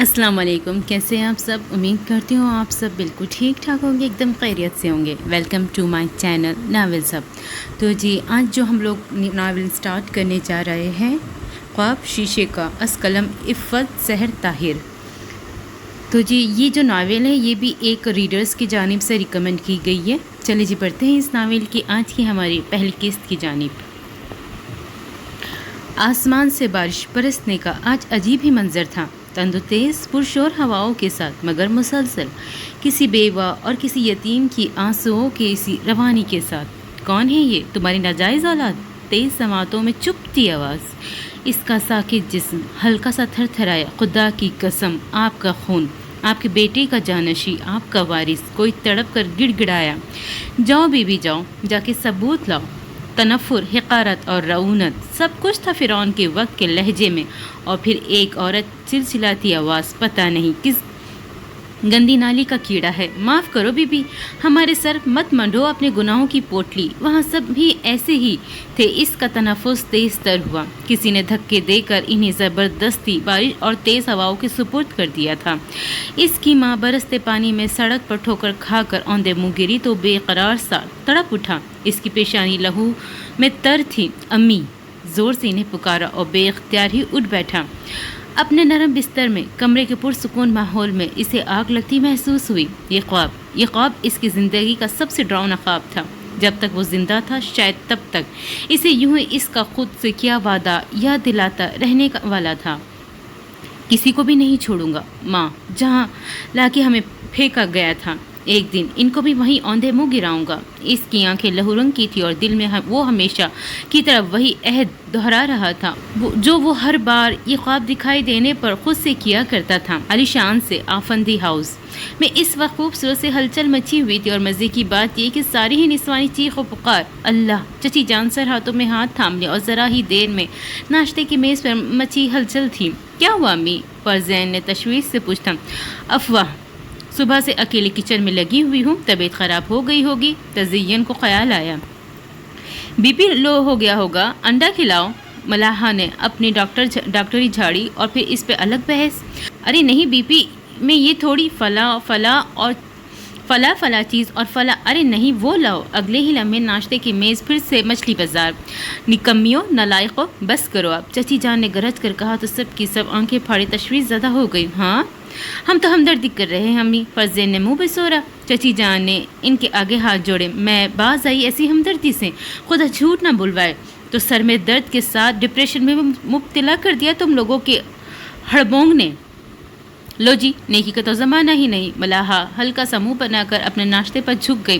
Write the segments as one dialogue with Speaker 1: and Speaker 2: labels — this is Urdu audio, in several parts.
Speaker 1: السلام علیکم، کیسے ہیں آپ سب؟ امید کرتی ہوں آپ سب بالکل ٹھیک ٹھاک ہوں گے، ایک دم خیریت سے ہوں گے۔ Welcome to my channel novel سب۔ تو جی آج جو ہم لوگ ناول سٹارٹ کرنے جا رہے ہیں، خواب شیشے کا، از قلم عفت سحر طاہر۔ تو جی یہ جو ناول ہے یہ بھی ایک ریڈرز کی جانب سے ریکمنڈ کی گئی ہے۔ چلے جی پڑھتے ہیں اس ناول کی آج کی ہماری پہلی قسط کی جانب۔ آسمان سے بارش برسنے کا آج عجیب ہی منظر تھا، تند و تیز پرشور ہواؤں کے ساتھ مگر مسلسل، کسی بیوہ اور کسی یتیم کی آنسوؤں کی اسی روانی کے ساتھ۔ کون ہے یہ تمہاری ناجائز اولاد؟ تیز سماعتوں میں چپتی آواز، اس کا ساکت جسم ہلکا سا تھر تھرایا۔ خدا کی قسم، آپ کا خون، آپ کے بیٹے کا جانشی، آپ کا وارث۔ کوئی تڑپ کر گڑ گڑایا، جاؤ بی بی جاؤ، جا کے ثبوت لاؤ۔ تنفر، حقارت اور رعونت سب کچھ تھا فرعون کے وقت کے لہجے میں، اور پھر ایک عورت چلچلاتی آواز، پتہ نہیں کس گندی نالی کا کیڑا ہے، معاف کرو بی بی، ہمارے سر مت منڈو اپنے گناہوں کی پوٹلی۔ وہاں سب بھی ایسے ہی تھے۔ اس کا تنفس تیز تر ہوا، کسی نے دھکے دے کر انہیں زبردستی بارش اور تیز ہواؤں کے سپرد کر دیا تھا۔ اس کی ماں برستے پانی میں سڑک پر ٹھوکر کھا کر اوندے منہ گری تو بے قرار سا تڑپ اٹھا۔ اس کی پیشانی لہو میں تر تھی۔ امی، زور سے انہیں پکارا اور بے اختیار ہی اٹھ بیٹھا۔ اپنے نرم بستر میں، کمرے کے پرسکون ماحول میں اسے آگ لگتی محسوس ہوئی۔ یہ خواب اس کی زندگی کا سب سے ڈراؤنا خواب تھا۔ جب تک وہ زندہ تھا، شاید تب تک اسے یوں ہی اس کا خود سے کیا وعدہ یاد دلاتا رہنے والا تھا۔ کسی کو بھی نہیں چھوڑوں گا ماں، جہاں لا کے ہمیں پھینکا گیا تھا، ایک دن ان کو بھی وہیں اوندے منہ گراؤں گا۔ اس کی آنکھیں لہو رنگ کی تھی اور دل میں وہ ہمیشہ کی طرح وہی عہد دہرا رہا تھا جو وہ ہر بار یہ خواب دکھائی دینے پر خود سے کیا کرتا تھا۔ علی شان سے آفندی ہاؤس میں اس وقت خوبصورت سے ہلچل مچی ہوئی تھی، اور مزے کی بات یہ کہ ساری ہی نسوانی چیخ و پکار۔ اللہ! چچی جان سر ہاتھوں میں ہاتھ تھام لے اور ذرا ہی دیر میں ناشتے کی میز پر مچی ہلچل تھی۔ کیا ہوا امی؟ فرزین نے تشویش سے پوچھا۔ افواہ، صبح سے اکیلے کچن میں لگی ہوئی ہوں، طبیعت خراب ہو گئی ہوگی۔ تزین کو خیال آیا، بی پی لو ہو گیا ہوگا، انڈا کھلاؤ۔ ملاحہ نے اپنی ڈاکٹری جھاڑی اور پھر اس پہ الگ بحث۔ ارے نہیں، بی پی میں یہ تھوڑی فلاں چیز اور فلاں، ارے نہیں وہ لاؤ۔ اگلے ہی لمحے ناشتے کی میز پھر سے مچھلی بازار۔ نکمیوں، نالائقوں، بس کرو اب، چچی جان نے گرج کر کہا تو سب کی سب آنکھیں پھاڑے تشویش زدہ ہو گئی۔ ہاں ہم تو ہمدردی کر رہے ہیں امی، فرزین نے منہ بسورا۔ چچی جان نے ان کے آگے ہاتھ جوڑے۔ میں باز آئی ایسی ہمدردی سے، خدا جھوٹ نہ بلوائے تو سر میں درد کے ساتھ ڈپریشن میں مبتلا کر دیا تم لوگوں کے ہڑبونگ نے۔ لو جی، نیکی کا تو زمانہ ہی نہیں۔ ملاحہ ہلکا سا منہ بنا کر اپنے ناشتے پر جھک گئی۔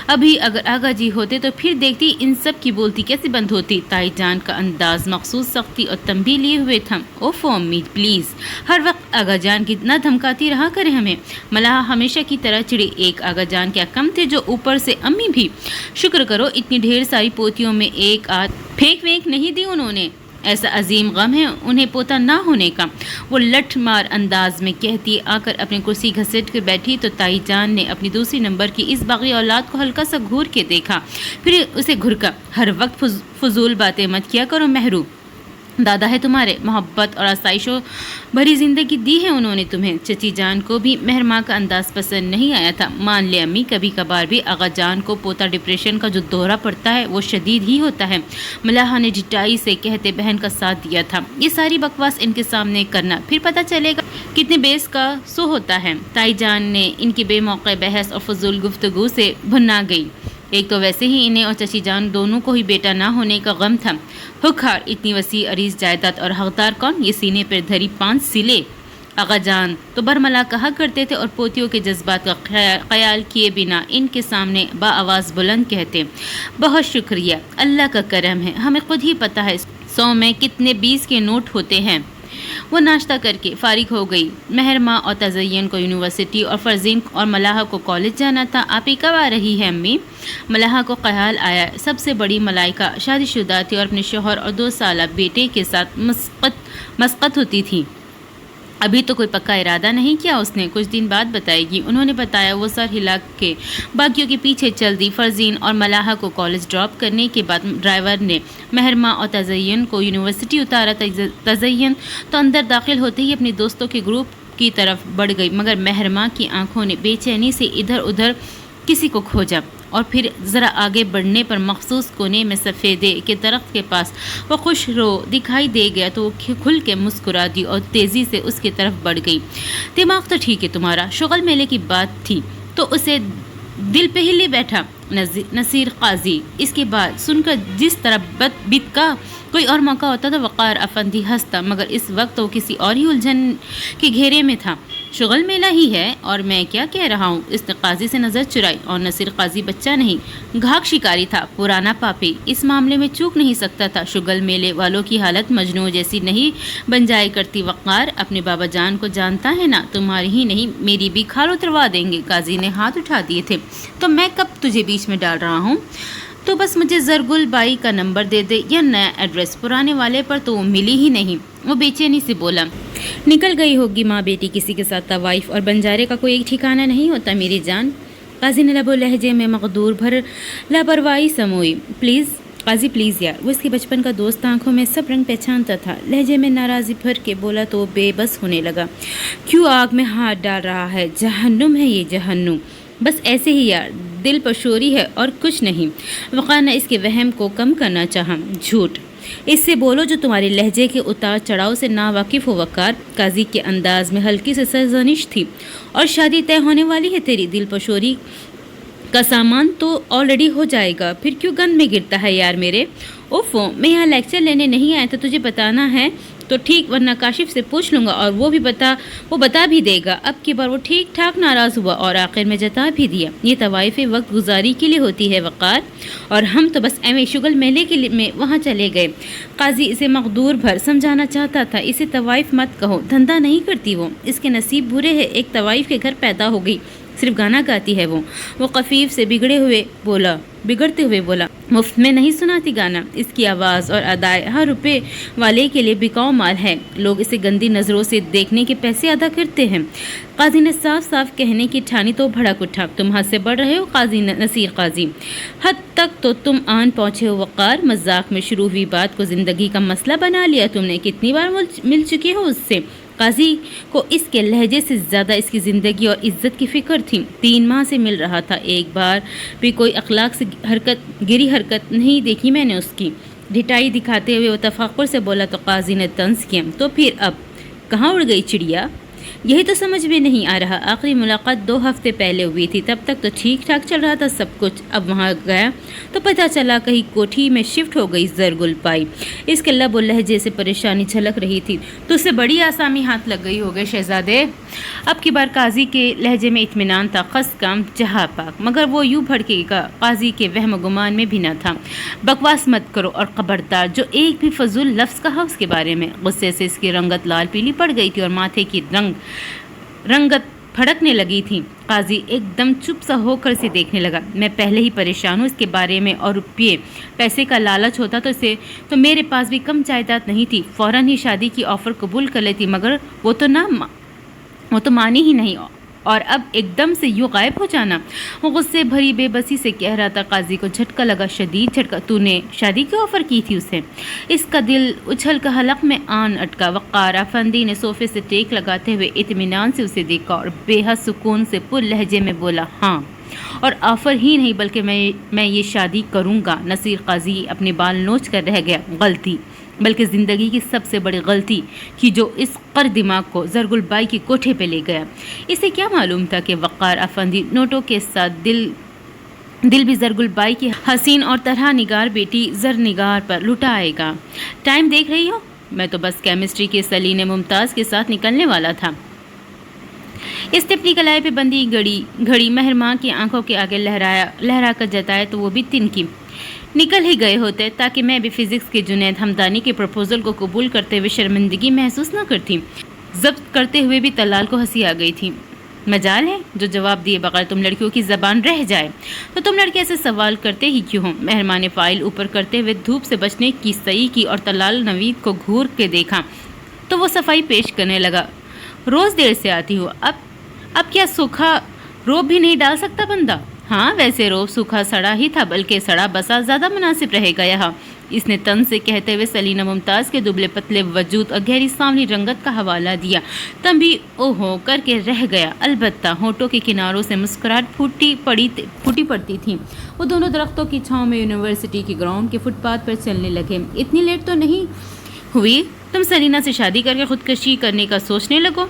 Speaker 1: ابھی اگر آغا جی ہوتے تو پھر دیکھتی ان سب کی بولتی کیسے بند ہوتی۔ تائی جان کا انداز مخصوص سختی اور تنبیہ لیے ہوئے تھا۔ اوفو امی پلیز، ہر وقت آغا جان کی نہ دھمکاتی رہا کریں ہمیں۔ ملاحہ ہمیشہ کی طرح چڑی۔ ایک آغا جان کیا کم تھے جو اوپر سے امی بھی؟ شکر کرو اتنی ڈھیر ساری پوتیوں میں ایک آدھ پھینک وینک نہیں دی انہوں نے۔ ایسا عظیم غم ہے انہیں پوتا نہ ہونے کا، وہ لٹھ مار انداز میں کہتی آ کر اپنی کرسی گھسیٹ کر بیٹھی تو تائی جان نے اپنی دوسری نمبر کی اس باغی اولاد کو ہلکا سا گھور کے دیکھا، پھر اسے گھرکا۔ ہر وقت فضول باتیں مت کیا کرو مہرو، دادا ہے تمہارے، محبت اور آسائشوں بھری زندگی دی ہے انہوں نے تمہیں۔ چچی جان کو بھی مہر ماں کا انداز پسند نہیں آیا تھا۔ مان لے امی، کبھی کبھار بھی آغا جان کو پوتا ڈپریشن کا جو دورہ پڑتا ہے وہ شدید ہی ہوتا ہے۔ ملاحہ نے ڈٹائی سے کہتے بہن کا ساتھ دیا تھا۔ یہ ساری بکواس ان کے سامنے کرنا، پھر پتہ چلے گا کتنے بیس کا سو ہوتا ہے۔ تائی جان نے ان کی بے موقع بحث اور فضول گفتگو سے بھنا گئی۔ ایک تو ویسے ہی انہیں اور چچی جان دونوں کو ہی بیٹا نہ ہونے کا غم تھا۔ ہکھار اتنی وسیع عریض جائیداد اور حقدار کون؟ یہ سینے پر دھری 5 سلے۔ آغا جان تو برملا کہا کرتے تھے اور پوتیوں کے جذبات کا خیال کیے بنا ان کے سامنے بآواز بلند کہتے، بہت شکریہ، اللہ کا کرم ہے، ہمیں خود ہی پتہ ہے 100 میں کتنے 20 کے نوٹ ہوتے ہیں۔ وہ ناشتہ کر کے فارغ ہو گئی۔ مہر ماں اور تزین کو یونیورسٹی اور فرزین اور ملاحہ کو کالج جانا تھا۔ آپ ہی کب آ رہی ہے امی؟ ملاحہ کو خیال آیا سب سے بڑی ملائکہ شادی شدہ تھی اور اپنے شوہر اور 2 سالہ بیٹے کے ساتھ مسقط ہوتی تھی۔ ابھی تو کوئی پکا ارادہ نہیں کیا اس نے، کچھ دن بعد بتائے گی۔ انہوں نے بتایا۔ وہ سر ہلا کے باقیوں کے پیچھے چل دی۔ فرزین اور ملاحہ کو کالج ڈراپ کرنے کے بعد ڈرائیور نے مہر ماں اور تزین کو یونیورسٹی اتارا۔ تزین تو اندر داخل ہوتے ہی اپنے دوستوں کے گروپ کی طرف بڑھ گئی، مگر مہرماں کی آنکھوں نے بے چینی سے ادھر ادھر کسی کو کھوجا، اور پھر ذرا آگے بڑھنے پر مخصوص کونے میں سفیدے کے درخت کے پاس وہ خوش رو دکھائی دے گیا تو وہ کھل کے مسکرا دی اور تیزی سے اس کی طرف بڑھ گئی۔ دماغ تو ٹھیک ہے تمہارا، شغل میلے کی بات تھی تو اسے دل پہ ہی بیٹھا نصیر قاضی۔ اس کے بعد سن کر جس طرح بت کا کوئی اور موقع ہوتا تو وقار افندی ہنستا، مگر اس وقت وہ کسی اور ہی الجھن کے گھیرے میں تھا۔ شغل میلہ ہی ہے اور میں کیا کہہ رہا ہوں؟ اس نے قاضی سے نظر چرائی، اور نصیر قاضی بچہ نہیں، گھاک شکاری تھا، پرانا پاپی، اس معاملے میں چوک نہیں سکتا تھا۔ شغل میلے والوں کی حالت مجنوں جیسی نہیں بن جائے کرتی۔ وقار اپنے بابا جان کو جانتا ہے نا، تمہاری ہی نہیں میری بھی کھال اتروا دیں گے۔ قاضی نے ہاتھ اٹھا دیے تھے، تو میں کب تجھے بیچ میں ڈال رہا ہوں؟ تو بس مجھے زرگل بائی کا نمبر دے دے یا نیا ایڈریس، پرانے والے پر تو وہ ملی ہی نہیں۔ وہ بے چینی سے بولا، نکل گئی ہوگی ماں بیٹی کسی کے ساتھ، طوائف اور بنجارے کا کوئی ایک ٹھکانہ نہیں ہوتا میری جان۔ قاضی نے لب و لہجے میں مقدور بھر لاپرواہی سموئی۔ پلیز قاضی پلیز یار، وہ اس کے بچپن کا دوست، آنکھوں میں سب رنگ پہچانتا تھا۔ لہجے میں ناراضی بھر کے بولا تو وہ بے بس ہونے لگا۔ کیوں آگ میں ہاتھ ڈال رہا ہے؟ جہنم ہے یہ، جہنم۔ بس ایسے ہی یار، دل پشوری ہے اور کچھ نہیں۔ وقار نے اس کے وہم کو کم کرنا چاہا۔ جھوٹ، اس سے بولو جو تمہارے لہجے کے اتار چڑھاؤ سے ناواقف ہو وقار۔ قاضی کے انداز میں ہلکی سے سرزنش تھی۔ اور شادی طے ہونے والی ہے تیری، دل پشوری کا سامان تو آلریڈی ہو جائے گا، پھر کیوں گند میں گرتا ہے یار میرے؟ اوفو، میں یہاں لیکچر لینے نہیں آیا تھا، تجھے بتانا ہے تو ٹھیک، ورنہ کاشف سے پوچھ لوں گا اور وہ بتا بھی دے گا۔ اب کی بار وہ ٹھیک ٹھاک ناراض ہوا اور آخر میں جتا بھی دیا۔ یہ طوائف وقت گزاری کے لیے ہوتی ہے وقار، اور ہم تو بس ایویں شغل میلے کے لیے میں وہاں چلے گئے۔ قاضی اسے مقدور بھر سمجھانا چاہتا تھا، اسے طوائف مت کہو، دھندا نہیں کرتی وہ، اس کے نصیب برے ہے، ایک طوائف کے گھر پیدا ہو گئی، صرف گانا گاتی ہے وہ خفیف سے بگڑتے ہوئے بولا، مفت میں نہیں سناتی گانا، اس کی آواز اور ادائے ہر روپے والے کے لیے بکاؤ مال ہے، لوگ اسے گندی نظروں سے دیکھنے کے پیسے ادا کرتے ہیں۔ قاضی نے صاف صاف کہنے کی ٹھانی تو بھڑک اٹھا، تم حد سے بڑھ رہے ہو قاضی نصیر قاضی، حد تک تو تم آن پہنچے ہو وقار۔ مذاق میں شروع ہوئی بات کو زندگی کا مسئلہ بنا لیا تم نے، کتنی بار مل چکے ہو اس سے؟ قاضی کو اس کے لہجے سے زیادہ اس کی زندگی اور عزت کی فکر تھی۔ 3 ماہ سے مل رہا تھا، ایک بار بھی کوئی اخلاق سے گری حرکت نہیں دیکھی میں نے اس کی۔ ڈھٹائی دکھاتے ہوئے وہ تفاخر سے بولا تو قاضی نے طنز کیا، تو پھر اب کہاں اڑ گئی چڑیا؟ یہی تو سمجھ میں نہیں آ رہا۔ آخری ملاقات 2 ہفتے پہلے ہوئی تھی، تب تک تو ٹھیک ٹھاک چل رہا تھا سب کچھ، اب وہاں گیا تو پتہ چلا کہیں کوٹھی میں شفٹ ہو گئی زرگل پائی۔ اس کے لب و لہجے سے پریشانی جھلک رہی تھی۔ تو اس سے بڑی آسامی ہاتھ لگ گئی ہوگی شہزادے۔ اب کی بار قاضی کے لہجے میں اطمینان تھا، خس کام جہاں پاک، مگر وہ یوں بھڑکے گا قاضی کے وہم و گمان میں بھی نہ تھا۔ بکواس مت کرو اور خبردار جو ایک بھی فضول لفظ کہا اس کے بارے میں۔ غصے سے اس کی رنگت لال پیلی پڑ گئی تھی اور ماتھے کی رنگت پھڑکنے لگی تھی۔ قاضی ایک دم چپ سا ہو کر اسے دیکھنے لگا۔ میں پہلے ہی پریشان ہوں اس کے بارے میں، اور روپیے پیسے کا لالچ ہوتا تو میرے پاس بھی کم جائیداد نہیں تھی، فوراً ہی شادی کی آفر قبول کر لیتی، مگر وہ تو مانی ہی نہیں، اور اب ایک دم سے یوں غائب ہو جانا۔ وہ غصے بھری بے بسی سے کہہ رہا تھا۔ قاضی کو جھٹکا لگا، شدید جھٹکا۔ تو نے شادی کی آفر کی تھی اسے؟ اس کا دل اچھل کا حلق میں آن اٹکا۔ وقار افندی نے صوفے سے ٹیک لگاتے ہوئے اطمینان سے اسے دیکھا اور بے حد سکون سے پر لہجے میں بولا، ہاں، اور آفر ہی نہیں بلکہ میں یہ شادی کروں گا۔ نصیر قاضی اپنے بال نوچ کر رہ گیا۔ غلطی، بلکہ زندگی کی سب سے بڑی غلطی کی جو اس قر دماغ کو زرگل بائی کی کوٹھے پہ لے گیا۔ اسے کیا معلوم تھا کہ وقار افندی نوٹوں کے ساتھ دل بھی زرگل بائی کی حسین اور طرح نگار بیٹی زر نگار پر لٹائے گا۔ ٹائم دیکھ رہی ہو؟ میں تو بس کیمسٹری کے سلینے ممتاز کے ساتھ نکلنے والا تھا۔ اس نے اپنی کلائی پہ بندی گھڑی مہرماں کی آنکھوں کے آگے لہرا کر جتایا تو وہ بھی تنکی۔ نکل ہی گئے ہوتے تاکہ میں بھی فزکس کے جنید ہمدانی کے پروپوزل کو قبول کرتے ہوئے شرمندگی محسوس نہ کرتی۔ ضبط کرتے ہوئے بھی طلال کو ہنسی آ گئی تھی۔ مجال ہے جو جواب دیے بغیر تم لڑکیوں کی زبان رہ جائے، تو تم لڑکے ایسے سوال کرتے ہی کیوں ہو؟ مہرماں نے فائل اوپر کرتے ہوئے دھوپ سے بچنے کی صحیح کی اور طلال نوید کو گھور کے دیکھا تو وہ صفائی پیش کرنے لگا۔ روز دیر سے آتی ہو، اب کیا سوکھا روب بھی نہیں ڈال سکتا بندہ؟ ہاں، ویسے روب سوکھا سڑا ہی تھا، بلکہ سڑا بسا زیادہ مناسب رہے گا یہاں۔ اس نے تن سے کہتے ہوئے سلینا ممتاز کے دبلے پتلے وجود اور گہری سانولی رنگت کا حوالہ دیا۔ تم بھی اوہو کر کے رہ گیا، البتہ ہونٹوں کے کناروں سے مسکراہٹ پھوٹی پڑتی تھی۔ وہ دونوں درختوں کی چھاؤں میں یونیورسٹی کے گراؤنڈ کے فٹ پاتھ پر چلنے لگے۔ اتنی لیٹ تو نہیں ہوئی تم سلینا سے شادی کر کے خودکشی کرنے کا سوچنے لگو؟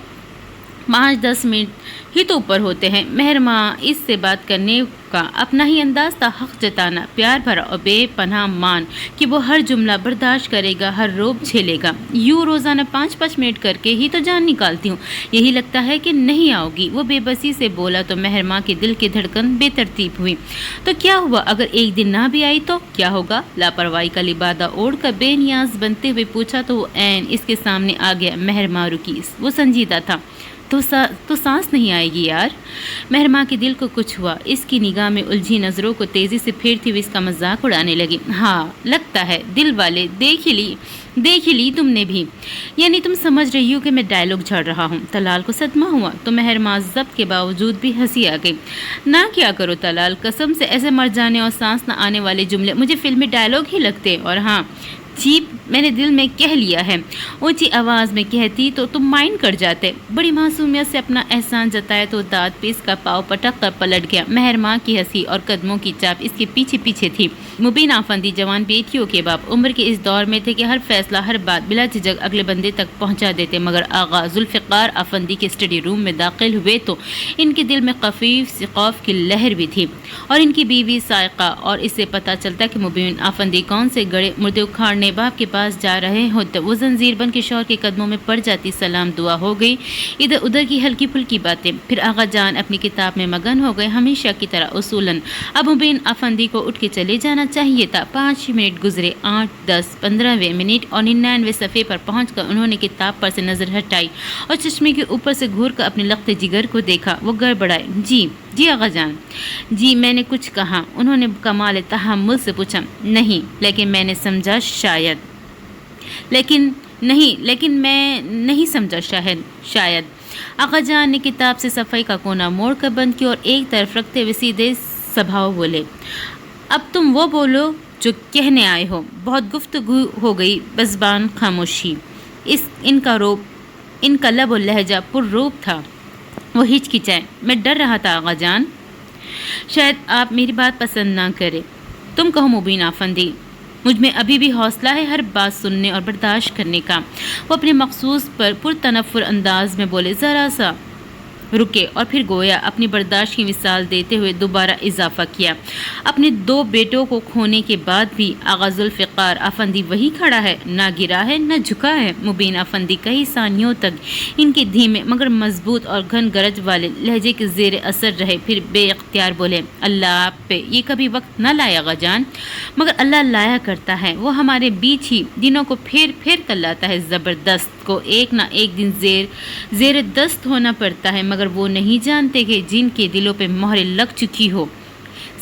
Speaker 1: 5-10 منٹ ہی تو اوپر ہوتے ہیں۔ مہرماں اس سے بات کرنے کا اپنا ہی انداز تھا، حق جتانا، پیار بھرا اور بے پناہ مان کہ وہ ہر جملہ برداشت کرے گا، ہر روب جھیلے گا۔ یوں روزانہ 5-5 منٹ کر کے ہی تو جان نکالتی ہوں، یہی لگتا ہے کہ نہیں آؤ گی۔ وہ بے بسی سے بولا تو مہرماں کے دل کی دھڑکن بے ترتیب ہوئی۔ تو کیا ہوا اگر ایک دن نہ بھی آئی تو کیا ہوگا؟ لاپرواہی کا لبادہ اوڑھ کر بے نیاز بنتے ہوئے پوچھا تو وہ عین اس کے سامنے آ گیا۔ مہرماں رکی، وہ سنجیدہ تھا۔ تو سانس نہیں آئے گی یار؟ مہرماں کے دل کو کچھ ہوا، اس کی نگاہ میں الجھی نظروں کو تیزی سے پھیرتی ہوئی اس کا مذاق اڑانے لگی۔ ہاں لگتا ہے، دل والے دیکھ ہی لی تم نے بھی، یعنی تم سمجھ رہی ہو کہ میں ڈائلاگ جھاڑ رہا ہوں۔ طلال کو صدمہ ہوا تو مہرماں ضبط کے باوجود بھی ہنسی آ گئی۔ نہ کیا کرو طلال، قسم سے ایسے مر جانے اور سانس نہ آنے والے جملے مجھے فلمی ڈائلاگ ہی لگتے۔ اور ہاں جی، میں نے دل میں کہہ لیا ہے، اونچی آواز میں کہتی تو تم مائنڈ کر جاتے۔ بڑی معصومیت سے اپنا احسان جتایا تو دانت پیس کا پاؤں پٹک کر پلٹ گیا۔ مہرماں کی ہنسی اور قدموں کی چاپ اس کے پیچھے تھی۔ مبین آفندی جوان بیٹیوں کے باپ عمر کے اس دور میں تھے کہ ہر فیصلہ، ہر بات بلا جھجک اگلے بندے تک پہنچا دیتے، مگر آغا ذوالفقار آفندی کے اسٹڈی روم میں داخل ہوئے تو ان کے دل میں خفیف سی خوف کی لہر بھی تھی، اور ان کی بیوی سائقہ، اور اس سے پتہ چلتا کہ مبین آفندی کون سے گڑے مردے اکھاڑنے باپ کے پاس جا رہے ہوتے۔ وہ زنجیر بن کے شوہر کے قدموں میں پڑ جاتی، سلام دعا ہو گئی، ادھر ادھر کی ہلکی پھلکی باتیں، پھر آغا جان اپنی کتاب میں مگن ہو گئے ہمیشہ کی طرح اصولاً۔ اب مبین آفندی کو اٹھ کے چلے جانا چاہیے تھا۔ 5 منٹ گزرے، 8، 10، 15ویں منٹ اور 99ویں صفحے پر پہنچ کر انہوں نے کتاب پر سے نظر ہٹائی اور چشمے کے اوپر سے گھور کر اپنے لخت جگر کو دیکھا۔ وہ گڑبڑائے، جی آغا جان، جی میں نے کچھ کہا؟ انہوں نے کمال تحمل سے پوچھا۔ نہیں، لیکن میں نے سمجھا شاید، لیکن میں نہیں سمجھا شاید۔ آغا جان نے کتاب سے صفحے کا کونا موڑ کر بند کیا اور ایک طرف رکھتے ہوئے سیدھے سبھاؤ بولے، اب تم وہ بولو جو کہنے آئے ہو۔ بہت گفتگو ہو گئی، بزبان خاموشی۔ ان کا لب و لہجہ پر روب تھا۔ وہ ہچکچائے، میں ڈر رہا تھا آغا جان، شاید آپ میری بات پسند نہ کریں۔ تم کہو مبین آفندی، مجھ میں ابھی بھی حوصلہ ہے ہر بات سننے اور برداشت کرنے کا۔ وہ اپنے مخصوص پر پرتنفر انداز میں بولے، ذرا سا رکے اور پھر گویا اپنی برداشت کی مثال دیتے ہوئے دوبارہ اضافہ کیا، اپنے 2 بیٹوں کو کھونے کے بعد بھی آغا ذوالفقار آفندی وہی کھڑا ہے، نہ گرا ہے نہ جھکا ہے۔ مبین آفندی کئی ثانیوں تک ان کے دھیمے مگر مضبوط اور گھن گرج والے لہجے کے زیر اثر رہے، پھر بے اختیار بولے، اللہ آپ پہ یہ کبھی وقت نہ لائے آغا جان، مگر اللہ لایا کرتا ہے، وہ ہمارے بیچ ہی دنوں کو پھیر کر لاتا ہے۔ زبردست کو ایک نہ ایک دن زیر دست ہونا پڑتا ہے، مگر وہ نہیں جانتے کہ جن کے دلوں پہ مہر لگ چکی ہو۔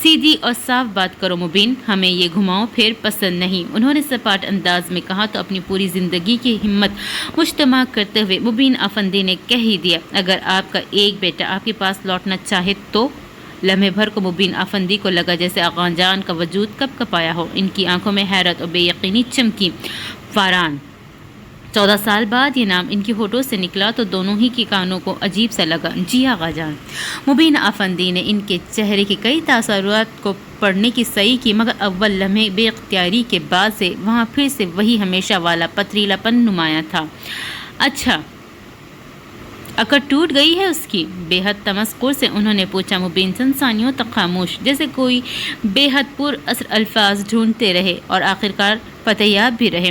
Speaker 1: سیدھی اور صاف بات کرو مبین، ہمیں یہ گھماؤ پھر پسند نہیں، انہوں نے سپاٹ انداز میں کہا تو اپنی پوری زندگی کی ہمت مجتمع کرتے ہوئے مبین آفندی نے کہہ ہی دیا، اگر آپ کا ایک بیٹا آپ کے پاس لوٹنا چاہے تو۔ لمحے بھر کو مبین آفندی کو لگا جیسے آغا جان کا وجود کب کپایا ہو۔ ان کی آنکھوں میں حیرت اور بے یقینی چمکی۔ فاران 14 سال بعد یہ نام ان کی ہونٹوں سے نکلا تو دونوں ہی کے کانوں کو عجیب سا لگا۔ جی آغا جان۔ مبین آفندی نے ان کے چہرے کے کئی تاثرات کو پڑھنے کی صحیح کی، مگر اول لمحے بے اختیاری کے بعد سے وہاں پھر سے وہی ہمیشہ والا پتریلا پن نمایاں تھا۔ اچھا، اکڑ ٹوٹ گئی ہے اس کی؟ بے حد تمسخر سے انہوں نے پوچھا۔ مبین چند ثانیوں تک خاموش، جیسے کوئی بے حد پر اثر الفاظ ڈھونڈتے رہے اور آخرکار فتح یاب بھی رہے۔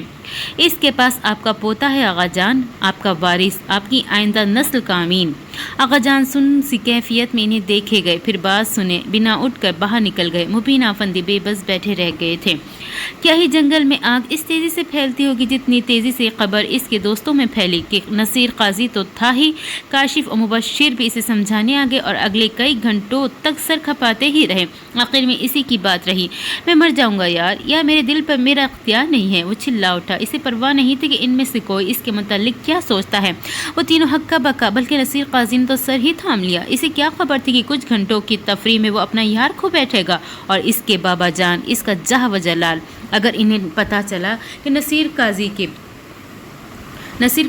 Speaker 1: اس کے پاس آپ کا پوتا ہے آغا جان، آپ کا وارث، آپ کی آئندہ نسل کا امین۔ آغا جان سن سی کیفیت میں انہیں دیکھے گئے، پھر بات سنے بنا اٹھ کر باہر نکل گئے۔ مبین آفندی بے بس بیٹھے رہ گئے تھے۔ کیا ہی جنگل میں آگ اس تیزی سے پھیلتی ہوگی جتنی تیزی سے خبر اس کے دوستوں میں پھیلی کہ نصیر قاضی تو تھا ہی، کاشف و مبشر بھی اسے سمجھانے آگے اور اگلے کئی گھنٹوں تک سر کھپاتے ہی رہے۔ آخر میں اسی کی بات رہی، میں مر جاؤں گا یار، یا میرے دل پر میرا اختیار نہیں ہے۔ وہ چلا اٹھا، بیٹھا. اسے پرواہ نہیں تھی کہ ان میں سے کوئی اس کے متعلق کیا سوچتا ہے. وہ تینوں ہکا بکا، بلکہ نصیر قاضی نے تو سر ہی تھام لیا. اسے کیا خبر تھی کہ کچھ گھنٹوں کی تفریح میں وہ اپنا یار کھو بیٹھے گا، اور اس کے بابا جان، اس کا جاہ و جلال. اگر انہیں پتا چلا کہ نصیر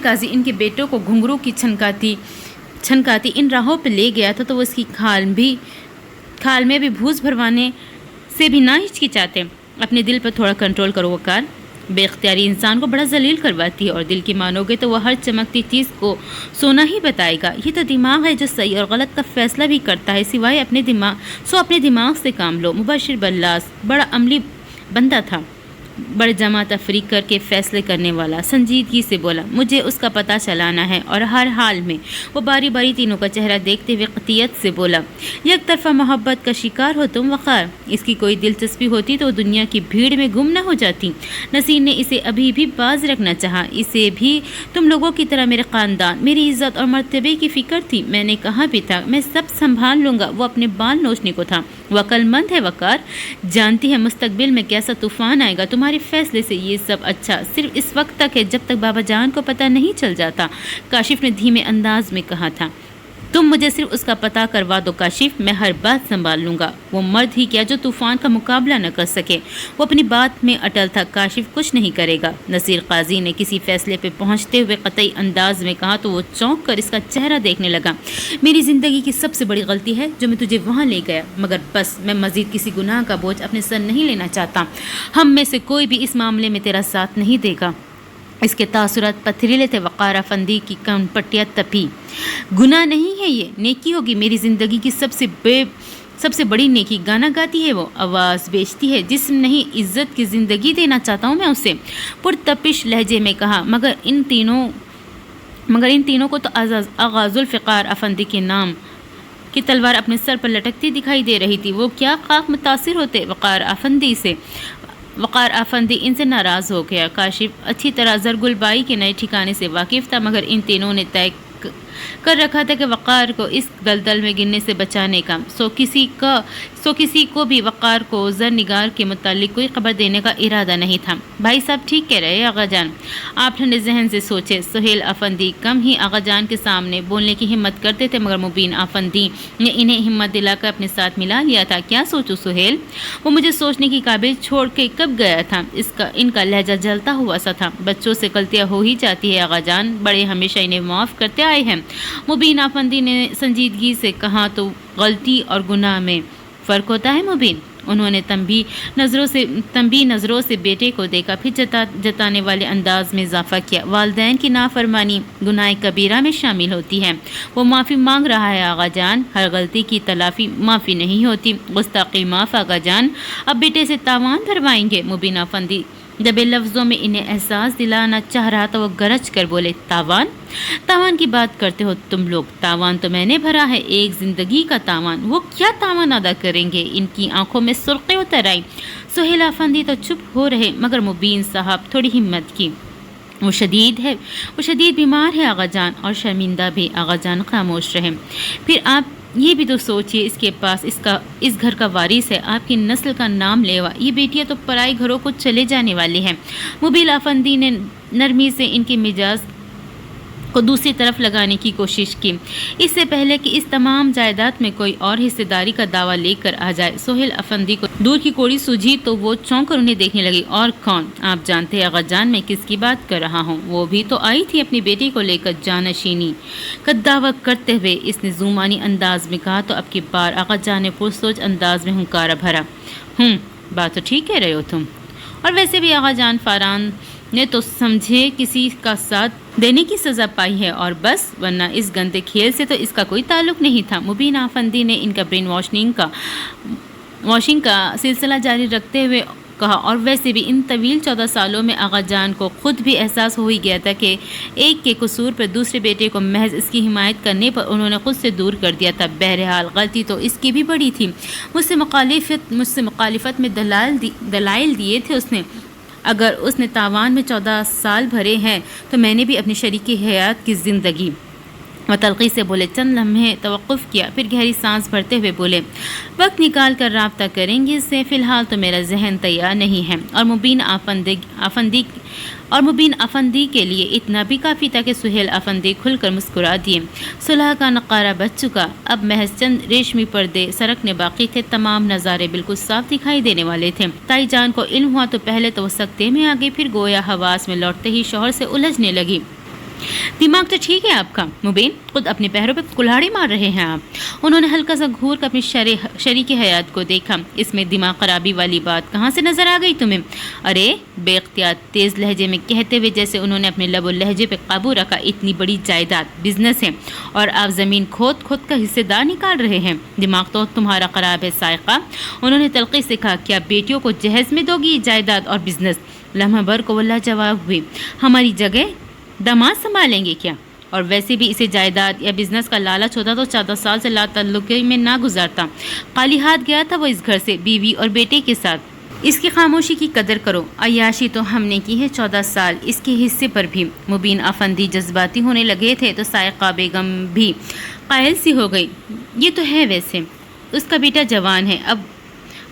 Speaker 1: قاضی ان کے بیٹوں کو گھنگرو کی چھنکاتی ان راہوں پہ لے گیا تھا تو وہ اس کی کھال میں بھی بھوس بھروانے سے بھی نہ ہچکچاتے. اپنے دل پر تھوڑا کنٹرول کرو وقار. بے اختیاری انسان کو بڑا ذلیل کرواتی ہے، اور دل کی مانو گے تو وہ ہر چمکتی چیز کو سونا ہی بتائے گا. یہ تو دماغ ہے جو صحیح اور غلط کا فیصلہ بھی کرتا ہے، سوائے اپنے دماغ سے کام لو. مبشر بلاس بڑا عملی بندہ تھا، بڑے جمع تفریق کر کے فیصلے کرنے والا. سنجیدگی سے بولا، مجھے اس کا پتہ چلانا ہے، اور ہر حال میں. وہ باری باری تینوں کا چہرہ دیکھتے ہوئے قطعیت سے بولا، یک طرفہ محبت کا شکار ہو تم وقار. اس کی کوئی دلچسپی ہوتی تو دنیا کی بھیڑ میں گم نہ ہو جاتی. نصیر نے اسے ابھی بھی باز رکھنا چاہا. اسے بھی تم لوگوں کی طرح میرے خاندان، میری عزت اور مرتبے کی فکر تھی. میں نے کہا بھی تھا میں سب سنبھال لوں گا. وہ اپنے بال نوچنے کو تھا. وہ عقل مند ہے وقار، جانتی ہے مستقبل میں کیسا طوفان آئے گا. تمہارے فیصلے سے یہ سب اچھا صرف اس وقت تک ہے جب تک بابا جان کو پتہ نہیں چل جاتا. کاشف نے دھیمے انداز میں کہا تھا. تم مجھے صرف اس کا پتہ کروا دو کاشف، میں ہر بات سنبھال لوں گا. وہ مرد ہی کیا جو طوفان کا مقابلہ نہ کر سکے. وہ اپنی بات میں اٹل تھا. کاشف کچھ نہیں کرے گا. نصیر قاضی نے کسی فیصلے پہ پہنچتے ہوئے قطعی انداز میں کہا تو وہ چونک کر اس کا چہرہ دیکھنے لگا. میری زندگی کی سب سے بڑی غلطی ہے جو میں تجھے وہاں لے گیا، مگر بس میں مزید کسی گناہ کا بوجھ اپنے سر نہیں لینا چاہتا. ہم میں سے کوئی بھی اس معاملے میں تیرا ساتھ نہیں دے گا. اس کے تاثرات پتھریلے تھے. وقار افندی کی کن پٹیاں تپی. گناہ نہیں ہے، یہ نیکی ہوگی. میری زندگی کی سب سے بڑی نیکی. گانا گاتی ہے وہ، آواز بیچتی ہے. جسم نہیں عزت کی زندگی دینا چاہتا ہوں میں اسے. پرتپش لہجے میں کہا. مگر ان تینوں کو تو آغاز الفقار افندی کے نام کی تلوار اپنے سر پر لٹکتی دکھائی دے رہی تھی. وہ کیا خاک متاثر ہوتے وقار افندی ان سے ناراض ہو گیا. کاشف اچھی طرح زرگل بائی کے نئے ٹھکانے سے واقف تھا، مگر ان تینوں نے طے کر رکھا تھا کہ وقار کو اس دلدل میں گرنے سے بچانے کا. سو کسی کو بھی وقار کو زرنگار کے متعلق کوئی خبر دینے کا ارادہ نہیں تھا. بھائی صاحب ٹھیک کہہ رہے آغا جان، آپ ٹھنڈے ذہن سے سوچے. سہیل افندی کم ہی آغا جان کے سامنے بولنے کی ہمت کرتے تھے، مگر مبین افندی نے انہیں ہمت دلا کر اپنے ساتھ ملا لیا تھا. کیا سوچوں سہیل؟ وہ مجھے سوچنے کی قابل چھوڑ کے کب گیا تھا؟ ان کا لہجہ جلتا ہوا سا تھا. بچوں سے غلطیاں ہو ہی جاتی ہے آغا جان، بڑے ہمیشہ انہیں معاف کرتے آئے ہیں. مبین افندی نے سنجیدگی سے کہا. تو غلطی اور گناہ میں فرق ہوتا ہے مبین؟ انہوں نے تنبیہ نظروں سے بیٹے کو دیکھا، پھر جتانے والے انداز میں اضافہ کیا. والدین کی نافرمانی گناہ کبیرہ میں شامل ہوتی ہے. وہ معافی مانگ رہا ہے آغا جان. ہر غلطی کی تلافی معافی نہیں ہوتی. گستاخی معاف آغا جان. اب بیٹے سے تاوان بھروائیں گے؟ مبین افندی دبے لفظوں میں انہیں احساس دلانا چاہ رہا تو وہ گرج کر بولے. تاوان کی بات کرتے ہو تم لوگ؟ تاوان تو میں نے بھرا ہے، ایک زندگی کا تاوان. وہ کیا تاوان ادا کریں گے؟ ان کی آنکھوں میں سرخی اتر آئی. سہیل افندی تو چپ ہو رہے، مگر مبین صاحب تھوڑی ہمت کی. وہ شدید بیمار ہے آغا جان، اور شرمندہ بھی. آغا جان خاموش رہے. پھر آپ یہ بھی تو سوچئے، اس کے پاس اس گھر کا وارث ہے، آپ کی نسل کا نام لیوا. یہ بیٹیاں تو پرائی گھروں کو چلے جانے والی ہیں. مبین افندی نے نرمی سے ان کے مزاج کو دوسری طرف لگانے کی کوشش کی، اس سے پہلے کہ اس تمام جائیداد میں کوئی اور حصے داری کا دعویٰ لے کر آ جائے. سہیل افندی کو دور کی کوڑی سوجھی تو وہ چونک کر انہیں دیکھنے لگی. اور کون؟ آپ جانتے آغا جان میں کس کی بات کر رہا ہوں. وہ بھی تو آئی تھی اپنی بیٹی کو لے کر جانشینی کا دعویٰ کرتے ہوئے. اس نے زومانی انداز میں کہا تو اب کی بار آغا جان نے پرسوچ انداز میں ہنکارا بھرا. بات تو ٹھیک کہہ رہے ہو تم. اور ویسے بھی آغا جان فاران نے تو سمجھے کسی کا ساتھ دینے کی سزا پائی ہے اور بس، ورنہ اس گندے کھیل سے تو اس کا کوئی تعلق نہیں تھا. مبین افندی نے ان کا برین واشنگ کا سلسلہ جاری رکھتے ہوئے کہا. اور ویسے بھی ان طویل 14 سالوں میں آغا جان کو خود بھی احساس ہو ہی گیا تھا کہ ایک کے قصور پر دوسرے بیٹے کو محض اس کی حمایت کرنے پر انہوں نے خود سے دور کر دیا تھا. بہرحال غلطی تو اس کی بھی بڑی تھی. مجھ سے مخالفت میں دلائل دیے تھے اس نے. اگر اس نے تاوان میں 14 سال بھرے ہیں تو میں نے بھی اپنی شریک حیات کی زندگی. وہ تلخی سے بولے. چند لمحے توقف کیا، پھر گہری سانس بھرتے ہوئے بولے. وقت نکال کر رابطہ کریں گے اس سے، فی الحال تو میرا ذہن تیار نہیں ہے. اور مبین اور مبین افندی کے لیے اتنا بھی کافی تھا کہ سہیل افندی کھل کر مسکرا دیے۔ صلح کا نقارہ بچ چکا، اب محض چند ریشمی پردے سرکنے باقی تھے، تمام نظارے بالکل صاف دکھائی دینے والے تھے۔ تائی جان کو علم ہوا تو پہلے تو وہ سکتے میں آگے، پھر گویا حواس میں لوٹتے ہی شوہر سے الجھنے لگی۔ دماغ تو ٹھیک ہے آپ کا مبین، خود اپنے پیروں پہ کلہاڑی مار رہے ہیں آپ۔ انہوں نے ہلکا سا گھور کر اپنی شریک حیات کو دیکھا۔ اس میں دماغ خرابی والی بات کہاں سے نظر آ گئی تمہیں؟ ارے بے اختیار تیز لہجے میں کہتے ہوئے جیسے انہوں نے اپنے لب و لہجے پہ قابو رکھا، اتنی بڑی جائیداد بزنس ہے اور آپ زمین کھود کھود کا حصے دار نکال رہے ہیں۔ دماغ تو تمہارا خراب ہے سائقہ، انہوں نے تلخی سے کہا۔ کیا بیٹیوں کو جہیز میں دو گی جائیداد اور بزنس؟ لمحہ بھر کو واللہ جواب ہوئی، ہماری جگہ داماد سنبھالیں گے کیا؟ اور ویسے بھی اسے جائیداد یا بزنس کا لالچ ہوتا تو 14 سال سے لا تعلقی میں نہ گزارتا۔ خالی ہاتھ گیا تھا وہ اس گھر سے، بیوی اور بیٹے کے ساتھ۔ اس کی خاموشی کی قدر کرو، عیاشی تو ہم نے کی ہے 14 سال، اس کے حصے پر بھی۔ مبین افندی جذباتی ہونے لگے تھے تو سائقہ بیگم بھی قائل سی ہو گئی۔ یہ تو ہے، ویسے اس کا بیٹا جوان ہے، اب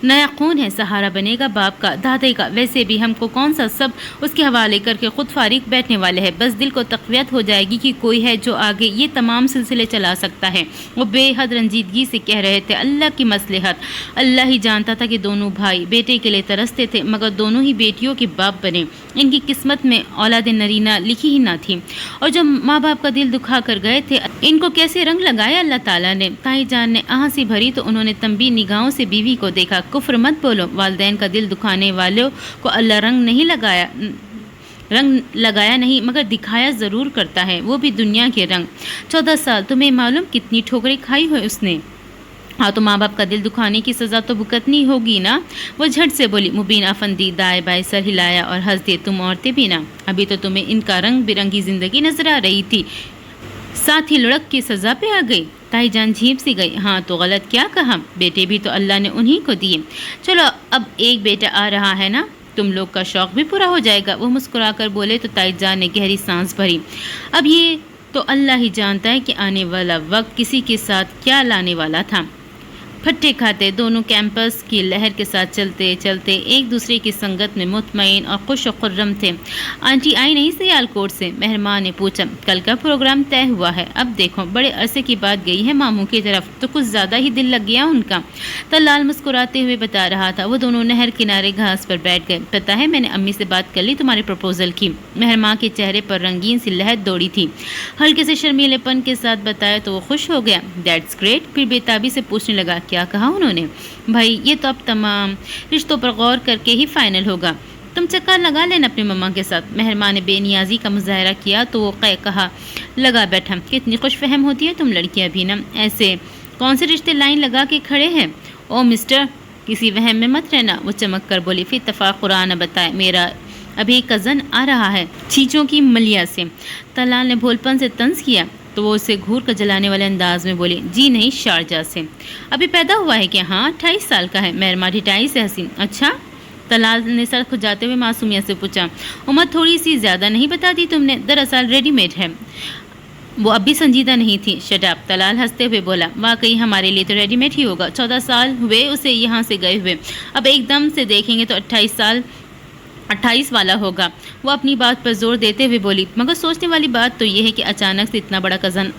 Speaker 1: نیا خون ہے، سہارا بنے گا باپ کا دادے کا۔ ویسے بھی ہم کو کون سا سب اس کے حوالے کر کے خود فارغ بیٹھنے والے ہیں، بس دل کو تقویت ہو جائے گی کہ کوئی ہے جو آگے یہ تمام سلسلے چلا سکتا ہے۔ وہ بے حد رنجیدگی سے کہہ رہے تھے، اللہ کی مصلحت، اللہ ہی جانتا تھا کہ دونوں بھائی بیٹے کے لیے ترستے تھے، مگر دونوں ہی بیٹیوں کے باپ بنے۔ ان کی قسمت میں اولاد نرینہ لکھی ہی نہ تھی، اور جو ماں باپ کا دل دکھا کر گئے تھے، ان کو کیسے رنگ لگایا اللہ تعالیٰ نے۔ تائی جان نے آنسی بھری تو انہوں نے تنبیہ نگاہوں سے بیوی کو دیکھا۔ کفر مت بولو، والدین کا دل دکھانے والوں کو اللہ رنگ لگایا نہیں مگر دکھایا ضرور کرتا ہے، وہ بھی دنیا کے رنگ۔ 14 سال تمہیں معلوم کتنی ٹھوکریں کھائی ہوئی اس نے؟ ہاں تو ماں باپ کا دل دکھانے کی سزا تو بھگتنی ہوگی نا۔ وہ جھٹ سے بولی۔ مبین افندی دائیں بائیں سر ہلایا اور ہنس دیے، تم عورتیں بھی نا، ابھی تو تمہیں ان کا رنگ برنگی زندگی نظر آ رہی تھی، ساتھ ہی لڑک کی سزا پہ آ گئی۔ تائی جان جھیپ سی گئی، ہاں تو غلط کیا کہا، بیٹے بھی تو اللہ نے انہی کو دیے۔ چلو اب ایک بیٹا آ رہا ہے نا، تم لوگ کا شوق بھی پورا ہو جائے گا۔ وہ مسکرا کر بولے تو تائی جان نے گہری سانس بھری۔ اب یہ تو اللہ ہی جانتا ہے کہ آنے والا وقت کسی کے ساتھ کیا لانے والا تھا۔ پھٹے کھاتے دونوں کیمپس کی لہر کے ساتھ چلتے چلتے ایک دوسرے کی سنگت میں مطمئن اور خوش و خرم تھے۔ آنٹی آئی نہیں سیال کوٹ سے؟ مہرمان نے پوچھا۔ کل کا پروگرام طے ہوا ہے، اب دیکھو بڑے عرصے کی بعد گئی ہے ماموں کی طرف تو کچھ زیادہ ہی دل لگ گیا ان کا۔ طلال مسکراتے ہوئے بتا رہا تھا۔ وہ دونوں نہر کنارے گھاس پر بیٹھ گئے۔ پتہ ہے میں نے امی سے بات کر لی تمہارے پرپوزل کی۔ مہرمان کے چہرے پر رنگین سی لہر دوڑی تھی۔ ہلکے سے شرمیلے پن کے ساتھ بتایا تو وہ خوش ہو گیا۔ That's great. پھر بےتابی سے پوچھنے لگا، کیا کہا انہوں نے؟ بھائی یہ تو اب تمام رشتوں پر غور کر کے ہی فائنل ہوگا، تم چکر لگا لینا اپنی مما کے ساتھ۔ مہرمان نے بے نیازی کا مظاہرہ کیا تو وہ کہا لگا بیٹھا، کتنی خوش فہم ہوتی ہے تم لڑکیاں بھی نا، ایسے کون سے رشتے لائن لگا کے کھڑے ہیں؟ او مسٹر کسی وہم میں مت رہنا، وہ چمک کر بولی۔ پھر اتفاق قرآن بتائے، میرا ابھی کزن آ رہا ہے چیچوں کی ملیا سے۔ طلال نے بھولپن سے طنز کیا تو وہ اسے گھور کر جلانے والے انداز میں بولی، جی نہیں شارجہ سے۔ ابھی پیدا ہوا ہے کیا؟ ہاں 28 سال کا ہے۔ مہرما ڈھٹائی سے ہنسی۔ اچھا؟ طلال نے سر کھجاتے ہوئے معصومیت سے پوچھا۔ عمر تھوڑی سی زیادہ نہیں بتا دی تم نے؟ دراصل ریڈی میڈ ہے۔ وہ اب بھی سنجیدہ نہیں تھی۔ شٹ اپ، طلال ہنستے ہوئے بولا۔ واقعی ہمارے لیے تو ریڈی میڈ ہی ہوگا، 14 سال ہوئے اسے یہاں سے گئے ہوئے، اب ایک دم سے دیکھیں گے تو 28 والا ہوگا۔ وہ اپنی بات پر زور دیتے ہوئے بولی، مگر سوچنے والی بات تو یہ ہے کہ اچانک سے اتنا بڑا کزن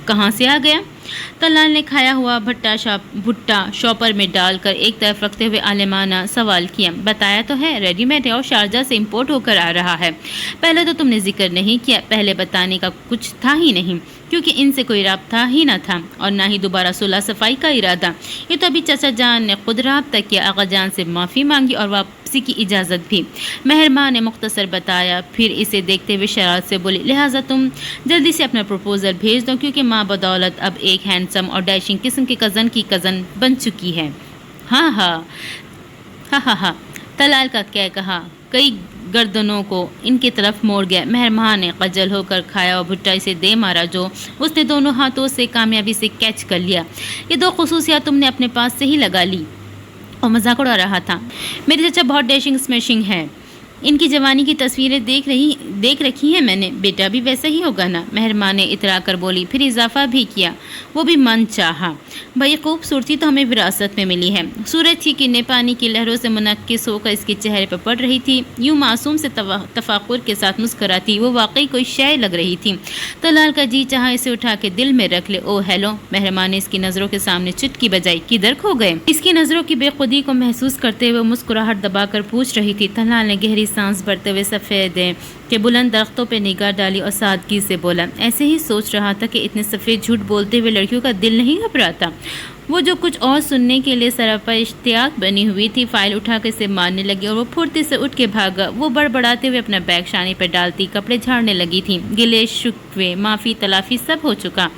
Speaker 1: کہاں سے آ گیا؟ طلال نے کھایا ہوا بھٹا شاپر میں ڈال کر ایک طرف رکھتے ہوئے عالمانہ سوال کیا۔ بتایا تو ہے ریڈی میڈ ہے اور شارجہ سے امپورٹ ہو کر آ رہا ہے۔ پہلے تو تم نے ذکر نہیں کیا، پہلے بتانے کا کچھ تھا ہی نہیں، کیونکہ ان سے کوئی رابطہ ہی نہ تھا اور نہ ہی دوبارہ صلح صفائی کا ارادہ۔ یہ تو ابھی چچا جان نے خود رابطہ کیا، آقا جان سے معافی مانگی اور واپسی کی اجازت بھی۔ مہرمان نے مختصر بتایا، پھر اسے دیکھتے ہوئے شرارت سے بولی، لہٰذا تم جلدی سے اپنا پروپوزل بھیج دو کیونکہ ماں بدولت اب ایک ہینڈسم اور ڈیشنگ قسم کے کزن کی کزن بن چکی ہے۔ ہاں ہاں ہاں ہاں ہاں، طلال کا کہا کئی گردنوں کو ان کی طرف موڑ گیا۔ مہرمان نے خجل ہو کر کھایا اور بھٹا اسے دے مارا جو اس نے دونوں ہاتھوں سے کامیابی سے کیچ کر لیا۔ یہ دو خصوصیات تم نے اپنے پاس سے ہی لگا لی اور مذاق اڑا رہا تھا۔ میرے چچا بہت ڈیشنگ سمیشنگ ہے، ان کی جوانی کی تصویریں دیکھ رکھی ہیں میں نے، بیٹا بھی ویسا ہی ہوگا نا؟ مہرماں نے اترا کر بولی، پھر اضافہ بھی کیا، وہ بھی من چاہا۔ بھائی خوبصورتی تو ہمیں وراثت میں ملی ہے۔ سورج کی کرنیں پانی کی لہروں سے منعکس ہو کر اس کے چہرے پر پڑ رہی تھی، یوں معصوم سے تفاخر کے ساتھ مسکراتی وہ واقعی کوئی شے لگ رہی تھی۔ طلال کا جی چاہا اسے اٹھا کے دل میں رکھ لے۔ او ہیلو، مہرماں نے اس کی نظروں کے سامنے چٹکی بجائی، کدھر کھو گئے؟ اس کی نظروں کی بے خودی کو محسوس کرتے ہوئے مسکراہٹ دبا کر پوچھ رہی تھی۔ طلال نے گہری سانس بھرتے ہوئے سفید کے بلند درختوں پہ نگاہ ڈالی اور سادگی سے بولا، ایسے ہی سوچ رہا تھا کہ اتنے سفید جھوٹ بولتے ہوئے لڑکیوں کا دل نہیں گھبراتا۔ وہ جو کچھ اور سننے کے لیے سراپا اشتیاق بنی ہوئی تھی، فائل اٹھا کے اسے مارنے لگی اور وہ پھرتی سے اٹھ کے بھاگا۔ وہ بڑبڑاتے ہوئے اپنا بیگ شانے پہ ڈالتی کپڑے جھاڑنے لگی تھی۔ گلے شکوے معافی تلافی سب ہو چکا۔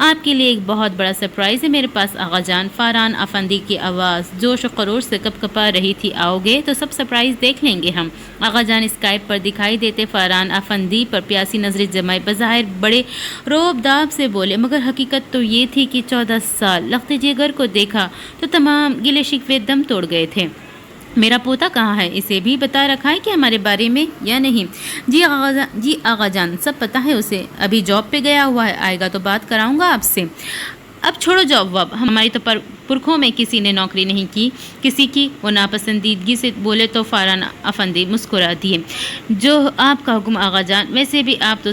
Speaker 1: آپ کے لیے ایک بہت بڑا سرپرائز ہے میرے پاس آغا جان۔ فاران افندی کی آواز جوش و خروش سے کپکپا رہی تھی، آؤ گے تو سب سرپرائز دیکھ لیں گے ہم۔ آغا جان اسکائپ پر دکھائی دیتے فاران افندی پر پیاسی نظریں جمائے بظاہر بڑے روب داب سے بولے، مگر حقیقت تو یہ تھی کہ 14 سال لخت جگر کو دیکھا تو تمام گلے شکوے دم توڑ گئے تھے۔ میرا پوتا کہاں ہے؟ اسے بھی بتا رکھا ہے کہ ہمارے بارے میں یا نہیں؟ جی آغا جان، سب پتہ ہے اسے، ابھی جاب پہ گیا ہوا ہے، آئے گا تو بات کراؤں گا آپ سے۔ اب چھوڑو جاب واب، ہماری تو پرکھوں میں کسی نے نوکری نہیں کی کسی کی۔ وہ ناپسندیدگی سے بولے تو فاران افندی مسکرا دیے، جو آپ کا حکم آغا جان، ویسے بھی اب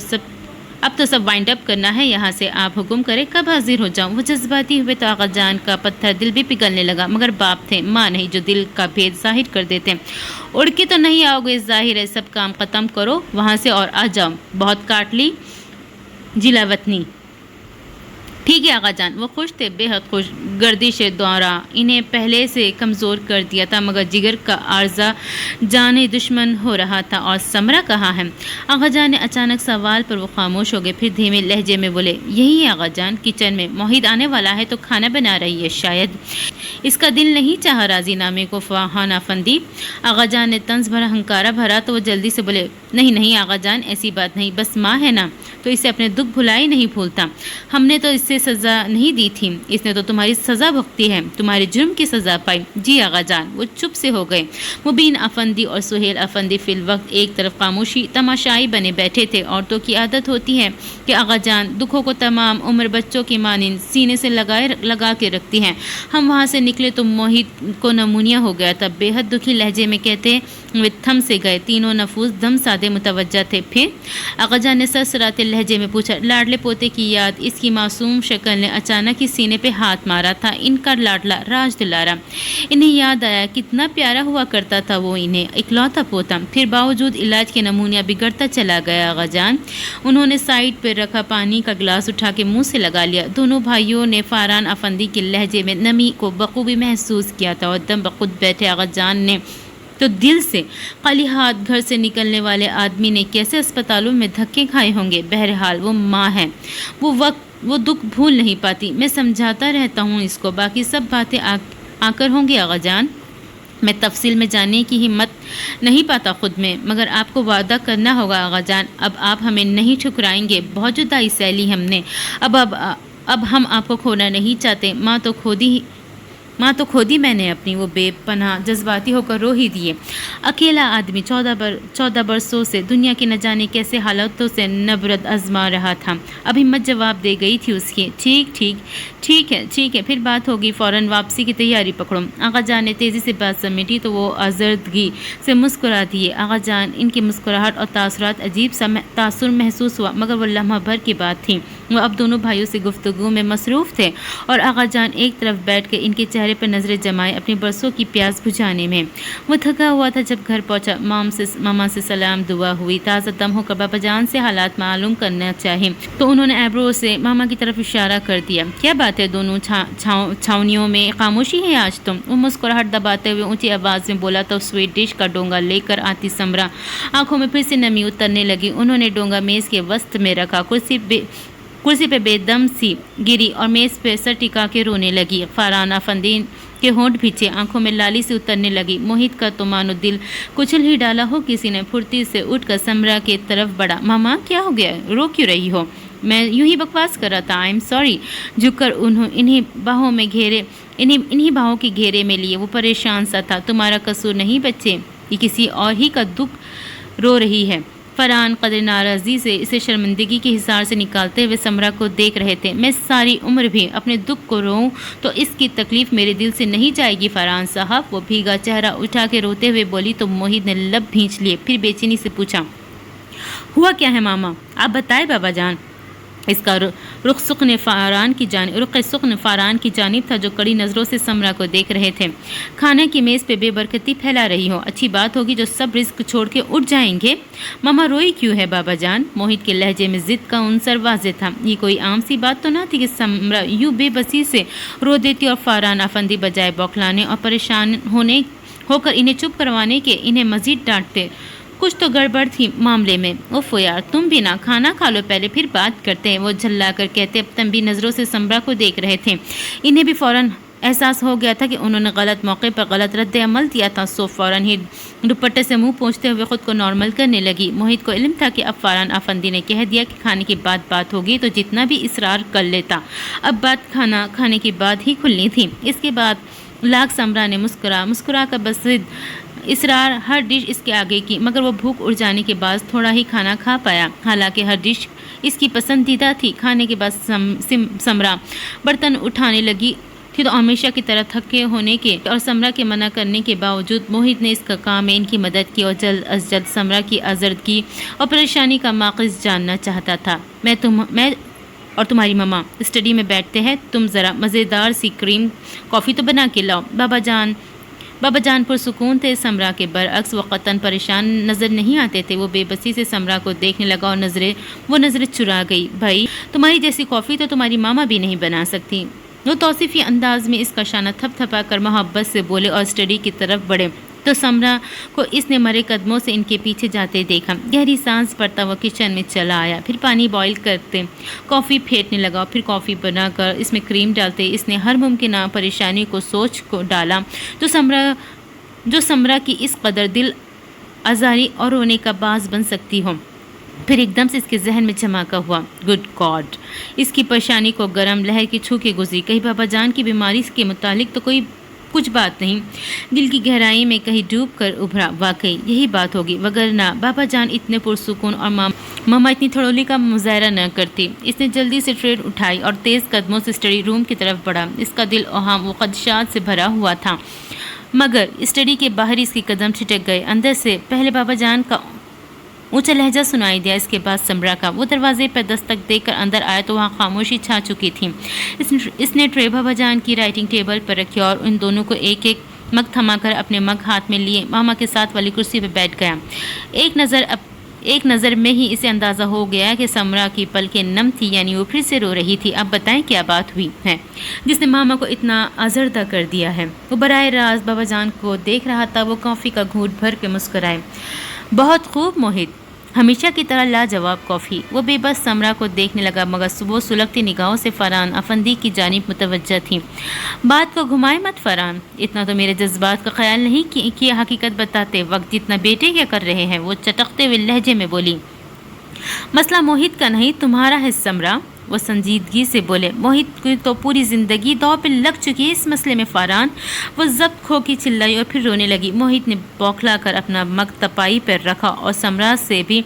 Speaker 1: تو سب وائنڈ اپ کرنا ہے یہاں سے، آپ حکم کریں کب حاضر ہو جاؤں؟ وہ جذباتی ہوئے تو آغا جان کا پتھر دل بھی پگھلنے لگا، مگر باپ تھے ماں نہیں جو دل کا بھید ظاہر کر دیتے۔ اڑ کے تو نہیں آؤ گے ظاہر ہے، سب کام ختم کرو وہاں سے اور آ جاؤ، بہت کاٹ لی جلا وطنی۔ ٹھیک ہے آغا جان، وہ خوش تھے، بے حد خوش۔ گردش دورہ انہیں پہلے سے کمزور کر دیا تھا، مگر جگر کا عارضہ جانے دشمن ہو رہا تھا۔ اور سمرہ کہاں ہے؟ آغا جان نے اچانک سوال پر وہ خاموش ہو گئے، پھر دھیمے لہجے میں بولے، یہی ہے آغا جان، کچن میں، موحد آنے والا ہے تو کھانا بنا رہی ہے شاید۔ اس کا دل نہیں چاہا راضی نامے کو فاران افندی؟ آغا جان نے طنز بھرا ہنکارا بھرا تو وہ جلدی سے بولے، نہیں آغا جان، ایسی بات نہیں، بس ماں ہے نا تو اسے اپنے دکھ بھلائی نہیں بھولتا۔ ہم نے تو اس سے سزا نہیں دی تھی، اس نے تو تمہاری سزا بھگتی ہے، تمہارے جرم کی سزا پائی۔ جی آغا جان۔ وہ چپ سے ہو گئے۔ مبین افندی اور سہیل افندی فی الوقت ایک طرف خاموشی تماشائی بنے بیٹھے تھے۔ عورتوں کی عادت ہوتی ہے کہ آغا جان دکھوں کو تمام عمر بچوں کی مانند سینے سے لگا کے رکھتی ہیں۔ ہم وہاں سے نکلے تو موحد کو نمونیا ہو گیا تھا، بے حد دکھی لہجے میں کہتے ہوئے تھم سے گئے۔ تینوں نفوس دم سادے متوجہ تھے۔ پھر آغا جان نے سرسراتے لہجے میں پوچھا، لاڈلے پوتے کی یاد اس کی معصوم شکل نے اچانک ہی سینے پہ ہاتھ مارا تھا۔ ان کا لاڈلا راج دلارا، انہیں یاد آیا کتنا پیارا ہوا کرتا تھا وہ انہیں، اکلوتا پوتا۔ پھر باوجود علاج کے نمونیا بگڑتا چلا گیا آغا جان۔ انہوں نے سائڈ پہ رکھا پانی کا گلاس اٹھا کے منہ سے لگا لیا۔ دونوں بھائیوں نے فاران افندی کے لہجے میں نمی کو بخوبی محسوس کیا تھا، اور دم بخود بیٹھے آغا جان نے تو دل سے خالی ہاتھ گھر سے نکلنے والے آدمی نے کیسے اسپتالوں میں دھکے کھائے ہوں گے۔ بہرحال وہ ماں ہے، وہ دکھ بھول نہیں پاتی۔ میں سمجھاتا رہتا ہوں اس کو، باقی سب باتیں آ کر ہوں گی آغا جان۔ میں تفصیل میں جاننے کی ہمت نہیں پاتا خود میں، مگر آپ کو وعدہ کرنا ہوگا آغا جان، اب آپ ہمیں نہیں ٹھکرائیں گے۔ بہت جدائی سہ لی ہم نے، اب ہم آپ کو کھونا نہیں چاہتے۔ ماں تو کھودی میں نے اپنی، وہ بے پناہ جذباتی ہو کر رو ہی دیے۔ اکیلا آدمی 14 برسوں سے دنیا کی نہ جانے کیسے حالتوں سے نبرد آزما رہا تھا۔ اب ہمت جواب دے گئی تھی اس کی، ٹھیک ہے، پھر بات ہوگی، فوراً واپسی کی تیاری پکڑو۔ آغا جان نے تیزی سے بات سمیٹی تو وہ آزردگی سے مسکرا دیے۔ آغا جان ان کی مسکراہٹ اور تاثرات عجیب سا تاثر محسوس ہوا، مگر وہ لمحہ بھر کی بات تھی۔ وہ اب دونوں بھائیوں سے گفتگو میں مصروف تھے، اور آغا جان ایک طرف بیٹھ کے ان کے چہرے پر نظریں جمائے اپنی برسوں کی پیاس بجھانے میں۔ وہ تھکا ہوا تھا۔ جب گھر پہنچا ماما سے سلام دعا ہوئی، تازہ دم ہو کر بابا جان سے حالات معلوم کرنا چاہے تو انہوں نے ایبرو سے ماما کی طرف اشارہ کر دیا۔ کیا بات ہے، دونوں چھاؤنیوں میں خاموشی ہے آج تو؟ وہ مسکراہٹ دباتے ہوئے اونچی آواز میں بولا تو سویٹ ڈش کا ڈونگا لے کر آتی سمرہ آنکھوں میں پھر سے نمی اترنے لگی۔ انہوں نے ڈونگا میز کے وسط میں رکھا، کرسی پہ بے دم سی گری اور میز پہ سر ٹکا کے رونے لگی۔ فاران افندی کے ہونٹ بھیچے، آنکھوں میں لالی سے اترنے لگی۔ موحد کا تو مانو دل کچل ہی ڈالا ہو کسی نے۔ پھرتی سے اٹھ کر سمرہ کی طرف بڑھا۔ ماما کیا ہو گیا، رو کیوں رہی ہو؟ میں یوں ہی بکواس کر رہا تھا، آئی ایم سوری۔ جھک کر انہیں باہوں کے گھیرے میں لیے وہ پریشان سا تھا۔ تمہارا قصور نہیں بچے، یہ کسی اور ہی کا دکھ رو رہی ہے۔ فرحان قدر ناراضی سے اسے شرمندگی کے حصار سے نکالتے ہوئے سمرا کو دیکھ رہے تھے۔ میں ساری عمر بھی اپنے دکھ کو روؤں تو اس کی تکلیف میرے دل سے نہیں جائے گی فرحان صاحب، وہ بھیگا چہرہ اٹھا کے روتے ہوئے بولی تو موہت نے لب بھینچ لیے، پھر بے چینی سے پوچھا، ہوا کیا ہے ماما؟ آپ بتائے بابا جان۔ اس کا رخ سخن فاران کی جانب تھا جو کڑی نظروں سے سمرا کو دیکھ رہے تھے۔ کھانے کی میز پہ بے برکتی پھیلا رہی ہو، اچھی بات ہوگی جو سب رزق چھوڑ کے اٹھ جائیں گے۔ ماما روئی کیوں ہے بابا جان؟ موہت کے لہجے میں ضد کا عنصر واضح تھا۔ یہ کوئی عام سی بات تو نہ تھی کہ سمرا یوں بے بسی سے رو دیتی اور فاران افندی بجائے بوکھلانے اور پریشان ہو کر انہیں چپ کروانے کے انہیں مزید ڈانٹتے۔ کچھ تو گڑبڑ تھی معاملے میں۔ اوف یار، تم بھی نہ کھانا کھا لو پہلے پھر بات کرتے ہیں، وہ جھلا کر کہتے اب تنبی نظروں سے سمرا کو دیکھ رہے تھے۔ انہیں بھی فوراً احساس ہو گیا تھا کہ انہوں نے غلط موقع پر غلط رد عمل دیا تھا، سو فوراً ہی دوپٹے سے منہ پوچھتے ہوئے خود کو نارمل کرنے لگی۔ موہت کو علم تھا کہ اب فاران افندی نے کہہ دیا کہ کھانے کی بات ہوگی تو جتنا بھی اصرار کر لیتا، اب بات کھانے کی بعد ہی کھلنی تھی۔ اس کے بعد لاکھ سمرا نے مسکرا کر بس اصرار ہر ڈش اس کے آگے کی، مگر وہ بھوک اڑ جانے کے بعد تھوڑا ہی کھانا کھا پایا، حالانکہ ہر ڈش اس کی پسندیدہ تھی۔ کھانے کے بعد سمرا برتن اٹھانے لگی تھی تو ہمیشہ کی طرح تھکے ہونے کے اور سمرا کے منع کرنے کے باوجود موہت نے اس کا کام میں ان کی مدد کی اور جلد از جلد سمرا کی آزردگی اور پریشانی کا ماخذ جاننا چاہتا تھا۔ میں اور تمہاری ماما اسٹڈی میں بیٹھتے ہیں، تم ذرا مزیدار سی کریم کافی تو بنا کے لاؤ۔ بابا جان پرسکون تھے، سمرا کے برعکس وہ قطعاً پریشان نظر نہیں آتے تھے۔ وہ بے بسی سے سمرا کو دیکھنے لگا اور نظریں چرا گئی۔ بھائی، تمہاری جیسی کافی تو تمہاری ماما بھی نہیں بنا سکتی۔ وہ توصیفی انداز میں اس کا شانہ تھپ تھپا کر محبت سے بولے اور اسٹڈی کی طرف بڑھے تو سمرا کو اس نے مرے قدموں سے ان کے پیچھے جاتے دیکھا۔ گہری سانس پڑتا وہ کچن میں چلا آیا، پھر پانی بوائل کرتے کافی پھینٹنے لگا، پھر کافی بنا کر اس میں کریم ڈالتے اس نے ہر ممکنہ پریشانی کو سوچ کو ڈالا جو سمرا کی اس قدر دل آزاری اور رونے کا باعث بن سکتی ہو۔ پھر ایک دم سے اس کے ذہن میں دھماکہ ہوا، گڈ گاڈ، اس کی پریشانی کو گرم لہر کی چھو کے گزری۔ کہیں بابا جان کی بیماری کے متعلق تو کچھ بات نہیں؟ دل کی گہرائی میں کہیں ڈوب کر ابھرا، واقعی یہی بات ہوگی، وگرنہ بابا جان اتنے پرسکون اور ماما اتنی تھڑولی کا مظاہرہ نہ کرتی۔ اس نے جلدی سے ٹرے اٹھائی اور تیز قدموں سے اسٹڈی روم کی طرف بڑھا۔ اس کا دل اوہام و خدشات سے بھرا ہوا تھا، مگر اسٹڈی کے باہر اس کے قدم چھٹک گئے۔ اندر سے پہلے بابا جان کا اونچا لہجہ سنائی دیا، اس کے بعد سمرا کا۔ وہ دروازے پر دستک دے کر اندر آیا تو وہاں خاموشی چھا چکی تھی۔ اس نے ٹرے بابا جان کی رائٹنگ ٹیبل پر رکھی اور ان دونوں کو ایک ایک مگ تھما کر اپنے مگ ہاتھ میں لیے ماما کے ساتھ والی کرسی پہ بیٹھ گیا۔ ایک نظر میں ہی اسے اندازہ ہو گیا کہ سمرا کی پلکیں نم تھی، یعنی وہ پھر سے رو رہی تھی۔ اب بتائیں کیا بات ہوئی ہے جس نے ماما کو اتنا آزردہ کر دیا ہے؟ وہ براہ راست بابا جان کو دیکھ رہا تھا۔ وہ کافی کا گھونٹ بھر کے مسکرائے، بہت خوب موہت، ہمیشہ کی طرح لاجواب کافی۔ وہ بے بس سمرا کو دیکھنے لگا، مگر وہ سلگتی نگاہوں سے فرحان افندی کی جانب متوجہ تھی۔ بات کو گھمائے مت فرحان، اتنا تو میرے جذبات کا خیال نہیں کیا، حقیقت بتاتے وقت جتنا بیٹے کیا کر رہے ہیں؟ وہ چٹکتے ہوئے لہجے میں بولی۔ مسئلہ موہت کا نہیں، تمہارا ہے سمرا، وہ سنجیدگی سے بولے۔ موہت کی تو پوری زندگی دو پہ لگ چکی ہے اس مسئلے میں فرحان، وہ ضبط کھو کی چلائی اور پھر رونے لگی۔ موہت نے بوکھلا کر اپنا مگ تپائی پر رکھا اور سمرا سے بھی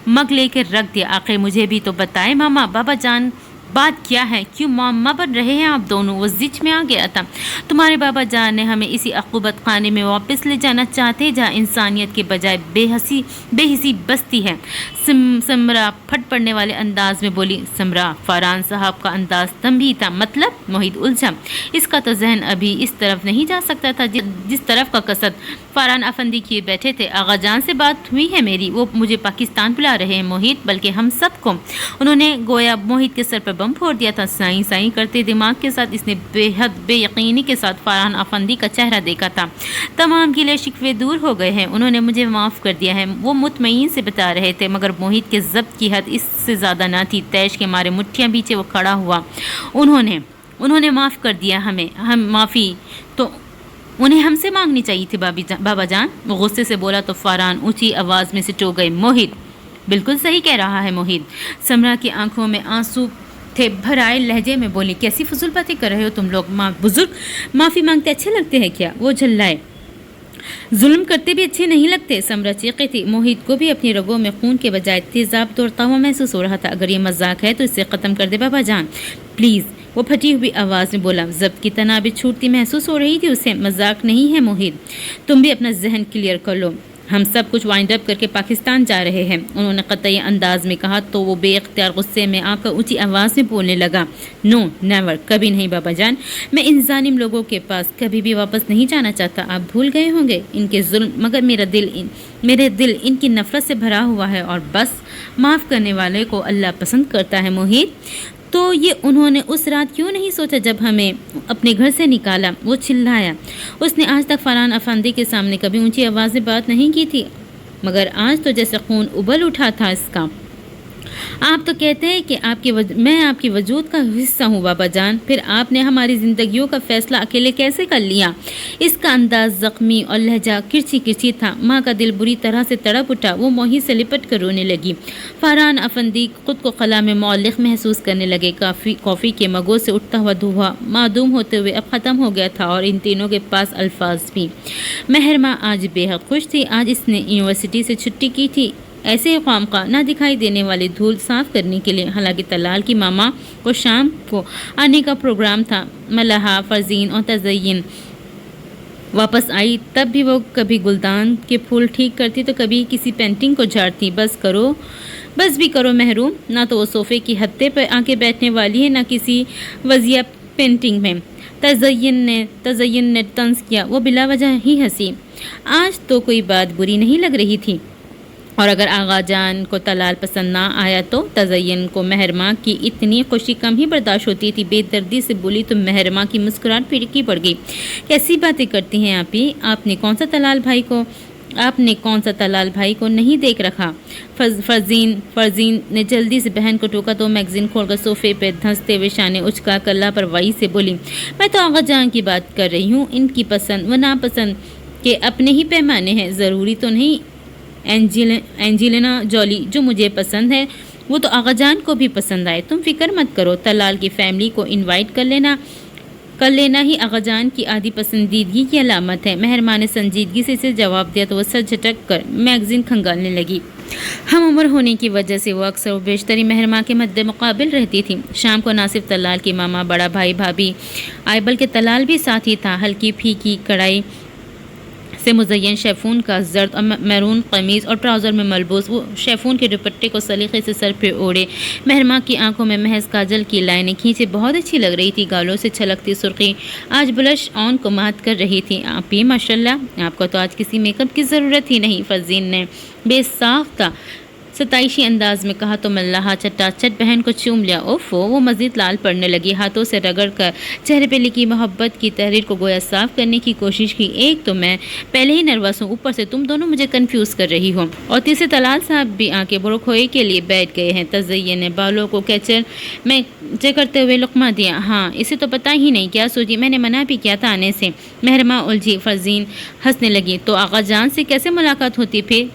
Speaker 1: مگ لے کے رکھ دیا۔ آخر مجھے بھی تو بتائے ماما، بابا جان بات کیا ہے؟ کیوں معمہ بن رہے ہیں آپ دونوں؟ وہ زچ میں آ گیا تھا۔ تمہارے بابا جان نے ہمیں اسی عقوبت خانے میں واپس لے جانا چاہتے جہاں انسانیت کے بجائے بے حسی بستی ہے۔ سمرا پھٹ پڑنے والے انداز میں بولی۔ سمرا، فرحان صاحب کا انداز تنبیہی تھا۔ مطلب؟ موہت الجھا، اس کا تو ذہن ابھی اس طرف نہیں جا سکتا تھا جس طرف کا قصد فرحان افندی کیے بیٹھے تھے۔ آغا جان سے بات ہوئی ہے میری، وہ مجھے پاکستان بلا رہے ہیں موہت، بلکہ ہم سب کو۔ انہوں نے گویا موہت کے سر پر بم پھوڑ دیا تھا۔ سائیں سائیں کرتے دماغ کے ساتھ اس نے بے حد بے یقینی کے ساتھ فرحان افندی کا چہرہ دیکھا تھا۔ تمام گلے شکوے دور ہو گئے ہیں، انہوں نے مجھے معاف کر دیا ہے، وہ مطمئن سے بتا رہے تھے، مگر موہت کے ضبط کی حد اس سے زیادہ نہ تھی۔ تیش کے مارے مٹھیاں بیچے وہ کھڑا ہوا۔ انہوں نے معاف کر دیا ہمیں، ہم معافی تو انہیں ہم سے مانگنی چاہیے تھی بابا جان، وہ غصے سے بولا تو فرحان اونچی آواز میں سٹو گئے۔ موہت بالکل صحیح کہہ رہا ہے موہت، سمرا کی آنکھوں میں آنسو تھے، بھرائے لہجے میں بولی۔ کیسی فضول باتیں کر رہے ہو تم لوگ؟ بزرگ معافی مانگتے اچھے لگتے ہیں کیا؟ وہ جھلائے۔ ظلم کرتے بھی اچھے نہیں لگتے. سمرا چیخی تھی. موہت کو بھی اپنی رگوں میں خون کے بجائے تیزاب دوڑتا ہوا محسوس ہو رہا تھا. اگر یہ مذاق ہے تو اسے ختم کر دے بابا جان پلیز. وہ پھٹی ہوئی آواز میں بولا. ضبط کی تنابیں چھوٹتی محسوس ہو رہی تھی اسے. مذاق نہیں ہے موہت, تم بھی اپنا ذہن کلیئر کر لو. ہم سب کچھ وائنڈ اپ کر کے پاکستان جا رہے ہیں, انہوں نے قطعی انداز میں کہا. تو وہ بے اختیار غصے میں آ کر اونچی آواز میں بولنے لگا. نو نیور, کبھی نہیں بابا جان. میں ان ظالم لوگوں کے پاس کبھی بھی واپس نہیں جانا چاہتا. آپ بھول گئے ہوں گے ان کے ظلم, مگر میرے دل ان کی نفرت سے بھرا ہوا ہے, اور بس معاف کرنے والے کو اللہ پسند کرتا ہے. موہت, تو یہ انہوں نے اس رات کیوں نہیں سوچا جب ہمیں اپنے گھر سے نکالا؟ وہ چلایا. اس نے آج تک فرحان افندی کے سامنے کبھی اونچی آواز میں بات نہیں کی تھی, مگر آج تو جیسے خون ابل اٹھا تھا اس کا. آپ تو کہتے ہیں کہ میں آپ کی وجود کا حصہ ہوں بابا جان, پھر آپ نے ہماری زندگیوں کا فیصلہ اکیلے کیسے کر لیا؟ اس کا انداز زخمی اور لہجہ کرچی کرچی تھا. ماں کا دل بری طرح سے تڑپ اٹھا. وہ موہت سے لپٹ کر رونے لگی. فرحان افندی خود کو خلا میں معلق محسوس کرنے لگے. کافی کے مگوں سے اٹھتا ہوا دھواں معدوم ہوتے ہوئے اب ختم ہو گیا تھا, اور ان تینوں کے پاس الفاظ بھی. مہرماں آج بے حد خوش تھی. آج اس نے یونیورسٹی سے چھٹی کی تھی, ایسے ہی خواہ نہ دکھائی دینے والی دھول صاف کرنے کے لیے. حالانکہ طلال کی ماما کو شام کو آنے کا پروگرام تھا. ملحہ, فرزین اور تزین واپس آئی. تب بھی وہ کبھی گلدان کے پھول ٹھیک کرتی تو کبھی کسی پینٹنگ کو جھاڑتی. بس بھی کرو محروم, نہ تو وہ صوفے کی ہتھے پہ آ کے بیٹھنے والی ہے, نہ کسی وضعیہ پینٹنگ میں. تزین نے طنز کیا. وہ بلا وجہ ہی ہنسی. آج تو کوئی بات بری نہیں لگ رہی تھی, اور اگر آغا جان کو طلال پسند نہ آیا تو تزین کو مہرماں کی اتنی خوشی کم ہی برداشت ہوتی تھی. بے دردی سے بولی تو مہرماں کی مسکراہٹ پھیکی پڑ گئی. کیسی باتیں کرتی ہیں آپ ہی, آپ نے کون سا طلال بھائی کو نہیں دیکھ رکھا؟ فرزین نے جلدی سے بہن کو ٹوکا تو میگزین کھول کر صوفے پہ دھنستے ہوئے شانے اچکا کر لاپرواہی سے بولی. میں تو آغا جان کی بات کر رہی ہوں. ان کی پسند و ناپسند کے اپنے ہی پیمانے ہیں. ضروری تو نہیں اینجلینا جولی جو مجھے پسند ہے وہ تو آغا جان کو بھی پسند آئے. تم فکر مت کرو. طلال کی فیملی کو انوائٹ کر لینا ہی آغا جان کی آدھی پسندیدگی کی علامت ہے. مہرماں نے سنجیدگی سے اسے جواب دیا تو وہ سر جھٹک کر میگزین کھنگالنے لگی. ہم عمر ہونے کی وجہ سے وہ اکثر و بیشتری مہرماں کے مد مقابل رہتی تھی. شام کو نہ صرف طلال کی ماما, بڑا بھائی بھابھی آئے بلکہ طلال بھی ساتھ ہی تھا. ہلکی پھیکی کڑھائی سے مزین شیفون کا زرد اور میرون قمیض اور ٹراؤزر میں ملبوس. وہ شیفون کے دوپٹے کو سلیقے سے سر پہ اوڑھے. مہرماں کی آنکھوں میں محض کاجل کی لائنیں کھینچے بہت اچھی لگ رہی تھی. گالوں سے چھلکتی سرخی آج بلش آن کو مات کر رہی تھی. آپ ہی ماشاء اللہ, آپ کو تو آج کسی میک اپ کی ضرورت ہی نہیں. فرزین نے بے ساختہ ستائشی انداز میں کہا تو ملحہ چٹا چٹ بہن کو چوم لیا. اوفو, وہ مزید لال پڑنے لگی. ہاتھوں سے رگڑ کر چہرے پہ لکھی محبت کی تحریر کو گویا صاف کرنے کی کوشش کی. ایک تو میں پہلے ہی نروس ہوں, اوپر سے تم دونوں مجھے کنفیوز کر رہی ہو. اور تیسرے طلال صاحب بھی آ کے برکھوئی کے لیے بیٹھ گئے ہیں. تزین نے بالوں کو کیچر میں کرتے ہوئے لقمہ دیا. ہاں, اسے تو پتہ ہی نہیں کیا سوچی, میں نے منع بھی کیا تھا آنے سے. مہرماں الجھی. فرزین ہنسنے لگی. تو آغا جان سے کیسے ملاقات ہوتی پھر؟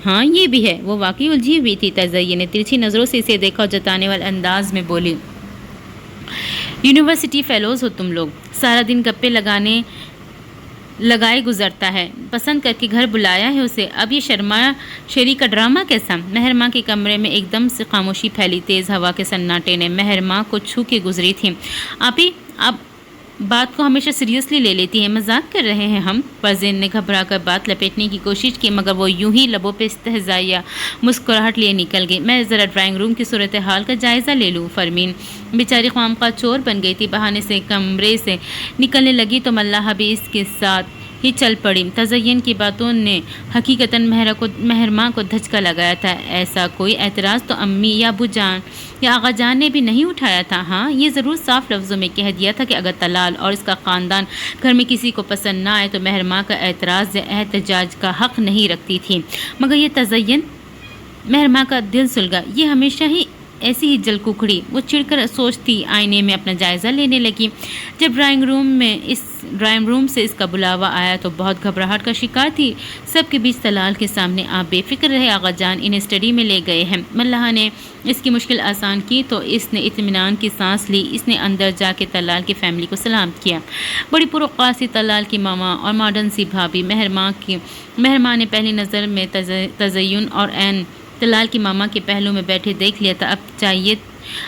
Speaker 1: ہاں یہ بھی ہے. وہ واقعی الجھی ہوئی تھی. تزین نے ترچھی نظروں سے اسے دیکھا اور جتانے والے انداز میں بولی. یونیورسٹی فیلوز ہو تم لوگ, سارا دن گپے لگائے گزرتا ہے. پسند کر کے گھر بلایا ہے اسے, اب یہ شرما شیری کا ڈرامہ کیسا؟ مہرماں کے کمرے میں ایک دم سے خاموشی پھیلی. تیز ہوا کے سناٹے نے مہرماں کو چھو کے گزری تھی. آپ ہی اب بات کو ہمیشہ سیریسلی لے لیتی ہیں, مذاق کر رہے ہیں ہم. فرزین نے گھبرا کر بات لپیٹنے کی کوشش کی, مگر وہ یوں ہی لبوں پہ استہزائیہ مسکراہٹ لیے نکل گئی. میں ذرا ڈرائنگ روم کی صورتحال کا جائزہ لے لوں. فرمین بیچاری خواہ چور بن گئی تھی. بہانے سے کمرے سے نکلنے لگی تو ملحہ بھی اس کے ساتھ ہی چل پڑی. تزین کی باتوں نے حقیقتاً مہرماں کو دھچکا لگایا تھا. ایسا کوئی اعتراض تو امی یا ابو جان یا آغا جان نے بھی نہیں اٹھایا تھا. ہاں, یہ ضرور صاف لفظوں میں کہہ دیا تھا کہ اگر طلال اور اس کا خاندان گھر میں کسی کو پسند نہ آئے تو مہرماں کا اعتراض یا احتجاج کا حق نہیں رکھتی تھی. مگر یہ تزین, مہرماں کا دل سلگا. یہ ہمیشہ ہی ایسی ہی جل ککڑی۔ وہ چڑ کر سوچتی آئینے میں اپنا جائزہ لینے لگی۔ جب ڈرائنگ روم سے اس کا بلاوا آیا تو بہت گھبراہٹ کا شکار تھی۔ سب کے بیچ طلال کے سامنے آپ بے فکر رہے۔ آغا جان انہیں اسٹڈی میں لے گئے ہیں۔ ملحہ نے اس کی مشکل آسان کی تو اس نے اطمینان کی سانس لی۔ اس نے اندر جا کے طلال کی فیملی کو سلام کیا۔ بڑی پروقار سی طلال کی ماما اور ماڈرن سی بھابھی مہرماں نے پہلی نظر میں تزین اور عین طلال کی ماما کے پہلو میں بیٹھے دیکھ لیا تھا۔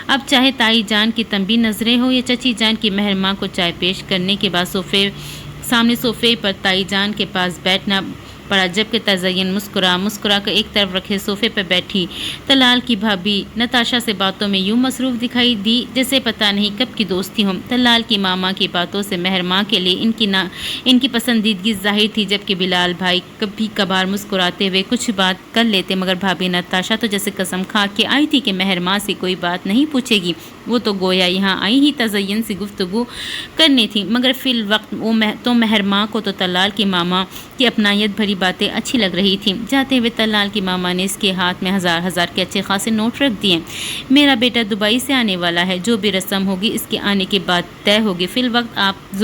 Speaker 1: اب چاہے تائی جان کی تنبیہ نظریں ہو یا چچی جان کی مہرماں کو چائے پیش کرنے کے بعد سامنے صوفے پر تائی جان کے پاس بیٹھنا پڑا، جبکہ تزین مسکرا کر ایک طرف رکھے صوفے پر بیٹھی طلال کی بھابھی نتاشا سے باتوں میں یوں مصروف دکھائی دی جیسے پتہ نہیں کب کی دوستی ہو۔ طلال کی ماما کی باتوں سے مہرماں کے لیے ان کی پسندیدگی ظاہر تھی، جبکہ بلال بھائی کبھی کبھار مسکراتے ہوئے کچھ بات کر لیتے، مگر بھابھی نتاشا تو جیسے قسم کھا کے آئی تھی کہ مہرماں سے کوئی بات نہیں پوچھے گی۔ وہ تو گویا یہاں آئی ہی تزین سے گفتگو کرنی تھی، مگر فی الوقت تو مہرماں کو تو طلال کی ماما کی اپنائیت بھری باتیں اچھی لگ رہی تھیں۔ جاتے ہوئے طلال کی ماما نے اس کے ہاتھ میں ہزار کے اچھے خاصے نوٹ رکھ دیے۔ میرا بیٹا دبئی سے آنے والا ہے، جو بھی رسم ہوگی اس کے آنے کے بعد طے ہوگی، فی الوقت آپ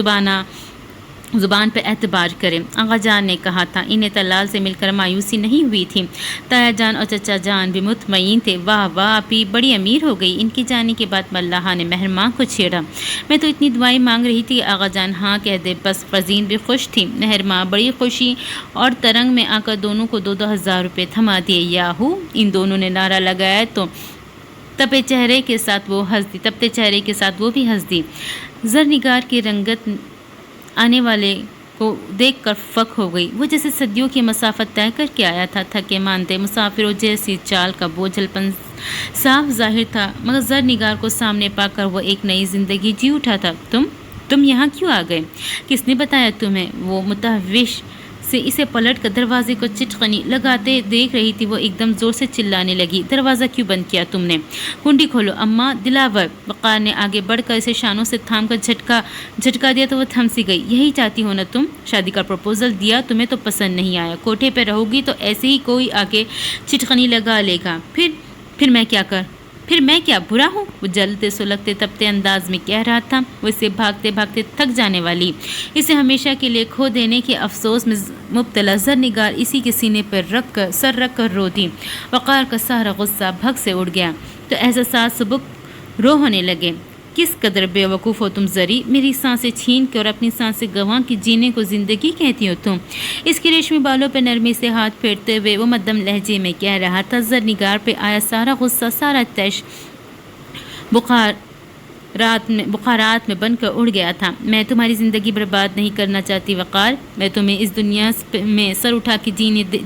Speaker 1: زبان پہ اعتبار کریں۔ آغا جان نے کہا تھا۔ انہیں طلال سے مل کر مایوسی نہیں ہوئی تھی۔ تایا جان اور چچا جان بھی مطمئن تھے۔ واہ آپی بڑی امیر ہو گئی۔ ان کے جانے کے بعد ملحہ نے مہرماں کو چھیڑا۔ میں تو اتنی دعائیں مانگ رہی تھی کہ آغا جان ہاں کہہ دے، بس فرزین بھی خوش تھی۔ مہرماں بڑی خوشی اور ترنگ میں آ کر دونوں کو 2,000 روپے تھما دیے۔ یاہو! ان دونوں نے نعرہ لگایا تو تپتے چہرے کے ساتھ وہ بھی ہنس دی۔ زرنگار کی رنگت آنے والے کو دیکھ کر فک ہو گئی۔ وہ جیسے صدیوں کی مسافت طے کر کے آیا تھا۔ تھکے ماندے مسافروں جیسی چال کا بوجھل پن صاف ظاہر تھا، مگر زرنگار کو سامنے پا کر وہ ایک نئی زندگی جی اٹھا تھا۔ تم یہاں کیوں آ گئے؟ کس نے بتایا تمہیں؟ وہ متوحش سے اسے پلٹ کر دروازے کو چٹکنی لگاتے دیکھ رہی تھی۔ وہ ایک دم زور سے چلانے لگی۔ دروازہ کیوں بند کیا تم نے؟ کنڈی کھولو اماں دلاور۔ وقار نے آگے بڑھ کر اسے شانوں سے تھام کر جھٹکا دیا تو وہ تھم سی گئی۔ یہی چاہتی ہو نا تم؟ شادی کا پروپوزل دیا، تمہیں تو پسند نہیں آیا، کوٹھے پہ رہو گی تو ایسے ہی کوئی آگے چٹکنی لگا لے گا، پھر میں کیا برا ہوں؟ وہ جلتے سلگتے تپتے انداز میں کہہ رہا تھا۔ وہ اسے بھاگتے بھاگتے تھک جانے والی، اسے ہمیشہ کے لیے کھو دینے کے افسوس میں مبتلا زرنگار اسی کے سینے پر سر رکھ کر روتی۔ وقار کا سارا غصہ بھگ سے اڑ گیا تو احساسات سبک رو ہونے لگے۔ کس قدر بے وقوف ہو تم زری، میری سانسیں چھین کے اور اپنی سانسیں گنوا کے جینے کو زندگی کہتی ہو تم؟ اس کے ریشمی بالوں پہ نرمی سے ہاتھ پھیرتے ہوئے وہ مدھم لہجے میں کہہ رہا تھا۔ زرنگار پہ آیا سارا غصہ، سارا تش بخارات میں بن کر اڑ گیا تھا۔ میں تمہاری زندگی برباد نہیں کرنا چاہتی وقار، میں تمہیں اس دنیا میں سر اٹھا کے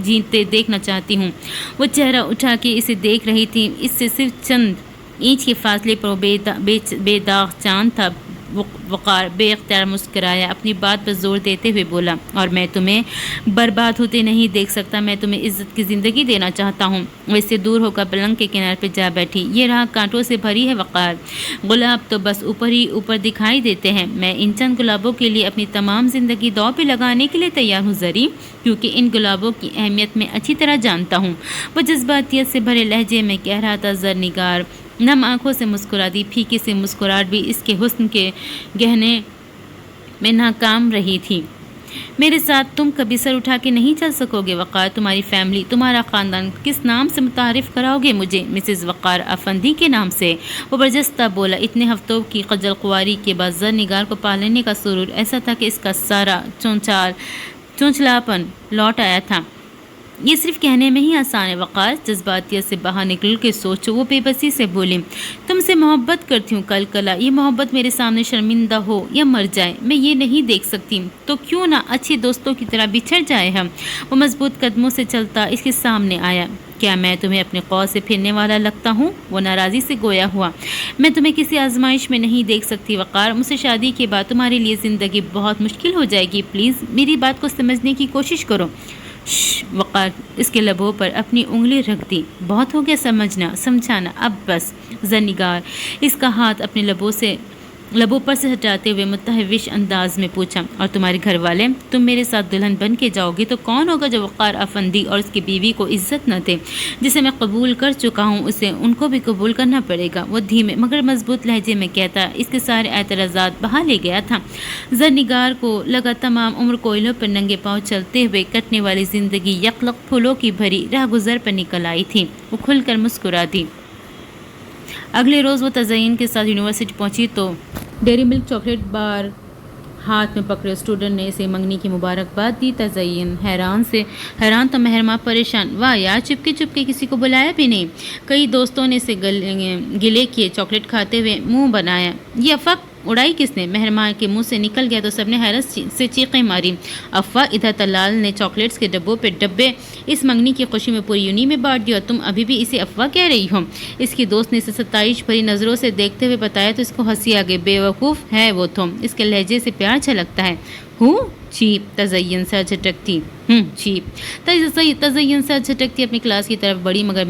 Speaker 1: جیتے دیکھنا چاہتی ہوں۔ وہ چہرہ اٹھا کے اسے دیکھ رہی تھی۔ اس سے صرف چند اینچ کے فاصلے پر بے داغ چاند تھا۔ وقار بے اختیار مسکرایا، اپنی بات پر زور دیتے ہوئے بولا، اور میں تمہیں برباد ہوتے نہیں دیکھ سکتا، میں تمہیں عزت کی زندگی دینا چاہتا ہوں۔ وہ اس سے دور ہو کر پلنگ کے کنارے پہ جا بیٹھی۔ یہ راہ کانٹوں سے بھری ہے وقار، گلاب تو بس اوپر ہی اوپر دکھائی دیتے ہیں۔ میں ان چند گلابوں کے لیے اپنی تمام زندگی داؤ پہ لگانے کے لیے تیار ہوں زری، کیونکہ ان گلابوں کی اہمیت میں اچھی طرح جانتا ہوں۔ وہ جذباتیت سے بھرے لہجے میں کہہ رہا تھا۔ زرنگار نم آنکھوں سے مسکرا دی۔ پھیکی سی مسکراہٹ بھی اس کے حسن کے گہنے میں ناکام رہی تھی۔ میرے ساتھ تم کبھی سر اٹھا کے نہیں چل سکو گے وقار، تمہاری فیملی، تمہارا خاندان کس نام سے متعارف کراؤ گے مجھے؟ مسز وقار افندی کے نام سے، وہ برجستہ بولا۔ اتنے ہفتوں کی خجل خواری کے بعد زرنگار کو پا لینے کا سرور ایسا تھا کہ اس کا سارا چونچلاپن لوٹ آیا تھا۔ یہ صرف کہنے میں ہی آسان ہے وقار، جذباتیت سے باہر نکل کے سوچو۔ وہ بے بسی سے بولی، تم سے محبت کرتی ہوں کلا، یہ محبت میرے سامنے شرمندہ ہو یا مر جائے میں یہ نہیں دیکھ سکتی، تو کیوں نہ اچھے دوستوں کی طرح بچھڑ جائے ہم۔ وہ مضبوط قدموں سے چلتا اس کے سامنے آیا۔ کیا میں تمہیں اپنے قول سے پھرنے والا لگتا ہوں؟ وہ ناراضی سے گویا ہوا۔ میں تمہیں کسی آزمائش میں نہیں دیکھ سکتی وقار، مجھ سے شادی کے بعد تمہارے لیے زندگی بہت مشکل ہو جائے گی، پلیز میری بات کو سمجھنے کی کوشش کرو۔ وقار اس کے لبوں پر اپنی انگلی رکھ دی۔ بہت ہو گیا سمجھانا، اب بس۔ زرنگار اس کا ہاتھ اپنے لبوں سے لبوں پر سے ہٹاتے ہوئے متحوش انداز میں پوچھا، اور تمہارے گھر والے؟ تم میرے ساتھ دلہن بن کے جاؤ گی تو کون ہوگا جو وقار افندی اور اس کی بیوی کو عزت نہ دے؟ جسے میں قبول کر چکا ہوں اسے ان کو بھی قبول کرنا پڑے گا، وہ دھیمے مگر مضبوط لہجے میں کہتا۔ اس کے سارے اعتراضات بہا لے گیا تھا۔ زرنگار کو لگا تمام عمر کوئلوں پر ننگے پاؤں چلتے ہوئے کٹنے والی زندگی یکلق پھولوں کی بھری راہ گزر پر نکل آئی تھی۔ وہ کھل کر مسکرا دی۔ اگلے روز وہ تزئین کے ساتھ یونیورسٹی پہنچی تو ڈیری ملک چاکلیٹ بار ہاتھ میں پکڑے اسٹوڈنٹ نے اسے منگنی کی مبارکباد دی۔ تزئین حیران تو مہرماں پریشان۔ واہ یار، چپکے چپکے کسی کو بلایا بھی نہیں۔ کئی دوستوں نے اسے گلے کیے، چاکلیٹ کھاتے ہوئے منہ بنایا۔ یہ افق اڑائی کس نے؟ مہرماں کے منہ سے نکل گیا تو سب نے حیرت سے چیخیں ماری۔ افواہ، ادھر طلال نے چاکلیٹس کے ڈبوں پہ ڈبے اس منگنی کی خوشی میں پوری یونی میں بانٹ دیا اور تم ابھی بھی اسے افواہ کہہ رہی ہو؟ اس کی دوست نے اسے ستائش بھری نظروں سے دیکھتے ہوئے بتایا تو اس کو ہنسی آ گئی۔ بے وقوف ہے وہ تو، اس کے لہجے سے پیار چھلکتا ہے۔ چیپ، تزئین سے جھٹکتی تزئین سے جھٹکتی اپنی کلاس کی طرف بڑھی، مگر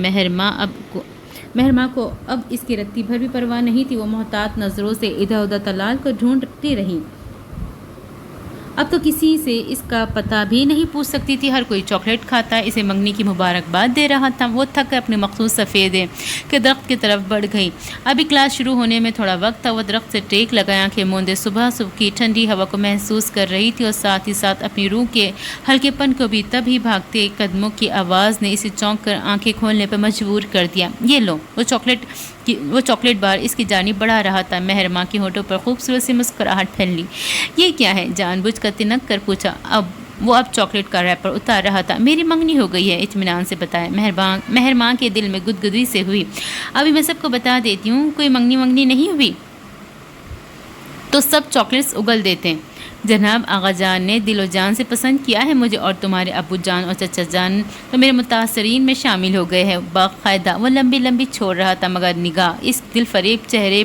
Speaker 1: مہرماں کو اب اس کی رتی بھر بھی پرواہ نہیں تھی۔ وہ محتاط نظروں سے ادھر ادھر طلال کو ڈھونڈتی رہی۔ اب تو کسی سے اس کا پتہ بھی نہیں پوچھ سکتی تھی، ہر کوئی چاکلیٹ کھاتا ہے، اسے منگنی کی مبارکباد دے رہا تھا۔ وہ تھک کر اپنے مخصوص سفیدے کے درخت کی طرف بڑھ گئی۔ ابھی کلاس شروع ہونے میں تھوڑا وقت تھا۔ وہ درخت سے ٹیک لگائے آنکھیں موندے صبح کی ٹھنڈی ہوا کو محسوس کر رہی تھی اور ساتھ ہی ساتھ اپنی روح کے ہلکے پن کو بھی۔ تبھی بھاگتے قدموں کی آواز نے اسے چونک کر آنکھیں کھولنے پر مجبور کر دیا۔ یہ لو، وہ چاکلیٹ بار اس کی جانب بڑھا رہا تھا۔ مہرماں کے ہونٹوں پر خوبصورت سی مسکراہٹ پھیلی۔ یہ کیا ہے؟ جان بوجھ کر تنک کر پوچھا۔ وہ چاکلیٹ کا ریپر اتار رہا تھا۔ میری منگنی ہو گئی ہے، اطمینان سے بتایا۔ مہرماں کے دل میں گدگدی سے ہوئی۔ ابھی میں سب کو بتا دیتی ہوں، کوئی منگنی نہیں ہوئی تو سب چاکلیٹس اگل دیتے۔ جناب آغا جان نے دل و جان سے پسند کیا ہے مجھے، اور تمہارے ابو جان اور چچا جان تو میرے متاثرین میں شامل ہو گئے ہیں۔ باقاعدہ وہ لمبی چھوڑ رہا تھا، مگر نگاہ اس دل فریب چہرے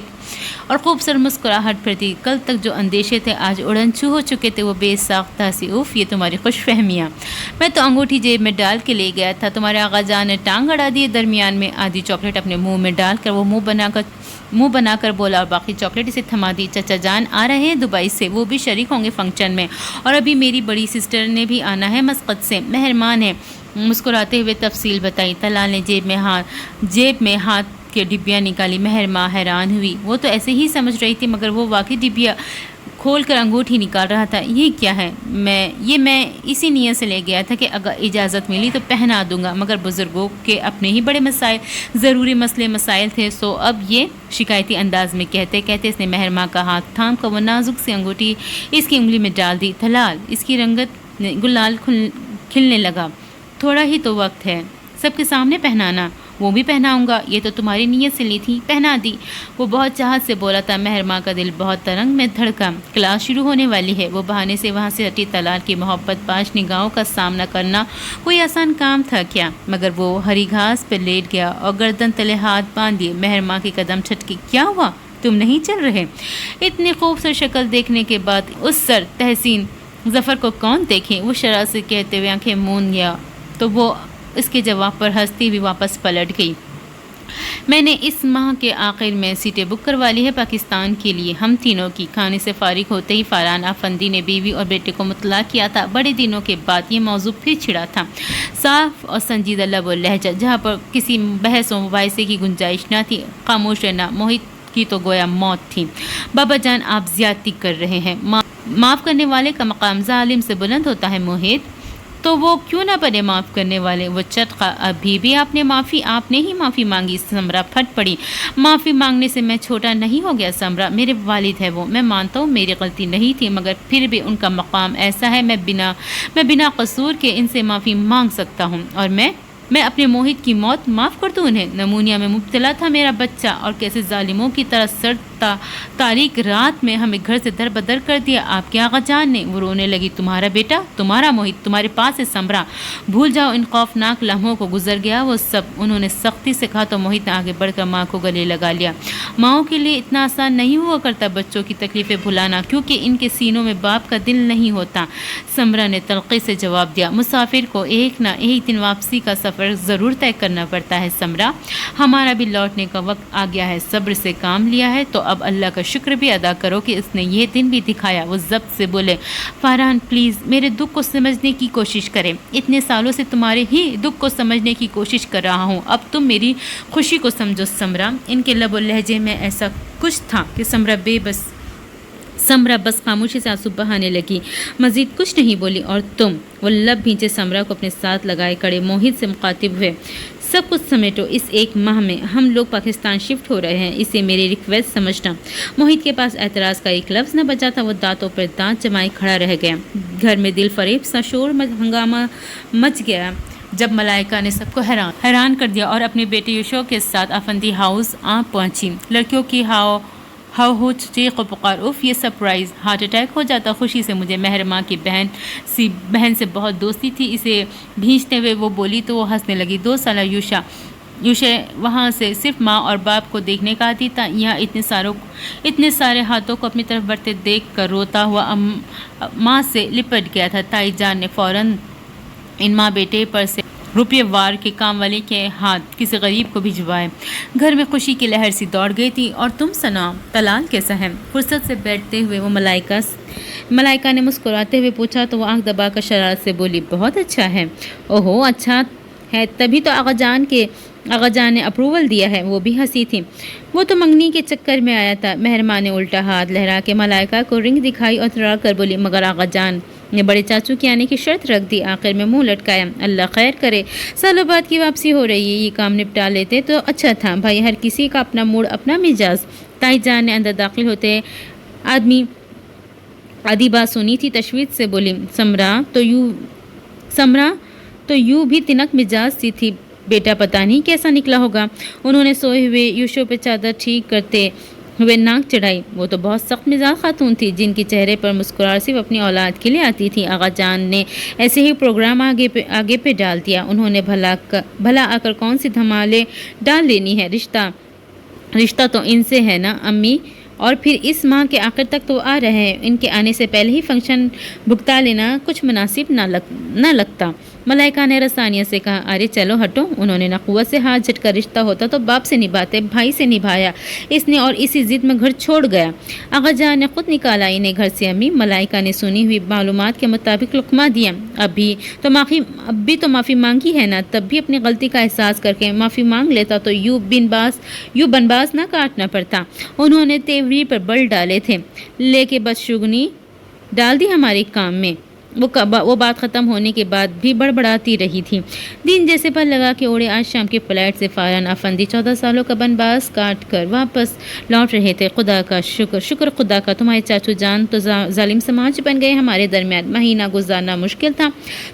Speaker 1: اور خوبصورت مسکراہٹ پر تھی۔ کل تک جو اندیشے تھے آج اڑن چھو ہو چکے تھے۔ وہ بے ساختہ سی، اف، یہ تمہاری خوش فہمیاں! میں تو انگوٹھی جیب میں ڈال کے لے گیا تھا، تمہارے آغا جان نے ٹانگ اڑا دی۔ درمیان میں آدھی چاکلیٹ اپنے منہ میں ڈال کر وہ منہ بنا کر بولا اور باقی چاکلیٹ اسے تھما دی۔ چچا جان آ رہے ہیں دبئی سے، وہ بھی شریک ہوں گے فنکشن میں، اور ابھی میری بڑی سسٹر نے بھی آنا ہے مسقط سے۔ مہربان ہے، مسکراتے ہوئے تفصیل بتائی۔ طلال نے جیب میں ہاتھ کے ڈبیاں نکالی۔ مہرماں حیران ہوئی۔ وہ تو ایسے ہی سمجھ رہی تھی، مگر وہ واقعی ڈبیا کھول کر انگوٹھی نکال رہا تھا۔ یہ کیا ہے؟ میں اسی نیت سے لے گیا تھا کہ اگر اجازت ملی تو پہنا دوں گا، مگر بزرگوں کے اپنے ہی بڑے ضروری مسائل تھے، سو اب یہ شکایتی انداز میں کہتے اس نے مہرماں کا ہاتھ تھام کر وہ نازک سی انگوٹھی اس کی انگلی میں ڈال دی۔ طلال، اس کی رنگت گلال کھلنے لگا۔ تھوڑا ہی تو وقت ہے، سب کے سامنے پہنانا۔ وہ بھی پہناؤں گا، یہ تو تمہاری نیت سے لی تھی، پہنا دی۔ وہ بہت چاہت سے بولا تھا۔ مہرماں کا دل بہت ترنگ میں دھڑکا۔ کلاس شروع ہونے والی ہے، وہ بہانے سے وہاں سے ہٹی۔ طلال کی محبت پاش نگاہوں کا سامنا کرنا کوئی آسان کام تھا کیا؟ مگر وہ ہری گھاس پہ لیٹ گیا اور گردن تلے ہاتھ باندھ دیے۔ مہرماں کے قدم چھٹکی۔ کیا ہوا؟ تم نہیں چل رہے؟ اتنی خوبصورت شکل دیکھنے کے بعد اس سر تحسین ظفر کو کون دیکھے؟ وہ شرارت سے کہتے ہوئے آنکھیں موند گیا تو وہ اس کے جواب پر ہنستی ہوئی واپس پلٹ گئی۔ میں نے اس ماہ کے آخر میں سیٹیں بک کروا لی ہے پاکستان کے لیے، ہم تینوں کی۔ کھانے سے فارغ ہوتے ہی فاران افندی نے بیوی اور بیٹے کو مطلع کیا تھا۔ بڑے دنوں کے بعد یہ موضوع پھر چھڑا تھا۔ صاف اور سنجیدہ لب و لہجہ، جہاں پر کسی بحث و مباحثے کی گنجائش نہ تھی۔ خاموش رہنا موہت کی تو گویا موت تھی۔ بابا جان، آپ زیادتی کر رہے ہیں۔ معاف کرنے والے کا مقام ظالم سے بلند ہوتا ہے موہت۔ تو وہ کیوں نہ بنے معاف کرنے والے؟ وہ چٹخا۔ ابھی بھی آپ نے ہی معافی مانگی؟ سمرا پھٹ پڑی۔ معافی مانگنے سے میں چھوٹا نہیں ہو گیا سمرا، میرے والد ہے وہ، میں مانتا ہوں میری غلطی نہیں تھی، مگر پھر بھی ان کا مقام ایسا ہے، میں بنا قصور کے ان سے معافی مانگ سکتا ہوں، اور میں اپنے موہت کی موت معاف کر دوں انہیں؟ نمونیا میں مبتلا تھا میرا بچہ، اور کیسے ظالموں کی طرح سرد تاریک رات میں ہمیں گھر سے در بدر کر دیا آپ کے آغا جان نے۔ وہ رونے لگی۔ تمہارا بیٹا، تمہارا موہت تمہارے پاس ہے سمرا، بھول جاؤ ان خوفناک لمحوں کو، گزر گیا وہ سب، انہوں نے سختی سے کہا تو موہت نے آگے بڑھ کر ماں کو گلے لگا لیا۔ ماؤں کے لیے اتنا آسان نہیں ہوا کرتا بچوں کی تکلیفیں بھلانا، کیونکہ ان کے سینوں میں باپ کا دل نہیں ہوتا، سمرا نے تلخی سے جواب دیا۔ مسافر کو ایک نہ ایک دن واپسی کا سفر ضرور طے کرنا پڑتا ہے سمرا، ہمارا بھی لوٹنے کا وقت آ گیا ہے، صبر سے کام لیا ہے تو اب اللہ کا شکر بھی ادا کرو کہ اس نے یہ دن بھی دکھایا۔ وہ ضبط سے بولے، فارہان پلیز میرے دکھ کو سمجھنے کی کوشش کریں، اتنے سالوں سے تمہارے ہی دکھ کو سمجھنے کی کوشش کر رہا ہوں، اب تم میری خوشی کو سمجھو سمرا۔ ان کے لب و لہجے میں ایسا کچھ تھا کہ سمرا بس خاموشی سے آنسو بہانے لگی، مزید کچھ نہیں بولی۔ اور تم، وہ لب بھینچے سمرا کو اپنے ساتھ لگائے کڑے موہت سے مخاطب ہوئے، سب کچھ سمیٹو، اس 1 ماہ میں ہم لوگ پاکستان شفٹ ہو رہے ہیں، اسے میری ریکویسٹ سمجھنا۔ موہت کے پاس اعتراض کا ایک لفظ نہ بچا تھا، وہ دانتوں پر دانت جمائے کھڑا رہ گیا۔ گھر میں دل فریب سا شور ہنگامہ مچ گیا جب ملائکہ نے سب کو حیران کر دیا اور اپنے بیٹے یوشو کے ساتھ افندی ہاؤس آ پہنچی۔ لڑکیوں کی ہاؤ چیخ و پکار، اف یہ سرپرائز، ہارٹ اٹیک ہو جاتا۔ خوشی سے مجھے مہرماں کی بہن سے بہت دوستی تھی، اسے بھینچتے ہوئے وہ بولی تو وہ ہنسنے لگی۔ 2 سالہ یوشا وہاں سے صرف ماں اور باپ کو دیکھنے کا آتی تھا، یہاں اتنے سارے ہاتھوں کو اپنی طرف بڑھتے دیکھ کر روتا ہوا ماں سے لپٹ گیا تھا۔ تائی جان نے فوراً ان ماں بیٹے پر سے روپیے وار کے کام والے کے ہاتھ کسی غریب کو بھجوائے۔ گھر میں خوشی کی لہر سی دوڑ گئی تھی۔ اور تم سناؤ، طلال کیسا ہے؟ فرصت سے بیٹھتے ہوئے وہ ملائکہ نے مسکراتے ہوئے پوچھا تو وہ آنکھ دبا کر شرارت سے بولی، بہت اچھا ہے۔ اوہو اچھا ہے، تبھی تو آغا جان نے اپروول دیا ہے۔ وہ بھی ہنسی تھی، وہ تو منگنی کے چکر میں آیا تھا۔ مہرماں نے الٹا ہاتھ لہرا کے ملائکہ کو رنگ دکھائی اور تڑا کر بولی، مگر آغا جان نے بڑے چاچو کے آنے کی شرط رکھ دی۔ آخر میں منہ لٹکایا، اللہ خیر کرے، سالوں بعد کی واپسی ہو رہی ہے، یہ کام نپٹا لیتے تو اچھا تھا بھائی، ہر کسی کا اپنا موڈ اپنا مزاج۔ تائی جان نے اندر داخل ہوتے آدھی بات سنی تھی، تشویش سے بولی، سمرا تو یوں بھی تنک مزاج سی تھی، بیٹا پتہ نہیں کیسا نکلا ہوگا۔ انہوں نے سوئے ہوئے یوشو پہ چادر ٹھیک کرتے ہوئے ناک چڑھائی، وہ تو بہت سخت مزاج خاتون تھی، جن کے چہرے پر مسکراہٹ صرف اپنی اولاد کے لیے آتی تھی۔ آغا جان نے ایسے ہی پروگرام آگے پہ ڈال دیا، انہوں نے بھلا آ کر کون سی دھمالے ڈال لینی ہے، رشتہ تو ان سے ہے نا امی، اور پھر اس ماہ کے آخر تک تو آ رہے ہیں، ان کے آنے سے پہلے ہی فنکشن بھگتا لینا کچھ مناسب نہ لگتا۔ ملائکہ نے رسانیت سے کہا، ارے چلو ہٹو، انہوں نے نہ قوت سے ہاتھ جھٹکا، رشتہ ہوتا تو باپ سے نبھاتے، بھائی سے نبھایا اس نے اور اسی ضد میں گھر چھوڑ گیا۔ آغا جان نے خود نکالا انہیں گھر سے امی۔ ملائکہ نے سنی ہوئی معلومات کے مطابق لقمہ دیا، اب بھی تو معافی مانگی ہے نا، تب بھی اپنی غلطی کا احساس کر کے معافی مانگ لیتا تو یوں بنباس نہ کاٹنا پڑتا۔ انہوں نے تیوری پر بل ڈالے تھے، لے کے بدشگونی ڈال دی ہمارے کام میں۔ وہ بات ختم ہونے کے بعد بھی بڑبڑاتی رہی تھی۔ دن جیسے پر لگا کے اوڑے آج شام کے فلائٹ سے فارہان افندی 14 سالوں کا بنباس کاٹ کر واپس لوٹ رہے تھے۔ خدا کا شکر خدا کا، تمہارے چاچو جان تو ظالم سماج بن گئے، ہمارے درمیان مہینہ گزارنا مشکل تھا۔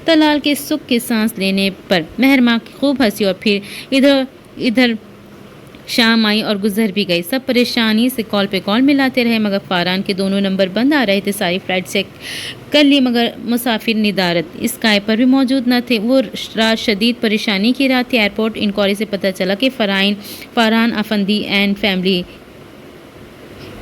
Speaker 1: طلال کے سکھ کے سانس لینے پر مہرماں خوب ہنسی اور پھر ادھر شام آئی اور گزر بھی گئی۔ سب پریشانی سے کال پہ کال ملاتے رہے، مگر فارہان کے دونوں نمبر بند آ رہے تھے۔ ساری فلائٹ چیک کر لی مگر مسافر ندارت اسکائی پر بھی موجود نہ تھے۔ وہ رات شدید پریشانی کی رات تھی۔ ایئرپورٹ انکوائری سے پتہ چلا کہ فارہان افندی اینڈ فیملی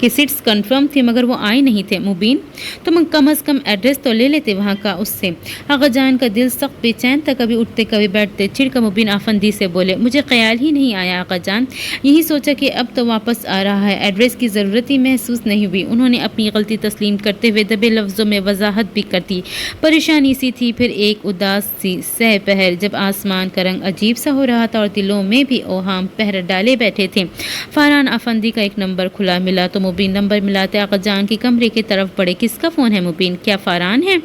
Speaker 1: کے سیٹس کنفرم تھی، مگر وہ آئے نہیں تھے۔ مبین، تم کم از کم ایڈریس تو لے لیتے وہاں کا اس سے۔ آغا جان کا دل سخت بے چین تھا، کبھی اٹھتے کبھی بیٹھتے۔ چڑ کر مبین افندی سے بولے، مجھے خیال ہی نہیں آیا آغا جان، یہی سوچا کہ اب تو واپس آ رہا ہے، ایڈریس کی ضرورت ہی محسوس نہیں ہوئی۔ انہوں نے اپنی غلطی تسلیم کرتے ہوئے دبے لفظوں میں وضاحت بھی کر دی۔ پریشانی سی تھی، پھر ایک اداس سی سہ پہر، جب آسمان کا رنگ عجیب سا ہو رہا تھا اور دلوں میں بھی اوہام پہر ڈالے بیٹھے تھے۔ فارہان افندی کا ایک نمبر کھلا ملا تو مبین نمبر ملاتے آغا جان کے کمرے کی طرف بڑھے۔ کس کا فون ہے مبین؟ کیا فارہان ہے؟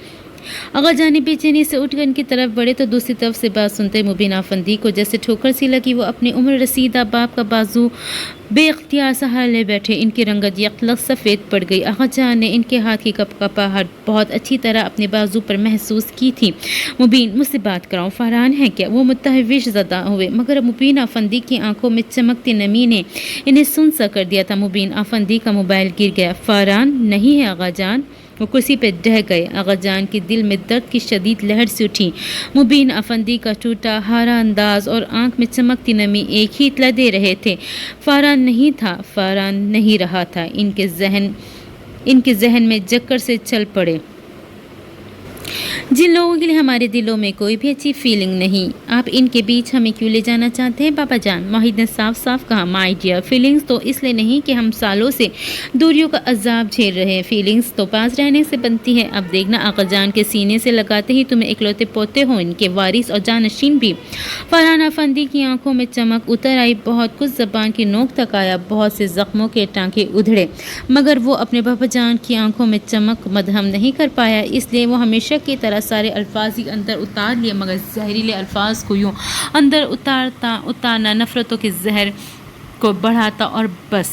Speaker 1: آغا جان نے بے چینی سے اٹھ کر ان کی طرف بڑھے تو دوسری طرف سے بات سنتے مبین افندی کو جیسے ٹھوکر سی لگی۔ وہ اپنی عمر رسیدہ باپ کا بازو بے اختیار سہارا لے بیٹھے، ان کی رنگت یکلخت سفید پڑ گئی۔ آغا جان نے ان کے ہاتھ کی کپاہٹ بہت اچھی طرح اپنے بازو پر محسوس کی تھی۔ مبین، مجھ سے بات کراؤ، فارہان ہے کیا؟ وہ متحوش زدہ ہوئے، مگر مبین افندی کی آنکھوں میں چمکتی نمی نے انہیں سن سا کر دیا تھا۔ مبین افندی کا موبائل گر گیا۔ فارہان نہیں ہے آغا جان۔ وہ کرسی پہ ڈہ گئے۔ آغا جان کے دل میں درد کی شدید لہر سے اٹھی۔ مبین افندی کا ٹوٹا ہارا انداز اور آنکھ میں چمکتی نمی ایک ہی اطلاع دے رہے تھے، فارہان نہیں تھا، فارہان نہیں رہا تھا۔ ان کے ذہن میں جکر سے چل پڑے۔ جن لوگوں کے لیے ہمارے دلوں میں کوئی بھی اچھی فیلنگ نہیں، آپ ان کے بیچ ہمیں کیوں لے جانا چاہتے ہیں بابا جان؟ موحد نے صاف صاف کہا، مائی ڈیئر، فیلنگز تو اس لیے نہیں کہ ہم سالوں سے دوریوں کا عذاب جھیل رہے ہیں، فیلنگز تو پاس رہنے سے بنتی ہے۔ اب دیکھنا آقا جان کے سینے سے لگاتے ہی تمہیں اکلوتے پوتے ہو، ان کے وارث اور جانشین بھی۔ فرحان افندی کی آنکھوں میں چمک اتر آئی، بہت کچھ زبان کی نوک تک آیا، بہت سے زخموں کے ٹانکے ادھڑے، مگر وہ اپنے بابا جان کی آنکھوں میں چمک مدہم نہیں کر پایا، اس لیے وہ ہمیشہ کی طرح سارے الفاظ ہی اندر اتار لیے، مگر زہریلے الفاظ کو یوں اندر اتارنا نفرتوں کے زہر کو بڑھاتا، اور بس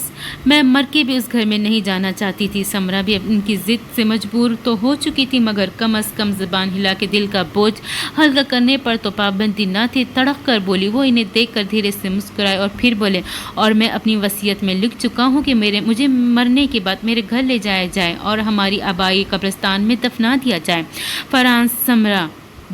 Speaker 1: میں مر کے بھی اس گھر میں نہیں جانا چاہتی تھی۔ سمرا بھی ان کی ضد سے مجبور تو ہو چکی تھی، مگر کم از کم زبان ہلا کے دل کا بوجھ ہلکا کرنے پر تو پابندی نہ تھی۔ تڑک کر بولی، وہ انہیں دیکھ کر دھیرے سے مسکرائے اور پھر بولے، اور میں اپنی وصیت میں لکھ چکا ہوں کہ مجھے مرنے کے بعد میرے گھر لے جایا جائے اور ہماری آبائی قبرستان میں دفنا دیا جائے۔ فرحان سمرا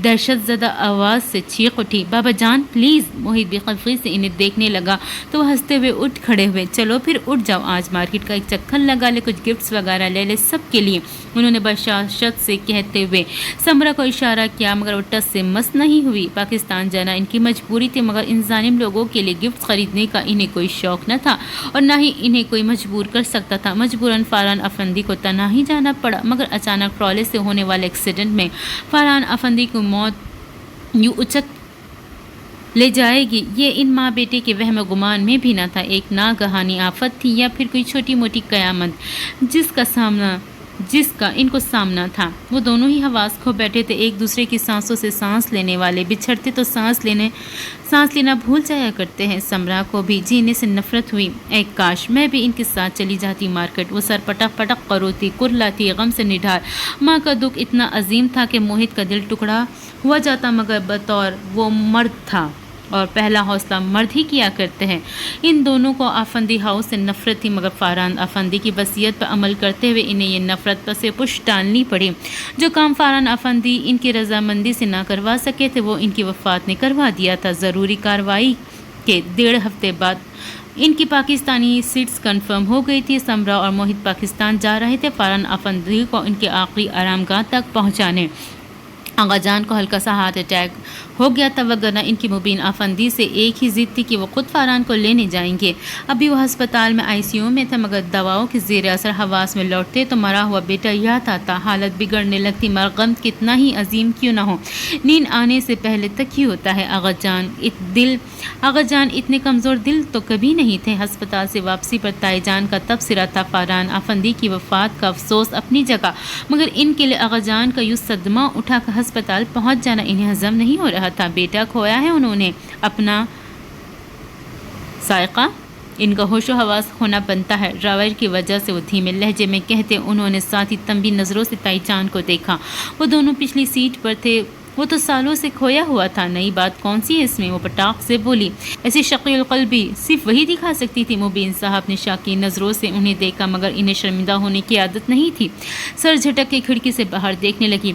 Speaker 1: دہشت زدہ آواز سے چیخ اٹھی، بابا جان پلیز! موحد بے خفگی سے انہیں دیکھنے لگا تو وہ ہنستے ہوئے اٹھ کھڑے ہوئے، چلو پھر اٹھ جاؤ، آج مارکیٹ کا ایک چکر لگا لے، کچھ گفٹس وغیرہ لے لے سب کے لیے، انہوں نے بشاشت سے کہتے ہوئے سمرا کو اشارہ کیا، مگر وہ ٹس سے مس نہیں ہوئی۔ پاکستان جانا ان کی مجبوری تھی، مگر ان ظالم لوگوں کے لیے گفٹ خریدنے کا انہیں کوئی شوق نہ تھا اور نہ ہی انہیں کوئی مجبور کر سکتا تھا۔ مجبوراً فرحان افندی کو تنہا ہی جانا پڑا، مگر اچانک ٹرالے سے ہونے والے ایکسیڈنٹ میں فرحان افندی کو موت یوں اچک لے جائے گی، یہ ان ماں بیٹے کے وہم و گمان میں بھی نہ تھا۔ ایک ناگہانی آفت تھی یا پھر کوئی چھوٹی موٹی قیامت جس کا ان کو سامنا تھا۔ وہ دونوں ہی حواس کھو بیٹھے تھے، ایک دوسرے کی سانسوں سے سانس لینے والے، بچھڑتے تو سانس لینا بھول جایا کرتے ہیں۔ سمرا کو بھی جینے سے نفرت ہوئی، اے کاش میں بھی ان کے ساتھ چلی جاتی مارکیٹ۔ وہ سر پٹک پٹک کروتی، کرلاتی، غم سے نڈھال۔ ماں کا دکھ اتنا عظیم تھا کہ موحد کا دل ٹکڑا ہوا جاتا، مگر بطور وہ مرد تھا اور پہلا حوصلہ مرد ہی کیا کرتے ہیں۔ ان دونوں کو افندی ہاؤس سے نفرت تھی، مگر فرحان افندی کی وصیت پر عمل کرتے ہوئے انہیں یہ نفرت پس پش ٹالنی پڑی۔ جو کام فرحان افندی ان کی رضامندی سے نہ کروا سکے تھے، وہ ان کی وفات نے کروا دیا تھا۔ ضروری کارروائی کے 1.5 ہفتے بعد ان کی پاکستانی سیٹس کنفرم ہو گئی تھی۔ سمرا اور موحد پاکستان جا رہے تھے فرحان افندی کو ان کے آخری آرام گاہ تک پہنچانے۔ آغا جان کو ہلکا سا ہارٹ اٹیک ہو گیا تھا، وگرنہ ان کی مبین افندی سے ایک ہی ضد تھی کہ وہ خود فرحان کو لینے جائیں گے۔ ابھی وہ ہسپتال میں ICU میں تھا، مگر دواؤں کے زیر اثر حواس میں لوٹتے تو مرا ہوا بیٹا یاد آتا، حالت بگڑنے لگتی، مگر غم کتنا ہی عظیم کیوں نہ ہو، نیند آنے سے پہلے تک ہی ہوتا ہے۔ آغا جان اتنے کمزور دل تو کبھی نہیں تھے۔ ہسپتال سے واپسی پر تائی جان کا تبصرہ تھا، فرحان افندی کی وفات کا افسوس اپنی جگہ، مگر ان کے لیے آغا جان کا یوں صدمہ اٹھا کر ہسپتال پہنچ جانا انہیں ہضم نہیں ہو رہا تھا۔ بیٹا کھویا ہے انہوں نے، اپنا سائقہ، ان کا ہوش و حواس کھونا بنتا ہے، ڈرائیور کی وجہ سے، وہ دھیمے لہجے میں کہتے۔ انہوں نے ساتھ ہی تنبیہ نظروں سے تائی جان کو دیکھا، وہ دونوں پچھلی سیٹ پر تھے، وہ تو سالوں سے کھویا ہوا تھا، نئی بات کون سی ہے اس میں؟ وہ پٹاخ سے بولی، ایسی شقی القلبی صرف وہی دکھا سکتی تھی۔ مبین صاحب نے شاکی نظروں سے انہیں دیکھا، مگر انہیں شرمندہ ہونے کی عادت نہیں تھی۔ سر جھٹک کے کھڑکی سے باہر دیکھنے لگی۔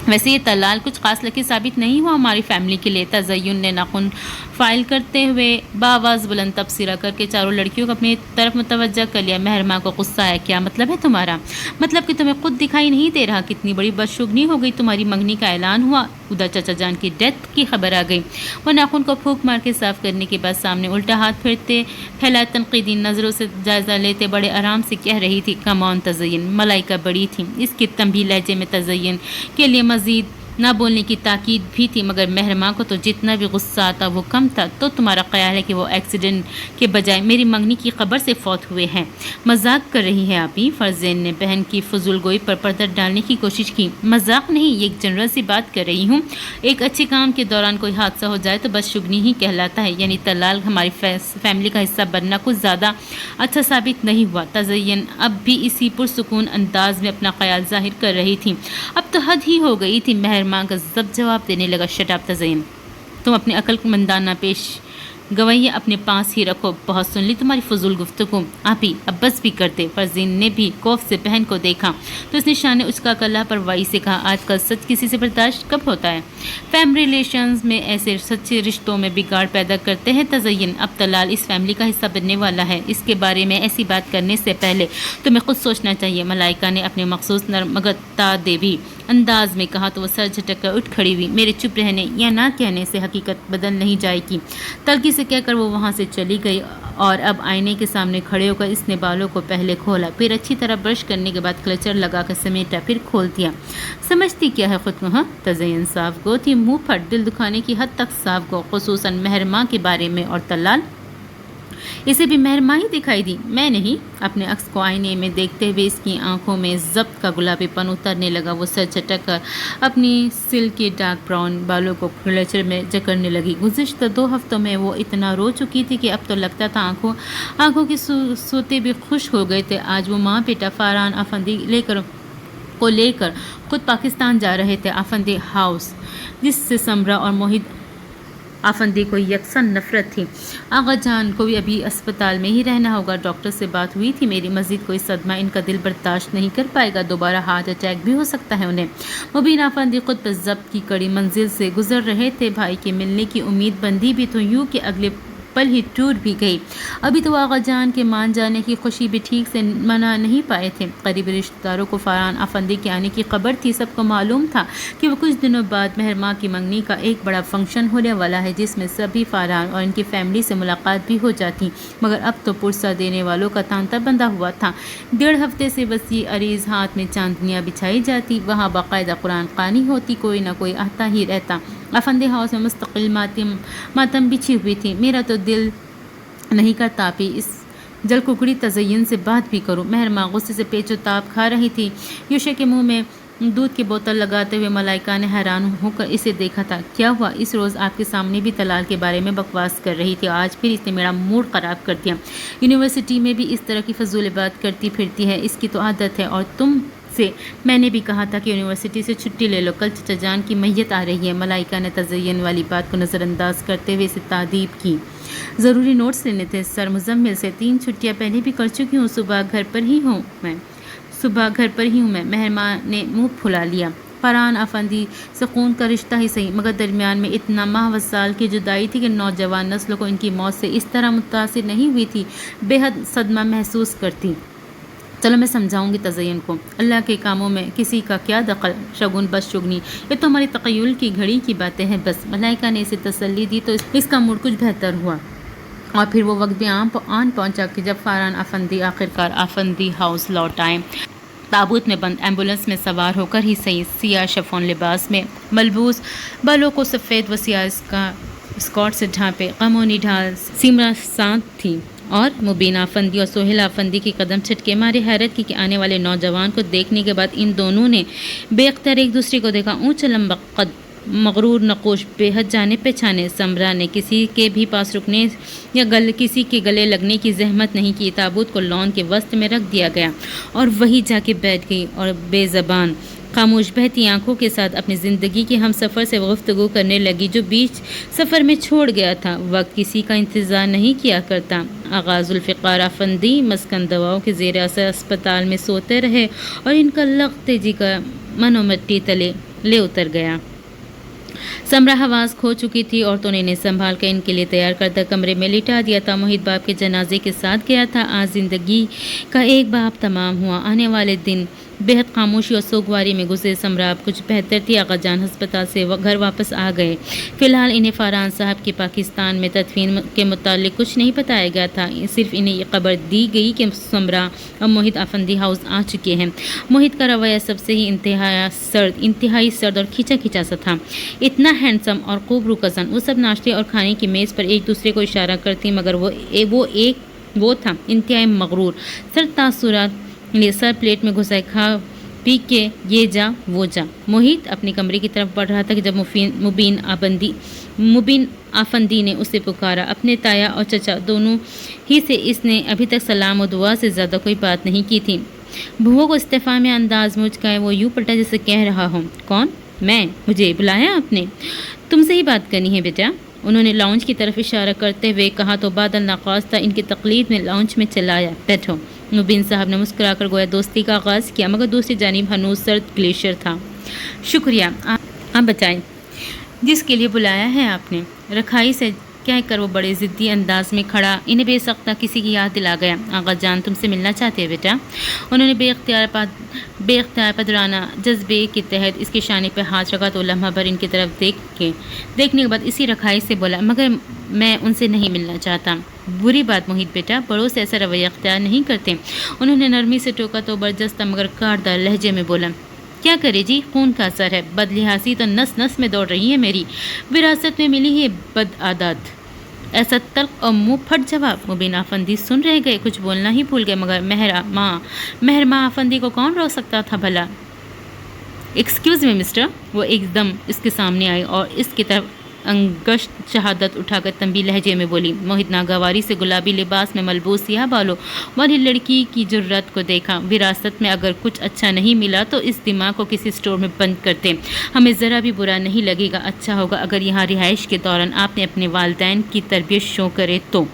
Speaker 1: ویسے یہ طلال کچھ خاص لکی ثابت نہیں ہوا ہماری فیملی کے لیے۔ تزین نے ناخن فائل کرتے ہوئے بآواز بلند تبصرہ کر کے چاروں لڑکیوں کو اپنی طرف متوجہ کر لیا۔ مہرماں کو غصہ آیا، کیا مطلب ہے تمہارا؟ مطلب کہ تمہیں خود دکھائی نہیں دے رہا؟ کتنی بڑی بدشگنی ہو گئی، تمہاری منگنی کا اعلان ہوا، ادھر چچا جان کی ڈیتھ کی خبر آ گئی۔ وہ ناخن کو پھونک مار کے صاف کرنے کے بعد سامنے الٹا ہاتھ پھیرتے پھیلائے تنقیدی نظروں سے جائزہ لیتے بڑے آرام سے کہہ رہی تھی، کم آن تزین، ملائکہ بڑی تھی۔ اس کے تنبیہ لہجے میں تزین کے لیے مزید نہ بولنے کی تاکید بھی تھی، مگر مہرماں کو تو جتنا بھی غصہ آتا وہ کم تھا۔ تو تمہارا خیال ہے کہ وہ ایکسیڈنٹ کے بجائے میری منگنی کی خبر سے فوت ہوئے ہیں؟ مذاق کر رہی ہے آپ ہی؟ فرزین نے بہن کی فضول گوئی پر پردہ ڈالنے کی کوشش کی۔ مذاق نہیں، یہ ایک جنرل سی بات کر رہی ہوں۔ ایک اچھے کام کے دوران کوئی حادثہ ہو جائے تو بدشگنی ہی کہلاتا ہے، یعنی طلال ہماری فیملی کا حصہ بننا کچھ زیادہ اچھا ثابت نہیں ہوا۔ تزین اب بھی اسی پرسکون انداز میں اپنا خیال ظاہر کر رہی تھی۔ اب تو حد ہی ہو گئی تھی۔ مہرماں کا ضبط جواب دینے لگا، شٹ اپ تزین، تم اپنی عقل مندانہ پیش گوئیاں اپنے پاس ہی رکھو، بہت سن لی تمہاری فضول گفتگو، آپ ہی اب بس بھی کرتے۔ فرزین نے بھی خوف سے بہن کو دیکھا تو اس نے شانے اچکا کر لاپرواہی سے کہا، آج کل سچ کسی سے برداشت کب ہوتا ہے؟ فیملی ریلیشنز میں ایسے سچے رشتوں میں بگاڑ پیدا کرتے ہیں تزین۔ اب طلال اس فیملی کا حصہ بننے والا ہے، اس کے بارے میں ایسی بات کرنے سے پہلے تمہیں خود سوچنا چاہیے۔ ملائکہ نے اپنے مخصوص نرم مگر تادیبی انداز میں کہا تو وہ سر جھٹک کر اٹھ کھڑی ہوئی۔ میرے چپ رہنے یا نہ کہنے سے حقیقت بدل نہیں جائے گی، تلخی سے کہہ کر وہ وہاں سے چلی گئی اور اب آئینے کے سامنے کھڑے ہو کر اس نے بالوں کو پہلے کھولا، پھر اچھی طرح برش کرنے کے بعد کلچر لگا کر سمیٹا، پھر کھول دیا۔ سمجھتی کیا ہے خود کو؟ ہاں، تزئین صاف گو تھی، منہ پھٹ، دل دکھانے کی حد تک صاف گو، خصوصاً مہر ماں کے بارے میں، اور طلال اسے بھی مہر ماں ہی دکھائی دی، میں نہیں۔ اپنے عکس کو آئینے میں دیکھتے ہوئے اس کی آنکھوں میں ضبط کا گلابی پن اترنے لگا۔ وہ سر جھٹک کر اپنی سلکی ڈارک براؤن بالوں کو کلچر میں جکڑنے لگی۔ گزشتہ 2 ہفتوں میں وہ اتنا رو چکی تھی کہ اب تو لگتا تھا آنکھوں کے سوتے بھی خشک ہو گئے تھے۔ آج وہ ماں بیٹا فاران افندی لے کر خود پاکستان جا رہے تھے، افندی ہاؤس، جس سے سمرا اور موہد افندی کو یکساں نفرت تھی۔ آغا جان کو بھی ابھی اسپتال میں ہی رہنا ہوگا، ڈاکٹر سے بات ہوئی تھی میری، مزید کوئی صدمہ ان کا دل برداشت نہیں کر پائے گا، دوبارہ ہارٹ اٹیک بھی ہو سکتا ہے انہیں۔ مبین افندی خود پر ضبط کی کڑی منزل سے گزر رہے تھے، بھائی کے ملنے کی امید بندھی بھی تو یوں کہ اگلے پل ہی ٹوٹ بھی گئی۔ ابھی تو آغا جان کے مان جانے کی خوشی بھی ٹھیک سے منا نہیں پائے تھے۔ قریبی رشتہ داروں کو فاران افندی کے آنے کی خبر تھی، سب کو معلوم تھا کہ وہ کچھ دنوں بعد مہر ماں کی منگنی کا ایک بڑا فنکشن ہونے والا ہے، جس میں سبھی فاران اور ان کی فیملی سے ملاقات بھی ہو جاتی، مگر اب تو پرسہ دینے والوں کا تانتا بندھا ہوا تھا۔ 1.5 ہفتے سے وسیع عریض ہاتھ میں چاندنیاں بچھائی جاتی، وہاں باقاعدہ قرآن خوانی ہوتی، کوئی نہ کوئی آتا ہی رہتا۔ افندی ہاؤس میں مستقل ماتم بچھی ہوئی تھی۔ میرا تو دل نہیں کرتا بھی اس جل ککڑی تزئین سے بات بھی کروں۔ مہر ماں غصے سے پیچ و تاب کھا رہی تھی۔ یوشا کے منہ میں دودھ کی بوتل لگاتے ہوئے ملائکہ نے حیران ہو کر اسے دیکھا تھا۔ کیا ہوا؟ اس روز آپ کے سامنے بھی طلال کے بارے میں بکواس کر رہی تھی، آج پھر اس نے میرا موڈ خراب کر دیا۔ یونیورسٹی میں بھی اس طرح کی فضول بات کرتی پھرتی ہے، اس کی تو عادت ہے، اور تم سے میں نے بھی کہا تھا کہ یونیورسٹی سے چھٹی لے لو، کل چچا جان کی میت آ رہی ہے۔ ملائکہ نے تزئین والی بات کو نظر انداز کرتے ہوئے اسے تعریف کی۔ ضروری نوٹس لینے تھے سر مزمل سے، 3 چھٹیاں پہلے بھی کر چکی ہوں، صبح گھر پر ہی ہوں میں۔ مہر ماں نے منہ پھلا لیا۔ فاران افندی سے خون کا رشتہ ہی صحیح، مگر درمیان میں اتنا ماہ و سال کی جدائی تھی کہ نوجوان نسل کو ان کی موت سے اس طرح متاثر نہیں ہوئی تھی، بے حد صدمہ محسوس کرتی۔ چلو میں سمجھاؤں گی تزئین کو، اللہ کے کاموں میں کسی کا کیا دخل، شگن بس شگنی، یہ تو ہماری تخیل کی گھڑی کی باتیں ہیں بس۔ ملائکہ نے اسے تسلی دی تو اس کا موڈ کچھ بہتر ہوا، اور پھر وہ وقت بھی آن پہنچا کہ جب فاران افندی آخرکار افندی ہاؤس لوٹ آئے۔ تابوت میں بند، ایمبولینس میں سوار ہو کر ہی صحیح، سیاہ شفون لباس میں ملبوس، بالوں کو سفید و سیاہ اسکارٹ سے ڈھانپے، غم و نڈھال سمرا ساتھ تھی، اور مبینہ افندی اور سہیل افندی کی قدم چھٹکے مارے حیرت کی کہ آنے والے نوجوان کو دیکھنے کے بعد ان دونوں نے بے اختیار ایک دوسرے کو دیکھا۔ اونچا لمبا قد، مغرور نقوش، بے حد جانے پہچانے۔ سمرا نے کسی کے بھی پاس رکنے یا کسی کے گلے لگنے کی زحمت نہیں کی۔ تابوت کو لان کے وسط میں رکھ دیا گیا اور وہی جا کے بیٹھ گئی اور بے زبان خاموش بہتی آنکھوں کے ساتھ اپنی زندگی کے ہم سفر سے گفتگو کرنے لگی جو بیچ سفر میں چھوڑ گیا تھا۔ وقت کسی کا انتظار نہیں کیا کرتا۔ آغا ذوالفقار افندی مسکن دواؤں کے زیر اثر اسپتال میں سوتے رہے اور ان کا لغ تیزی کا من و مٹی تلے لے اتر گیا۔ سمرا حواس کھو چکی تھی، عورتوں نے انہیں سنبھال کر ان کے لیے تیار کردہ کمرے میں لٹا دیا تھا۔ موہد باپ کے جنازے کے ساتھ گیا تھا۔ آج زندگی کا ایک باب تمام ہوا۔ آنے والے دن بے حد خاموشی اور سوگواری میں گزرے۔ سمرا اب کچھ بہتر تھی۔ آغا جان ہسپتال سے گھر واپس آ گئے۔ فی الحال انہیں فاران صاحب کی پاکستان میں تدفین کے متعلق کچھ نہیں بتایا گیا تھا، صرف انہیں یہ خبر دی گئی کہ سمرا اور موہد افندی ہاؤس آ چکے ہیں۔ موہد کا رویہ سب سے ہی انتہائی سرد اور کھینچا سا تھا۔ اتنا ہینڈسم اور خوبرو کزن، وہ سب ناشتے اور کھانے کی میز پر ایک دوسرے کو اشارہ کرتی، مگر وہ تھا انتہائی مغرور۔ سر تاثرات لیے سر پلیٹ میں گھسائے، کھا پی کے یہ جا وہ جا۔ موہد اپنے کمرے کی طرف بڑھ رہا تھا کہ جب مبین افندی نے اسے پکارا۔ اپنے تایا اور چچا دونوں ہی سے اس نے ابھی تک سلام و دعا سے زیادہ کوئی بات نہیں کی تھی۔ بہو کو استفہامی انداز میں اچکائے وہ یوں پلٹا جیسے کہہ رہا ہوں، کون؟ میں؟ مجھے بلایا آپ نے؟ تم سے ہی بات کرنی ہے بیٹا، انہوں نے لاؤنج کی طرف اشارہ کرتے ہوئے کہا تو بادل ناخواستہ ان کی تقلید میں لاؤنج میں چلایا۔ بیٹھو۔ مبین صاحب نے مسکرا کر گویا دوستی کا آغاز کیا، مگر دوسری جانب ہنوز سرد گلیشیئر تھا۔ شکریہ، آپ بتائیں جس کے لیے بلایا ہے آپ نے؟ رکھائی سے کہہ کر وہ بڑے ضدی انداز میں کھڑا انہیں بے سختہ کسی کی یاد دلا گیا۔ آغا جان تم سے ملنا چاہتے ہیں بیٹا۔ انہوں نے بے اختیار پدرانہ جذبے کے تحت اس کے شانے پہ ہاتھ رکھا تو لمحہ بھر ان کی طرف دیکھنے کے بعد اسی رکھائی سے بولا، مگر میں ان سے نہیں ملنا چاہتا۔ بری بات محیط بیٹا، بڑوں سے ایسا رویہ اختیار نہیں کرتے۔ انہوں نے نرمی سے ٹوکا تو برجستہ مگر کاٹدار لہجے میں بولا، کیا کرے جی، خون کا اثر ہے، بدلحاظی تو نس نس میں دوڑ رہی ہے میری، وراثت میں ملی ہے بد عادات۔ ایسا تلخ اور منہ پھٹ جواب۔ مبین افندی سن رہ گئے، کچھ بولنا ہی بھول گئے، مگر مہر ماں افندی کو کون روک سکتا تھا بھلا؟ ایکسکیوز می مسٹر، وہ ایک دم اس کے سامنے آئی اور اس کی طرف انگشت شہادت اٹھا کر تنبیہ لہجے میں بولی۔ موہت ناگواری سے گلابی لباس میں ملبوس سیاہ بالوں والی لڑکی کی جرات کو دیکھا۔ وراثت میں اگر کچھ اچھا نہیں ملا تو اس دماغ کو کسی اسٹور میں بند کرتے، ہمیں ذرا بھی برا نہیں لگے گا۔ اچھا ہوگا اگر یہاں رہائش کے دوران آپ نے اپنے والدین کی تربیت شو کرے تو۔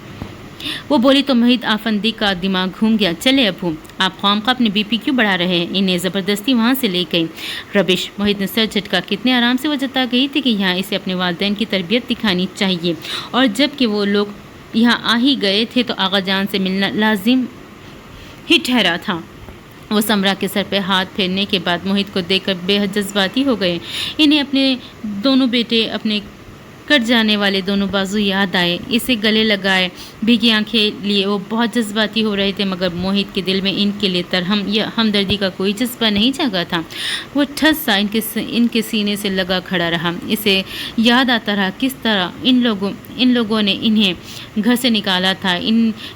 Speaker 1: وہ بولی تو موہت افندی کا دماغ گھوم گیا۔ چلے ابو، آپ خواہ اپنے بی پی کیوں بڑھا رہے ہیں؟ انہیں زبردستی وہاں سے لے گئی۔ ربش، موہت نے سر جھٹکا۔ کتنے آرام سے وہ جتا گئی تھی کہ یہاں اسے اپنے والدین کی تربیت دکھانی چاہیے، اور جب کہ وہ لوگ یہاں آ ہی گئے تھے تو آغا جان سے ملنا لازم ہی ٹھہرا تھا۔ وہ سمرا کے سر پہ ہاتھ پھیرنے کے بعد موہت کو دیکھ کر بے حد جذباتی ہو گئے۔ انہیں اپنے دونوں بیٹے، اپنے کٹ جانے والے دونوں بازو یاد آئے، اسے گلے لگائے بھیگی آنکھیں لیے وہ بہت جذباتی ہو رہے تھے، مگر موہت کے دل میں ان کے لیے ترہم یا ہمدردی کا کوئی جذبہ نہیں جاگا تھا۔ وہ ٹھس سا ان کے سینے سے لگا کھڑا رہا۔ اسے یاد آتا رہا کس طرح ان لوگوں نے انہیں گھر سے نکالا تھا،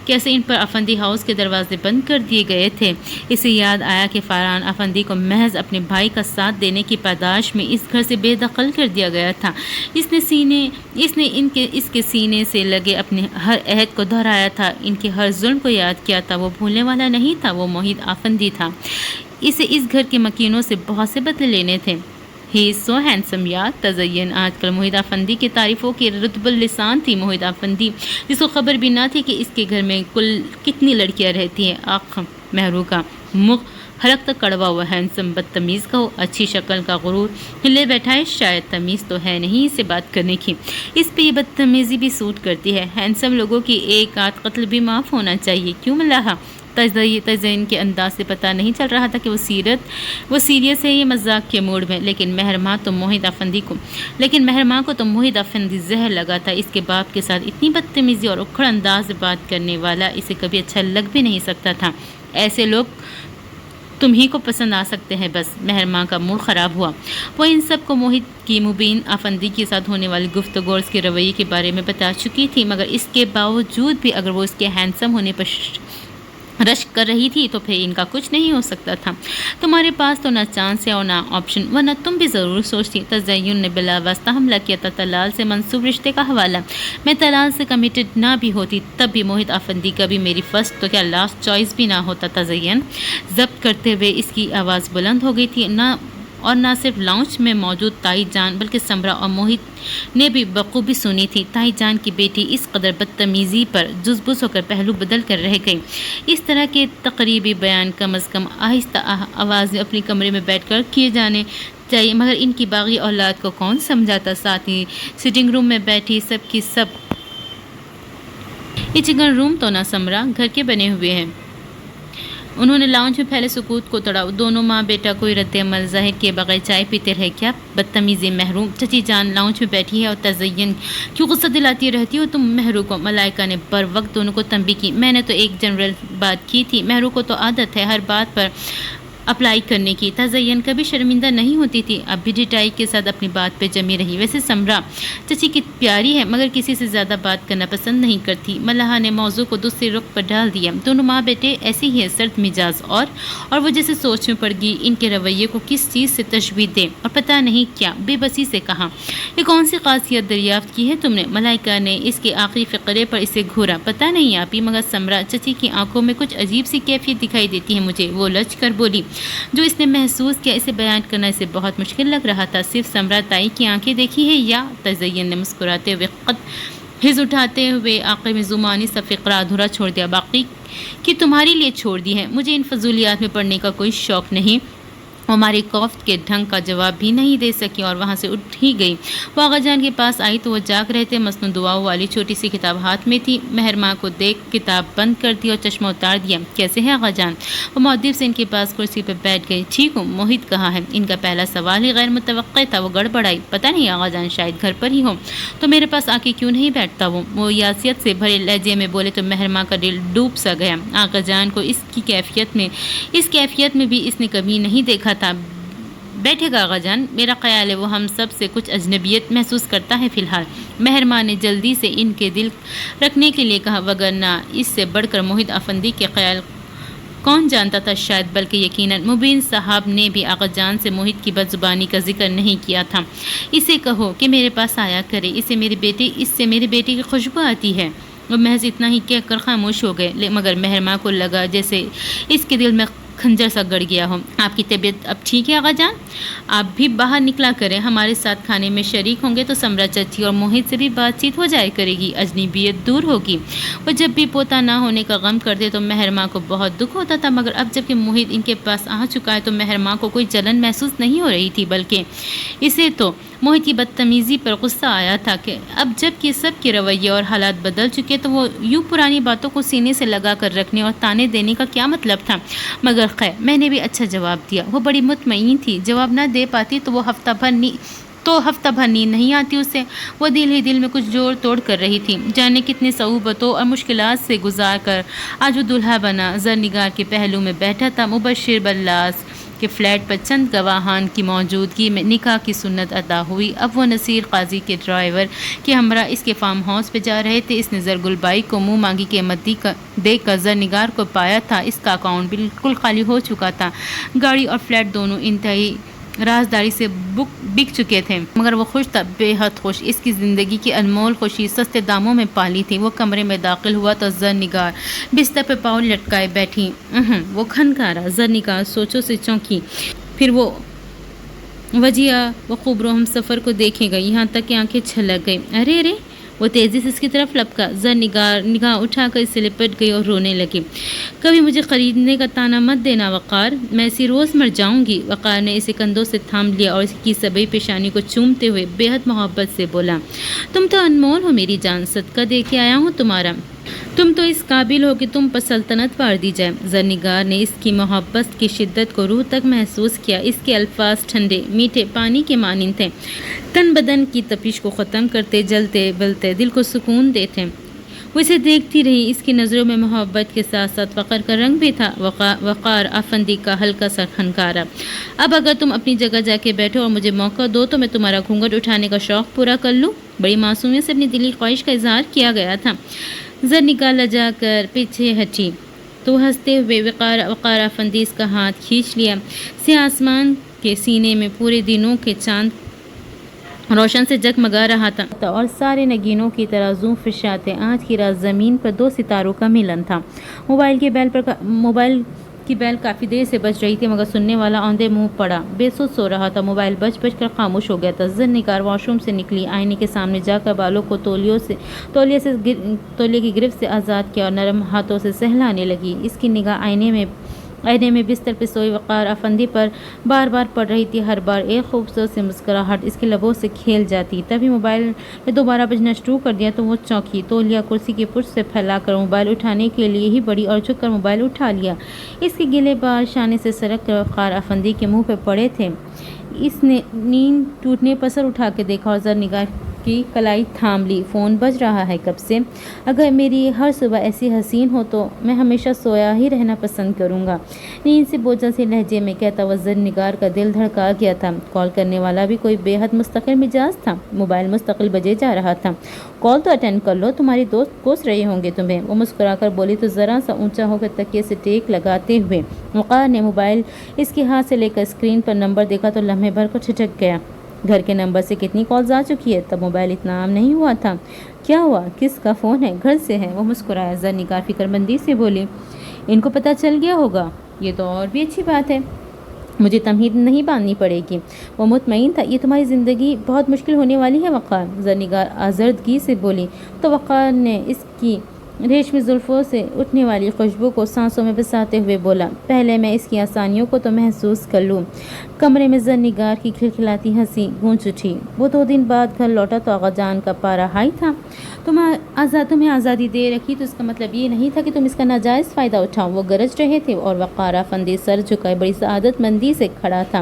Speaker 1: کیسے ان پر افندی ہاؤس کے دروازے بند کر دیے گئے تھے۔ اسے یاد آیا کہ فاران افندی کو محض اپنے بھائی کا ساتھ دینے کی پاداش میں اس گھر سے بے دخل کر دیا گیا تھا۔ اس نے اس کے سینے سے لگے اپنے ہر عہد کو دہرایا تھا، ان کے ہر ظلم کو یاد کیا تھا۔ وہ بھولنے والا نہیں تھا، وہ موہت افندی تھا۔ اسے اس گھر کے مکینوں سے بہت سے بدلے لینے تھے۔ ہی از سو ہینڈسم یار، تزین آج کل موہت افندی کی تعریفوں کی رطب اللسان تھی۔ موہت افندی جس کو خبر بھی نہ تھی کہ اس کے گھر میں کل کتنی لڑکیاں رہتی ہیں۔ آنکھ مہرو کا مخ حلق تک کڑوا ہوا، ہینڈسم بدتمیز کا ہو، اچھی شکل کا غرور ہلے بیٹھا ہے، شاید تمیز تو ہے نہیں اسے بات کرنے کی، اس پہ یہ بدتمیزی بھی سوٹ کرتی ہے۔ ہینڈسم لوگوں کی ایک آدھ قتل بھی معاف ہونا چاہیے، کیوں ملاحہ؟ تزین کے انداز سے پتہ نہیں چل رہا تھا کہ وہ سیریس ہے یہ مذاق کے موڈ میں، لیکن مہرماں کو تو موہت افندی زہر لگا تھا۔ اس کے باپ کے ساتھ اتنی بدتمیزی اور اکھڑ انداز سے بات کرنے والا اسے کبھی اچھا لگ بھی نہیں سکتا تھا۔ ایسے لوگ تم ہی کو پسند آ سکتے ہیں بس۔ مہرماں کا موڈ خراب ہوا۔ وہ ان سب کو موہت کی مبین افندی کے ساتھ ہونے والی گفتگو اور اس کے رویے کے بارے میں بتا چکی تھی، مگر اس کے باوجود بھی اگر وہ اس کے ہینڈسم ہونے پر رشک کر رہی تھی تو پھر ان کا کچھ نہیں ہو سکتا تھا۔ تمہارے پاس تو نہ چانس ہے اور نہ آپشن، ورنہ تم بھی ضرور سوچتی۔ تزین نے بلا واسطہ حملہ کیا تھا طلال سے منسوب رشتے کا حوالہ۔ میں طلال سے کمیٹڈ نہ بھی ہوتی تب بھی موہت افندی کا بھی میری فرسٹ تو کیا لاسٹ چوائس بھی نہ ہوتا۔ تزین ضبط کرتے ہوئے اس کی آواز بلند ہو گئی تھی، نہ صرف لاؤنج میں موجود تائی جان بلکہ سمرا اور موہت نے بھی بخوبی سنی تھی۔ تائی جان کی بیٹی اس قدر بدتمیزی پر جزبز ہو کر پہلو بدل کر رہ گئی۔ اس طرح کے تقریبی بیان کم از کم آہستہ آواز میں اپنے کمرے میں بیٹھ کر کیے جانے چاہیے، مگر ان کی باغی اولاد کو کون سمجھاتا؟ ساتھ ہی سٹنگ روم میں بیٹھی سب کی سب یہ چکن روم تو نہ سمرا گھر کے بنے ہوئے ہیں۔ انہوں نے لاؤنج میں پھیلے سکوت کو توڑا۔ دونوں ماں بیٹا کوئی رد عمل ظاہر کیے بغیر چائے پیتے رہے۔ کیا بدتمیزی محروم، چچی جان لاؤنج میں بیٹھی ہے اور تزین کیوں غصہ دلاتی رہتی ہو تم مہرو کو؟ ملائکہ نے بر وقت دونوں کو تنبیہ کی۔ میں نے تو ایک جنرل بات کی تھی، مہرو کو تو عادت ہے ہر بات پر اپلائی کرنے کی۔ تزین کبھی شرمندہ نہیں ہوتی تھی، اب بھی ڈٹائی کے ساتھ اپنی بات پہ جمی رہی۔ ویسے سمرا چچی کی پیاری ہے مگر کسی سے زیادہ بات کرنا پسند نہیں کرتی۔ ملحہ نے موضوع کو دوسرے رخ پر ڈال دیا۔ دونوں ماں بیٹے ایسے ہی ہیں، سرد مزاج اور وہ جیسے سوچ میں پڑ گئی ان کے رویے کو کس چیز سے تشبیہ دے اور پتہ نہیں کیا بے بسی سے کہا۔ یہ کون سی خاصیت دریافت کی ہے تم نے؟ ملائکہ نے اس کے آخری فقرے پر اسے گھورا۔ پتہ نہیں آپی، مگر سمرا چچی کی آنکھوں میں کچھ عجیب سی کیفیت دکھائی دیتی ہے مجھے، وہ لچ کر بولی۔ جو اس نے محسوس کیا اسے بیان کرنا اسے بہت مشکل لگ رہا تھا۔ صرف سمرا تائی کی آنکھیں دیکھی ہے یا؟ تزین نے مسکراتے ہوئے قد ہز اٹھاتے ہوئے آخر میں زمانی سا فقرہ ادھورا چھوڑ دیا۔ باقی کہ تمہاری لیے چھوڑ دی ہے، مجھے ان فضولیات میں پڑھنے کا کوئی شوق نہیں۔ ہماری کوفت کے ڈھنگ کا جواب بھی نہیں دے سکی اور وہاں سے اٹھ ہی گئی۔ وہ آغا جان کے پاس آئی تو وہ جاگ رہے تھے۔ مسنون دعاؤں والی چھوٹی سی کتاب ہاتھ میں تھی۔ مہر ماں کو دیکھ کتاب بند کر دی اور چشمہ اتار دیا۔ کیسے ہیں آغا جان؟ وہ مؤدب سے ان کے پاس کرسی پہ بیٹھ گئی۔ ٹھیک ہوں، موہت کہاں ہے؟ ان کا پہلا سوال ہی غیر متوقع تھا۔ وہ گڑبڑائی۔ پتہ نہیں آغا جان، شاید گھر پر ہی ہو۔ تو میرے پاس آ کے کیوں نہیں بیٹھتا؟ وہ یاسیت سے بھرے لہجے میں بولے تو مہر ماں کا دل ڈوب سا گیا۔ آغا جان کو اس کیفیت میں بھی اس نے کبھی نہیں دیکھا تھا۔ بیٹھے گا آغا جان، میرا خیال ہے وہ ہم سب سے کچھ اجنبیت محسوس کرتا ہے فی الحال۔ مہر ماں نے جلدی سے ان کے دل رکھنے کے لیے کہا، وگرنہ اس سے بڑھ کر موہت افندی کے خیال کون جانتا تھا شاید، بلکہ یقیناً مبین صاحب نے بھی آغا جان سے موہت کی بد زبانی کا ذکر نہیں کیا تھا۔ اسے کہو کہ میرے پاس آیا کرے، اس سے میرے بیٹے کی خوشبو آتی ہے۔ وہ محض اتنا ہی کہہ کر خاموش ہو گئے، مگر مہر ماں کو لگا جیسے اس کے دل میں خنجر سا گڑ گیا ہو۔ آپ کی طبیعت اب ٹھیک ہے آغا جان؟ آپ بھی باہر نکلا کریں، ہمارے ساتھ کھانے میں شریک ہوں گے تو سمرا چچی اور موہت سے بھی بات چیت ہو جائے کرے گی، اجنبیت دور ہوگی۔ وہ جب بھی پوتا نہ ہونے کا غم کرتے تو مہر ماں کو بہت دکھ ہوتا تھا، مگر اب جب کہ موہت ان کے پاس آ چکا ہے تو مہر ماں کو کوئی جلن محسوس نہیں ہو رہی تھی، بلکہ اسے تو موہت کی بدتمیزی پر غصہ آیا تھا کہ اب جب کہ سب کے رویے اور حالات بدل چکے تو وہ یوں پرانی باتوں کو سینے سے لگا کر رکھنے اور تانے دینے کا کیا مطلب تھا؟ مگر خیر، میں نے بھی اچھا جواب دیا۔ وہ بڑی مطمئن تھی، جواب نہ دے پاتی تو ہفتہ بھر نیند نہیں آتی اسے۔ وہ دل ہی دل میں کچھ جوڑ توڑ کر رہی تھی، جانے کتنے صعوبتوں اور مشکلات سے گزار کر آج وہ دلہا بنا زرنگار کے پہلو میں بیٹھا تھا۔ مبشر بلاس کے فلیٹ پر چند گواہان کی موجودگی میں نکاح کی سنت ادا ہوئی۔ اب وہ نصیر قاضی کے ڈرائیور کے ہمراہ اس کے فارم ہاؤس پہ جا رہے تھے۔ اس نے زرگل بائی کو منہ مانگی قیمت دے کر زرنگار کو پایا تھا۔ اس کا اکاؤنٹ بالکل خالی ہو چکا تھا، گاڑی اور فلیٹ دونوں انتہائی رازداری سے بک چکے تھے، مگر وہ خوش تھا، بے حد خوش۔ اس کی زندگی کی انمول خوشی سستے داموں میں پالی تھی۔ وہ کمرے میں داخل ہوا تو زرنگار بستر پہ پاؤں لٹکائے بیٹھی۔ وہ کھنکارا۔ زرنگار سوچوں سے چونکی، پھر وہ وجیہ و خوبرو ہم سفر کو دیکھے گئی، یہاں تک کہ آنکھیں چھلک گئی۔ ارے وہ تیزی سے اس کی طرف لپکا۔ زرنگار نگاہ اٹھا کر اسے لپٹ گئی اور رونے لگی۔ کبھی مجھے خریدنے کا تانا مت دینا وقار، میں اسی روز مر جاؤں گی۔ وقار نے اسے کندھوں سے تھام لیا اور اس کی سبھی پیشانی کو چومتے ہوئے بے حد محبت سے بولا، تم تو انمول ہو میری جان، صدقہ دے کے آیا ہوں تمہارا۔ تم تو اس قابل ہو کہ تم پر سلطنت وار دی جائے۔ زرنگار نے اس کی محبت کی شدت کو روح تک محسوس کیا۔ اس کے الفاظ ٹھنڈے میٹھے پانی کے مانند تھے، تن بدن کی تپش کو ختم کرتے، جلتے بلتے دل کو سکون دیتے۔ وہ اسے دیکھتی رہی، اس کی نظروں میں محبت کے ساتھ ساتھ فخر کا رنگ بھی تھا۔ وقار افندی کا ہلکا سا کھنکارا۔ اب اگر تم اپنی جگہ جا کے بیٹھو اور مجھے موقع دو تو میں تمہارا گھونگھٹ اٹھانے کا شوق پورا کر لوں۔ بڑی معصومیت سے اپنی دلی خواہش کا اظہار کیا گیا تھا۔ زرنگار لجا کر پیچھے ہٹی تو ہنستے ہوئے وقار افندی اس کا ہاتھ کھینچ لیا۔ سیاہ آسمان کے سینے میں پورے دنوں کے چاند روشن سے جگمگا رہا تھا اور سارے نگینوں کی طرح زوں فشاتے آج کی رات زمین پر دو ستاروں کا ملن تھا۔ موبائل کی بیل کافی دیر سے بج رہی تھی، مگر سننے والا اوندے منہ پڑا بے سوچ سو رہا تھا۔ موبائل بج کر خاموش ہو گیا تھا۔ زرنگار واش روم سے نکلی، آئینے کے سامنے جا کر بالوں کو تولیے کی گرفت سے آزاد کیا اور نرم ہاتھوں سے سہلانے لگی۔ اس کی نگاہ آئینے میں بستر پہ سوئی وقار افندی پر بار بار پڑ رہی تھی۔ ہر بار ایک خوبصورت سی مسکراہٹ اس کے لبوں سے کھیل جاتی۔ تبھی موبائل نے دوبارہ بجنا شروع کر دیا تو وہ چونکی، تولیا کرسی کی پشت سے پھیلا کر موبائل اٹھانے کے لیے ہی بڑی اور جھک کر موبائل اٹھا لیا۔ اس کے گلے بال شانے سے سرک کر وقار افندی کے منہ پہ پڑے تھے۔ اس نے نیند ٹوٹنے پر سر اٹھا کے دیکھا اور زرنگار کی کلائی تھام لی۔ فون بج رہا ہے کب سے؟ اگر میری ہر صبح ایسی حسین ہو تو میں ہمیشہ سویا ہی رہنا پسند کروں گا، نیند سے بوجھل سے لہجے میں کہتا ہوا زرنگار کا دل دھڑکا گیا تھا۔ کال کرنے والا بھی کوئی بے حد مستقل مزاج تھا۔ موبائل مستقل بجے جا رہا تھا۔ کال تو اٹینڈ کر لو، تمہاری دوست کوس رہے ہوں گے تمہیں، وہ مسکرا کر بولی تو ذرا سا اونچا ہو کر تکیے سے ٹیک لگاتے ہوئے وقار نے موبائل اس کے ہاتھ سے لے کر اسکرین پر نمبر دیکھا تو لمحے بھر کو ٹھٹک گیا۔ گھر کے نمبر سے کتنی کالز آ چکی ہے، تب موبائل اتنا عام نہیں ہوا تھا۔ کیا ہوا، کس کا فون ہے؟ گھر سے ہے، وہ مسکرایا۔ زرنگار فکر مندی سے بولی، ان کو پتہ چل گیا ہوگا، یہ تو اور بھی اچھی بات ہے، مجھے تمہید نہیں باندھنی پڑے گی۔ وہ مطمئن تھا، یہ تمہاری زندگی بہت مشکل ہونے والی ہے وقار، زرنگار آزردگی سے بولی۔ تو وقار نے اس کی ریشمی زلفوں سے اٹھنے والی خوشبو کو سانسوں میں بساتے ہوئے بولا، پہلے میں اس کی آسانیوں کو تو محسوس کر لوں۔ کمرے میں زرنگار کی کھلکھلاتی ہنسی گونج اٹھی۔ وہ 2 دن بعد گھر لوٹا تو آغا جان کا پارا ہائی تھا۔ تمہیں آزادی دے رکھی تو اس کا مطلب یہ نہیں تھا کہ تم اس کا ناجائز فائدہ اٹھاؤ۔ وہ گرج رہے تھے اور وقار افندی سر جھکائے بڑی سعادت مندی سے کھڑا تھا۔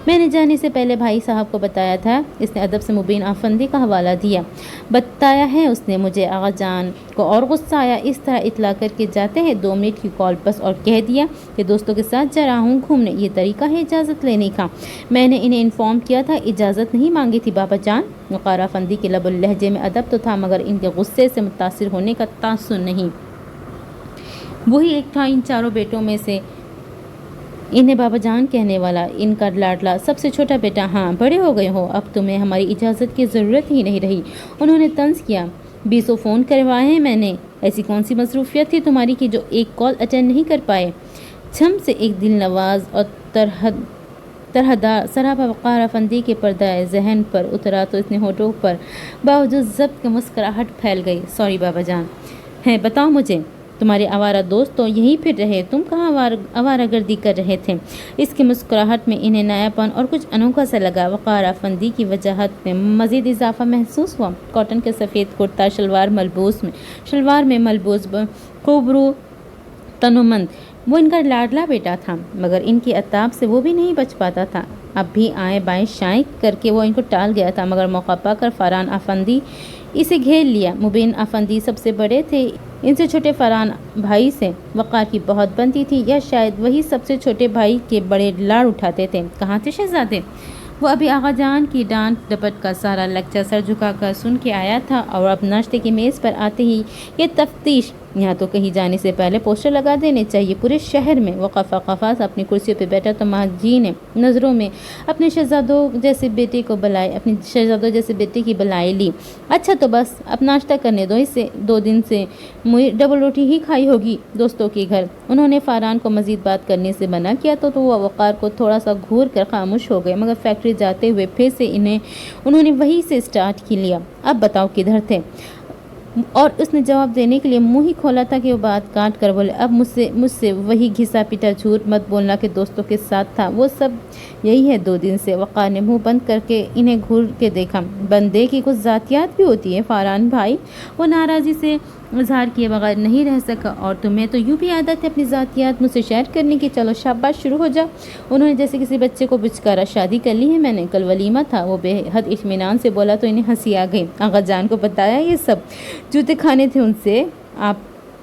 Speaker 1: میں نے جانے سے پہلے بھائی صاحب کو بتایا تھا، اس نے ادب سے مبین افندی کا حوالہ دیا۔ بتایا ہے اس نے مجھے، آغا جان کو اور غصہ آیا۔ اس طرح اطلاع کر کے جاتے ہیں 2 منٹ کی کال بس، اور کہہ دیا کہ دوستوں کے ساتھ جا رہا ہوں گھومنے۔ یہ طریقہ ہے اجازت لینے کا؟ میں نے انہیں انفارم کیا تھا، اجازت نہیں مانگی تھی بابا جان۔ وقار افندی کے لب اللہجے میں ادب تو تھا مگر ان کے غصے سے متاثر ہونے کا تاثر نہیں۔ وہی ایک تھا ان چاروں بیٹوں میں سے انہیں بابا جان کہنے والا، ان کا لاڈلا سب سے چھوٹا بیٹا۔ ہاں بڑے ہو گئے ہو، اب تمہیں ہماری اجازت کی ضرورت ہی نہیں رہی۔ انہوں نے طنز کیا، 20 فون کروائے ہیں میں نے، ایسی کون سی مصروفیت تھی تمہاری کہ جو ایک کال اٹینڈ نہیں کر پائے؟ چھم سے ایک دل نواز اور طرحدار سراپا وقار افندی کے پردہ ذہن پر اترا تو اتنے ہونٹوں پر باوجود ضبط کے مسکراہٹ پھیل گئی۔ سوری بابا جان۔ ہے بتاؤ مجھے، تمہارے آوارہ دوست تو یہیں پھر رہے، تم کہاں آوارہ گردی کر رہے تھے؟ اس کی مسکراہٹ میں انہیں نیا پن اور کچھ انوکھا سا لگا۔ وقار افندی کی وجاہت میں مزید اضافہ محسوس ہوا۔ کاٹن کے سفید کرتا شلوار میں ملبوس خوبرو تنومند وہ ان کا لاڈلا بیٹا تھا، مگر ان کی عتاب سے وہ بھی نہیں بچ پاتا تھا۔ اب بھی آئیں بائیں شائیں کر کے وہ ان کو ٹال گیا تھا، مگر موقع پا کر فرحان افندی اسے گھیر لیا۔ مبین افندی سب سے بڑے تھے، ان سے چھوٹے فرحان بھائی سے وقار کی بہت بنتی تھی، یا شاید وہی سب سے چھوٹے بھائی کے بڑے لاڑ اٹھاتے تھے۔ کہاں تھے شہزادے؟ وہ ابھی آغا جان کی ڈانٹ ڈپٹ کا سارا لیکچر سر جھکا کر سن کے آیا تھا، اور اب ناشتے کی میز پر آتے ہی یہ تفتیش، یہاں تو کہیں جانے سے پہلے پوسٹر لگا دینے چاہیے پورے شہر میں۔ وہ قفا سے اپنی کرسی پہ بیٹھا تو ماں جی نے نظروں میں اپنے شہزادوں جیسے بیٹے کی بلائی لی۔ اچھا تو بس اب ناشتہ کرنے دو اسے، 2 دن سے ڈبل روٹی ہی کھائی ہوگی دوستوں کے گھر۔ انہوں نے فرحان کو مزید بات کرنے سے منع کیا تو وہ وقار کو تھوڑا سا گھور کر خاموش ہو گئے، مگر فیکٹری جاتے ہوئے پھر سے انہوں نے وہی سے سٹارٹ کی لیا۔ اب بتاؤ کدھر تھے؟ اور اس نے جواب دینے کے لیے منہ ہی کھولا تھا کہ وہ بات کاٹ کر بولے، اب مجھ سے وہی گھسا پیٹا جھوٹ مت بولنا کہ دوستوں کے ساتھ تھا، وہ سب یہی ہے 2 دن سے۔ وقار نے منہ بند کر کے انہیں گھور کے دیکھا۔ بندے کی کچھ ذاتیات بھی ہوتی ہیں فرحان بھائی، وہ ناراضی سے اظہار کیے بغیر نہیں رہ سکا، اور تمہیں تو یوں بھی عادت ہے اپنی ذاتیات مجھ سے شیئر کرنے کی، چلو شاباش شروع ہو جاؤ۔ انہوں نے جیسے کسی بچے کو بچکارا، شادی کر لی ہے میں نے، کل ولیمہ تھا۔ وہ بے حد اطمینان سے بولا تو انہیں ہنسی آ گئی۔ آغا جان کو بتایا یہ سب؟ جوتے کھانے تھے ان سے،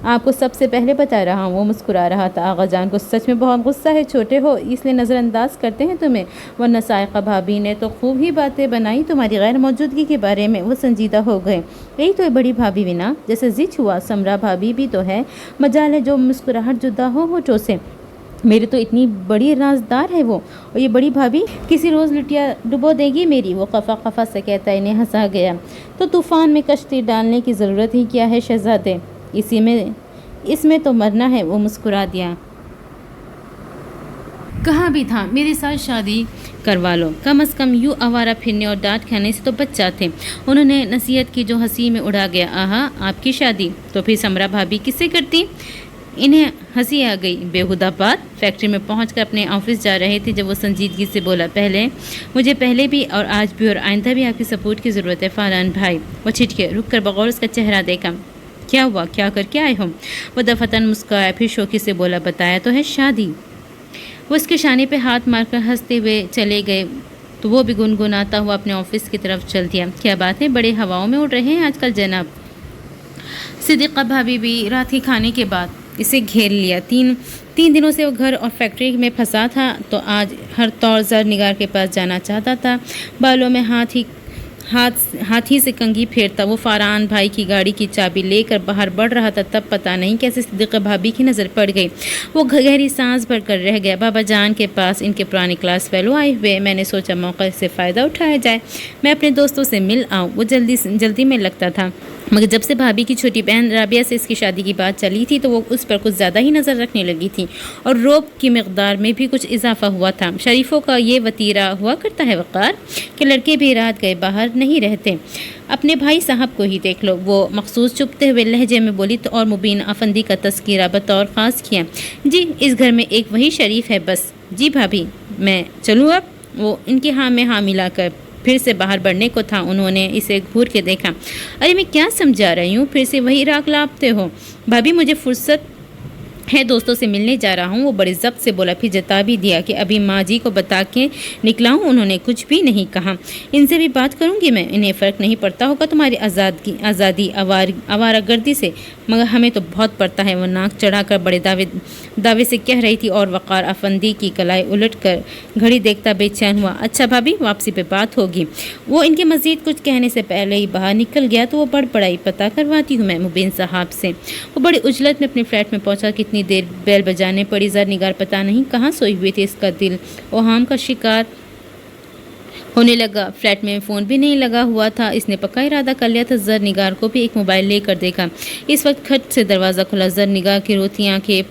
Speaker 1: آپ کو سب سے پہلے بتا رہا ہوں۔ وہ مسکرا رہا تھا۔ آغا جان کو سچ میں بہت غصہ ہے، چھوٹے ہو اس لیے نظر انداز کرتے ہیں تمہیں، ورنہ سائقہ بھابھی نے تو خوب ہی باتیں بنائی تمہاری غیر موجودگی کے بارے میں، وہ سنجیدہ ہو گئے۔ یہی تو ہے بڑی بھابھی وینا، جیسے زچ ہوا، سمرا بھابھی بھی تو ہے، مجال ہے جو مسکراہٹ جدا ہو ہونٹوں سے۔ میری تو اتنی بڑی رازدار ہے وہ، اور یہ بڑی بھابھی کسی روز لٹیا ڈبو دے گی میری، وہ قفا سے کہتا انہیں ہنسا گیا۔ تو طوفان میں کشتی ڈالنے کی ضرورت ہی کیا ہے شہزادے، اس میں تو مرنا ہے، وہ مسکرا دیا۔ کہا بھی تھا میرے ساتھ شادی کروا لو، کم از کم یوں آوارہ پھرنے اور ڈانٹ کھانے سے تو بچ جاتے۔ انہوں نے نصیحت کی جو ہنسی میں اڑا گیا۔ آہا آپ کی شادی تو پھر سمرا بھابھی کس سے کرتی؟ انہیں ہنسی آ گئی۔ بےہودہ بات۔ فیکٹری میں پہنچ کر اپنے آفس جا رہے تھے جب وہ سنجیدگی سے بولا، مجھے پہلے بھی اور آج بھی اور آئندہ بھی آپ کی سپورٹ کی ضرورت ہے فرحان بھائی۔ وہ چھٹکے، رک کر بغور اس کا چہرہ دیکھا۔ کیا ہوا، کیا کر کے آئے ہو؟ وہ دفعتاً مسکرایا، پھر شوخی سے بولا، بتایا تو ہے شادی۔ وہ اس کے شانے پہ ہاتھ مار کر ہنستے ہوئے چلے گئے تو وہ بھی گنگناتا ہوا اپنے آفس کی طرف چل دیا۔ کیا بات ہے، بڑے ہواؤں میں اڑ رہے ہیں آج کل جناب۔ صدیقہ بھابھی بھی رات کے کھانے کے بعد اسے گھیر لیا۔ 3 دنوں سے وہ گھر اور فیکٹری میں پھنسا تھا تو آج ہر طور زر نگار کے پاس جانا چاہتا تھا۔ بالوں میں ہاتھ ہی سے کنگھی پھیرتا وہ فرحان بھائی کی گاڑی کی چابی لے کر باہر بڑھ رہا تھا، تب پتہ نہیں کیسے صدیقہ بھابھی کی نظر پڑ گئی۔ وہ گہری سانس بھر کر رہ گیا۔ بابا جان کے پاس ان کے پرانے کلاس فیلو آئے ہوئے، میں نے سوچا موقع سے فائدہ اٹھایا جائے، میں اپنے دوستوں سے مل آؤں۔ وہ جلدی میں لگتا تھا، مگر جب سے بھابھی کی چھوٹی بہن رابعہ سے اس کی شادی کی بات چلی تھی تو وہ اس پر کچھ زیادہ ہی نظر رکھنے لگی تھی، اور روب کی مقدار میں بھی کچھ اضافہ ہوا تھا۔ شریفوں کا یہ وتیرہ ہوا کرتا ہے وقار کہ لڑکے بھی رات گئے باہر نہیں رہتے، اپنے بھائی صاحب کو ہی دیکھ لو۔ وہ مخصوص چپتے ہوئے لہجے میں بولی تو اور مبین افندی کا تذکرہ بطور خاص کیا۔ جی اس گھر میں ایک وہی شریف ہے بس۔ جی بھابھی میں چلوں اب؟ وہ ان کے ہاں میں ہاں ملا کر پھر سے باہر بڑھنے کو تھا، انہوں نے اسے گھور کے دیکھا۔ ارے میں کیا سمجھا رہی ہوں، پھر سے وہی راگ لاپتے ہو؟ بھابھی مجھے فرصت ہے، دوستوں سے ملنے جا رہا ہوں، وہ بڑے ضبط سے بولا، پھر جتا بھی دیا کہ ابھی ماں جی کو بتا کے نکلا ہوں۔ انہوں نے کچھ بھی نہیں کہا۔ ان سے بھی بات کروں گی میں، انہیں فرق نہیں پڑتا ہوگا تمہاری آزادی آوارہ گردی سے، مگر ہمیں تو بہت پڑتا ہے، وہ ناک چڑھا کر بڑے دعوے سے کہہ رہی تھی اور وقار افندی کی کلائی الٹ کر گھڑی دیکھتا بے چین ہوا۔ اچھا بھابھی واپسی پہ بات ہوگی۔ وہ ان کے مزید کچھ کہنے سے پہلے ہی باہر نکل گیا تو وہ بڑبڑائی، پتہ کرواتی ہوں میں مبین صاحب سے۔ وہ بڑی عجلت میں اپنے فلیٹ میں پہنچا، کتنی دیر بیل بجانے پڑی، زرنگار پتہ نہیں کہاں سوئی ہوئی تھی، اس کا دل اوہام کا شکار ہونے لگا۔ فلیٹ میں فون بھی نہیں لگا ہوا تھا، اس نے پکا ارادہ کر لیا تھا۔ زرنگار کو بھی ایک موبائل لے کر دیکھا، اس وقت کھٹ سے دروازہ کھلا، زرنگار کی روتی آنکھیں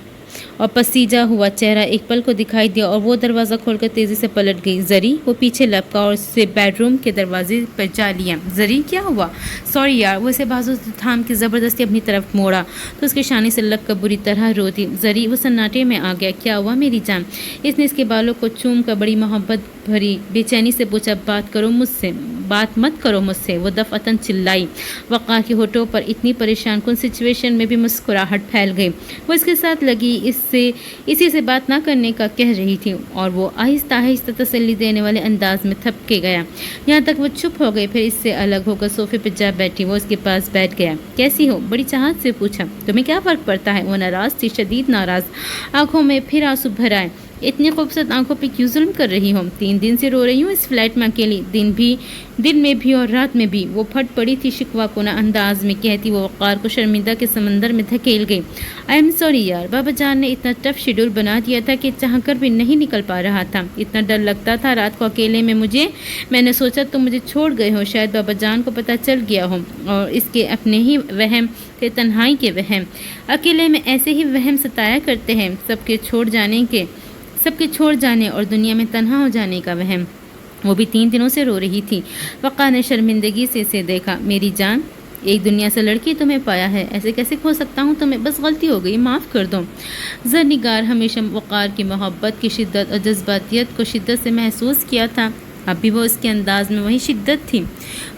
Speaker 1: اور پسیجا ہوا چہرہ ایک پل کو دکھائی دیا اور وہ دروازہ کھول کر تیزی سے پلٹ گئی۔ زری، وہ پیچھے لپکا اور اسے بیڈ روم کے دروازے پر جا لیا۔ زری کیا ہوا؟ سوری یار، وہ اسے بازو سے تھام کے زبردستی اپنی طرف موڑا تو اس کے شانے سے لگ کر بری طرح رو دی۔ زری، وہ سناٹے میں آ گیا۔ کیا ہوا میری جان؟ اس نے اس کے بالوں کو چوم کر بڑی محبت بھری بے چینی سے پوچھا۔ بات مت کرو مجھ سے، وہ دفعتاً چلائی۔ وقار کے ہونٹوں پر اتنی پریشان کن سچویشن میں بھی مسکراہٹ پھیل گئی۔ وہ اس کے ساتھ لگی اسی سے بات نہ کرنے کا کہہ رہی تھی اور وہ آہستہ آہستہ تسلی دینے والے انداز میں تھپ کے گیا، یہاں تک وہ چپ ہو گئی، پھر اس سے الگ ہو کر صوفے پہ جا بیٹھی۔ وہ اس کے پاس بیٹھ گیا۔ کیسی ہو؟ بڑی چاہت سے پوچھا۔ تمہیں کیا فرق پڑتا ہے؟ وہ ناراض تھی، شدید ناراض، آنکھوں میں پھر آنسو بھر آئے۔ اتنی خوبصورت آنکھوں پہ کیوں ظلم کر رہی ہوں؟ 3 دن سے رو رہی ہوں اس فلیٹ میں اکیلی، دن میں بھی اور رات میں بھی۔ وہ پھٹ پڑی تھی، شکوہ کنہ انداز میں کہتی وہ وقار کو شرمندہ کے سمندر میں دھکیل گئی۔ آئی ایم سوری یار، بابا جان نے اتنا ٹف شیڈول بنا دیا تھا کہ چاہ کر بھی نہیں نکل پا رہا تھا، اتنا ڈر لگتا تھا رات کو اکیلے میں میں نے سوچا تم مجھے چھوڑ گئے ہو، شاید بابا جان کو پتہ چل گیا ہو، اور اس کے اپنے ہی وہم تھے، تنہائی کے وہم، اکیلے میں ایسے ہی وہم ستایا کرتے ہیں، سب کے چھوڑ جانے اور دنیا میں تنہا ہو جانے کا وہم۔ وہ بھی 3 دنوں سے رو رہی تھی۔ وقار نے شرمندگی سے اسے دیکھا۔ میری جان، ایک دنیا سے لڑکی تمہیں پایا ہے، ایسے کیسے کھو سکتا ہوں تمہیں؟ بس غلطی ہو گئی، معاف کر دو۔ زرنگار ہمیشہ وقار کی محبت کی شدت اور جذباتیت کو شدت سے محسوس کیا تھا، اب بھی وہ اس کے انداز میں وہی شدت تھی۔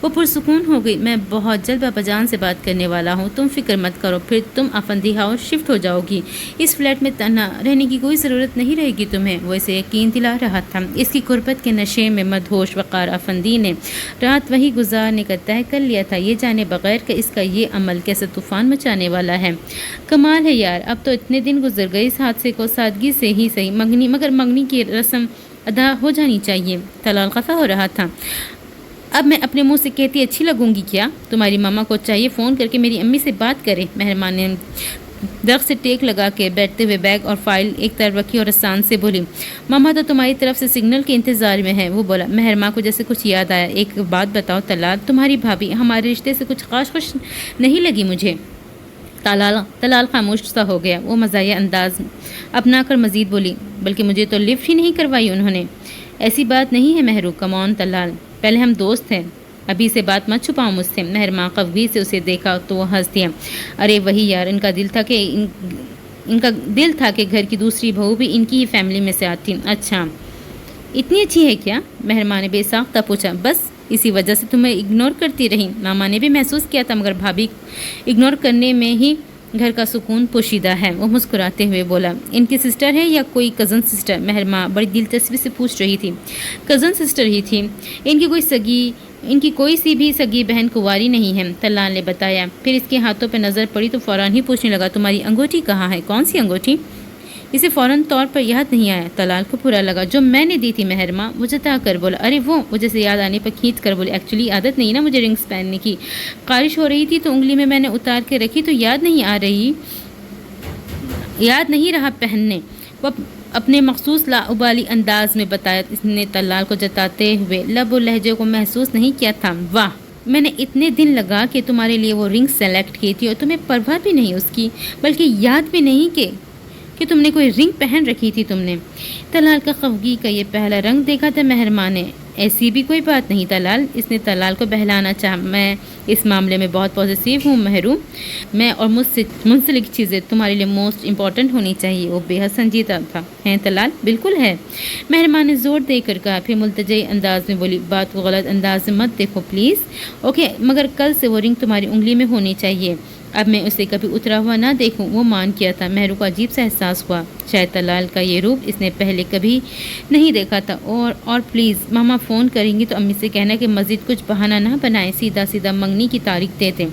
Speaker 1: وہ پرسکون ہو گئی۔ میں بہت جلد بابا جان سے بات کرنے والا ہوں، تم فکر مت کرو، پھر تم افندی ہاؤس شفٹ ہو جاؤ گی، اس فلیٹ میں تنہا رہنے کی کوئی ضرورت نہیں رہے گی تمہیں۔ وہ اسے یقین دلا رہا تھا۔ اس کی قربت کے نشے میں مدہوش وقار افندی نے رات وہی گزارنے کا طے کر لیا تھا، یہ جانے بغیر کہ اس کا یہ عمل کیسے طوفان مچانے والا ہے۔ کمال ہے یار، اب تو اتنے دن گزر گئے، اس حادثے کو سادگی سے ہی صحیح، مگر منگنی کی رسم ادا ہو جانی چاہیے۔ طلال خفا ہو رہا تھا۔ اب میں اپنے منہ سے کہتی اچھی لگوں گی کیا؟ تمہاری ماما کو چاہیے فون کر کے میری امی سے بات کرے۔ مہربان نے درخت سے ٹیک لگا کے بیٹھتے ہوئے بیگ اور فائل ایک طرف رکھی اور آسان سے بولی، ماما تو تمہاری طرف سے سگنل کے انتظار میں ہے۔ وہ بولا۔ مہرماں کو جیسے کچھ یاد آیا۔ ایک بات بتاؤ طلال، تمہاری بھابھی ہمارے رشتے سے کچھ خاص خوش نہیں لگی مجھے۔ طلال خاموش سا ہو گیا۔ وہ مزاحیہ انداز اپنا کر مزید بولی، بلکہ مجھے تو لفٹ ہی نہیں کروائی انہوں نے۔ ایسی بات نہیں ہے مہرو، کم آن طلال، پہلے ہم دوست ہیں، ابھی سے بات مت چھپاؤ مجھ سے۔ مہرماں قوی سے اسے دیکھا تو وہ ہنس دیا۔ ارے وہی یار، ان کا دل تھا کہ گھر کی دوسری بہو بھی ان کی ہی فیملی میں سے آتی۔ اچھا، اتنی اچھی ہے کیا؟ مہرماں نے بے ساختہ پوچھا۔ بس اسی وجہ سے تمہیں اگنور کرتی رہی۔ ماما نے بھی محسوس کیا تھا، مگر بھابھی اگنور کرنے میں ہی گھر کا سکون پوشیدہ ہے۔ وہ مسکراتے ہوئے بولا۔ ان کی سسٹر ہے یا کوئی کزن سسٹر؟ مہرماں بڑی دلچسپی سے پوچھ رہی تھی۔ کزن سسٹر ہی تھی، ان کی کوئی سی بھی سگی بہن کنواری نہیں ہے، طلال نے بتایا۔ پھر اس کے ہاتھوں پہ نظر پڑی تو فوراً ہی پوچھنے لگا، تمہاری انگوٹھی کہاں ہے؟ کون سی انگوٹھی؟ اسے فوراً طور پر یاد نہیں آیا۔ طلال کو برا لگا۔ جو میں نے دی تھی مہرماں، وہ جتا کر بولا۔ ارے وہ جیسے یاد آنے پر کھینچ کر بولے، ایکچولی عادت نہیں نا مجھے رنگس پہننے کی، خارش ہو رہی تھی تو انگلی میں نے اتار کے رکھی تو یاد نہیں رہا پہننے۔ وہ اپنے مخصوص لاابالی انداز میں بتایا۔ اس نے طلال کو جتاتے ہوئے لب و لہجے کو محسوس نہیں کیا تھا۔ واہ، میں نے اتنے دن لگا کہ تمہارے لیے وہ رنگ سلیکٹ کی تھی اور تمہیں پرواہ بھی نہیں اس کی، بلکہ یاد بھی نہیں کہ کہ تم نے کوئی رنگ پہن رکھی تھی تم نے۔ طلال کا خفگی کا یہ پہلا رنگ دیکھا تھا مہرمان نے۔ ایسی بھی کوئی بات نہیں طلال، اس نے طلال کو بہلانا چاہا۔ میں اس معاملے میں بہت پازیٹیو ہوں محروم، میں اور مجھ سے منسلک چیزیں تمہارے لیے موسٹ امپورٹنٹ ہونی چاہیے۔ وہ بے حد سنجیدہ تھا۔ ہیں طلال؟ بالکل ہے، مہرمان نے زور دے کر کہا، پھر ملتجئی انداز میں بولی، بات کو غلط انداز میں مت دیکھو پلیز، اوکے؟ مگر کل سے وہ رنگ تمہاری انگلی میں ہونی چاہیے۔ اب میں اسے کبھی اترا ہوا نہ دیکھوں۔ وہ مان کیا تھا۔ مہرو کو عجیب سا احساس ہوا، شاید طلال کا یہ روپ اس نے پہلے کبھی نہیں دیکھا تھا۔ اور پلیز ماما فون کریں گی تو امی سے کہنا کہ مزید کچھ بہانہ نہ بنائیں، سیدھا سیدھا منگنی کی تاریخ دے دیں۔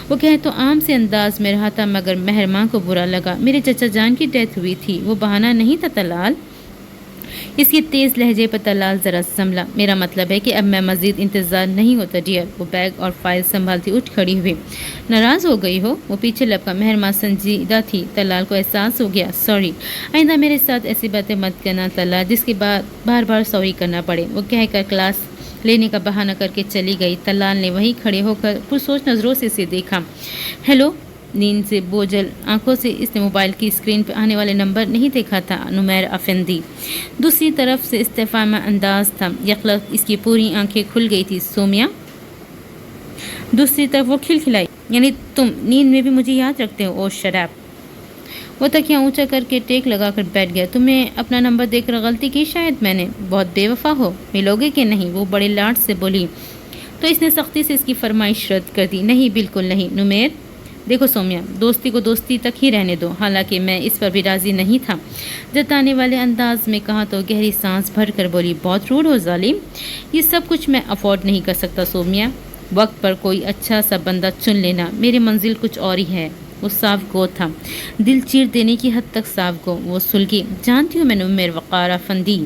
Speaker 1: وہ کہہ تو عام سے انداز میں رہا تھا مگر مہرمان کو برا لگا۔ میرے چچا جان کی ڈیتھ ہوئی تھی، وہ بہانہ نہیں تھا طلال۔ اس کے تیز لہجے پر طلال ذرا سنبھلا۔ میرا مطلب ہے کہ اب میں مزید انتظار نہیں ہوتا ڈیئر۔ وہ بیگ اور فائل سنبھالتی اٹھ کھڑی ہوئی۔ ناراض ہو گئی ہو؟ وہ پیچھے لپکا۔ مہرمان سنجیدہ تھی۔ طلال کو احساس ہو گیا۔ سوری، آئندہ میرے ساتھ ایسی باتیں مت کرنا طلال جس کے بعد بار بار سوری کرنا پڑے۔ وہ کہہ کر کلاس لینے کا بہانہ کر کے چلی گئی۔ طلال نے وہیں کھڑے ہو کر پرسوچ نظروں سے اسے دیکھا۔ ہیلو، نیند سے بوجھل آنکھوں سے اس نے موبائل کی اسکرین پہ آنے والے نمبر نہیں دیکھا تھا۔ نمیر افندی دوسری طرف سے استفہامی انداز تھا۔ یکلخت اس کی پوری آنکھیں کھل گئی تھی۔ سومیا؟ دوسری طرف وہ کھلکھلائی، یعنی تم نیند میں بھی مجھے یاد رکھتے ہو؟ او شراب! وہ تکیہ اونچا کر کے ٹیک لگا کر بیٹھ گیا۔ تمہیں اپنا نمبر دیکھ کر غلطی کی شاید میں نے؟ بہت بے وفا ہو، ملو گے کہ نہیں؟ وہ بڑے لاڈ سے بولی تو اس نے سختی سے اس کی فرمائش رد کر دی۔ نہیں، بالکل نہیں۔ نمیر دیکھو سومیا، دوستی کو دوستی تک ہی رہنے دو۔ حالانکہ میں اس پر بھی راضی نہیں تھا، جتانے والے انداز میں کہا تو گہری سانس بھر کر بولی، بہت روڈ ہو ظالم، یہ سب کچھ میں افورڈ نہیں کر سکتا سومیا۔ وقت پر کوئی اچھا سا بندہ چن لینا، میری منزل کچھ اور ہی ہے۔ وہ صاف گو تھا، دل چیر دینے کی حد تک صاف گو۔ وہ سلگی، جانتی ہوں میں نمیر وقار افندی،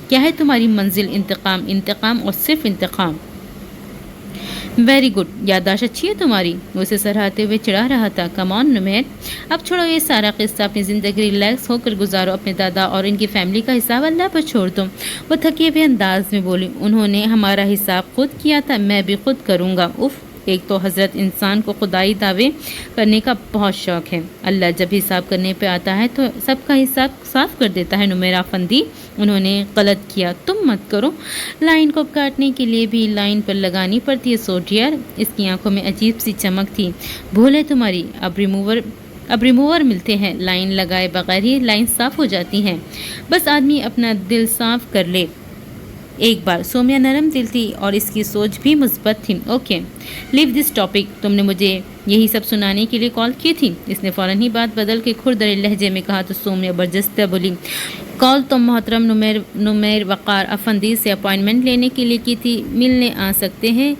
Speaker 1: کیا ہے تمہاری منزل؟ انتقام، انتقام اور صرف انتقام۔ ویری گڈ، یادداشت اچھی ہے تمہاری۔ وہ اسے سراہتے ہوئے چڑھا رہا تھا۔ کم آن نمیر، اب چھوڑو یہ سارا قصہ، اپنی زندگی ریلیکس ہو کر گزارو، اپنے دادا اور ان کی فیملی کا حساب اللہ پر چھوڑ دو۔ وہ تھکے ہوئے انداز میں بولی، انہوں نے ہمارا حساب خود کیا تھا، میں بھی خود کروں گا۔ اف، ایک تو حضرت انسان کو خدائی دعوے کرنے کا بہت شوق ہے، اللہ جب حساب کرنے پہ آتا ہے تو سب کا حساب صاف کر دیتا ہے۔ نمیرہ افندی، انہوں نے غلط کیا، تم مت کرو۔ لائن کو کاٹنے کے لیے بھی لائن پر لگانی پڑتی ہے سو ڈیئر۔ اس کی آنکھوں میں عجیب سی چمک تھی۔ بھول ہے تمہاری، اب ریموور ملتے ہیں، لائن لگائے بغیر ہی لائن صاف ہو جاتی ہیں، بس آدمی اپنا دل صاف کر لے ایک بار۔ سومیا نرم دل تھی اور اس کی سوچ بھی مثبت تھی۔ اوکے، لیو دس ٹاپک، تم نے مجھے یہی سب سنانے کے لیے کال کی تھی؟ اس نے فوراً ہی بات بدل کے کھردرے لہجے میں کہا تو سومیا برجستہ بولی، کال تو محترم نمیر وقار افندی سے اپائنٹمنٹ لینے کے لیے کی تھی، ملنے آ سکتے ہیں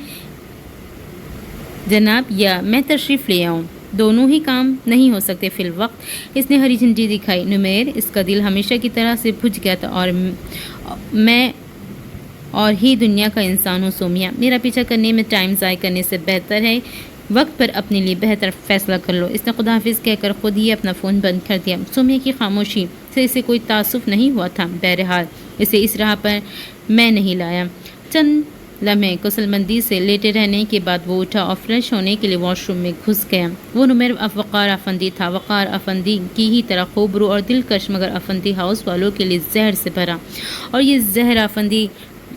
Speaker 1: جناب یا میں تشریف لے آؤں؟ دونوں ہی کام نہیں ہو سکتے فی الوقت۔ اس نے ہری جھنڈی دکھائی۔ نمیر، اس کا دل ہمیشہ کی طرح سے بجھ گیا تھا میں اور ہی دنیا کا انسان ہوں سومیا، میرا پیچھا کرنے میں ٹائم ضائع کرنے سے بہتر ہے وقت پر اپنے لیے بہتر فیصلہ کر لو۔ اس نے خدا حافظ کہہ کر خود ہی اپنا فون بند کر دیا۔ سومیا کی خاموشی سے اسے کوئی تعصب نہیں ہوا تھا، بہرحال اسے اس راہ پر میں نہیں لایا۔ چند لمحے کسل مندی سے لیٹے رہنے کے بعد وہ اٹھا اور فریش ہونے کے لیے واش روم میں گھس گیا۔ وہ نمیر وقار افندی تھا، وقار افندی کی ہی طرح خوبرو اور دلکش، مگر افندی ہاؤس والوں کے لیے زہر سے بھرا، اور یہ زہر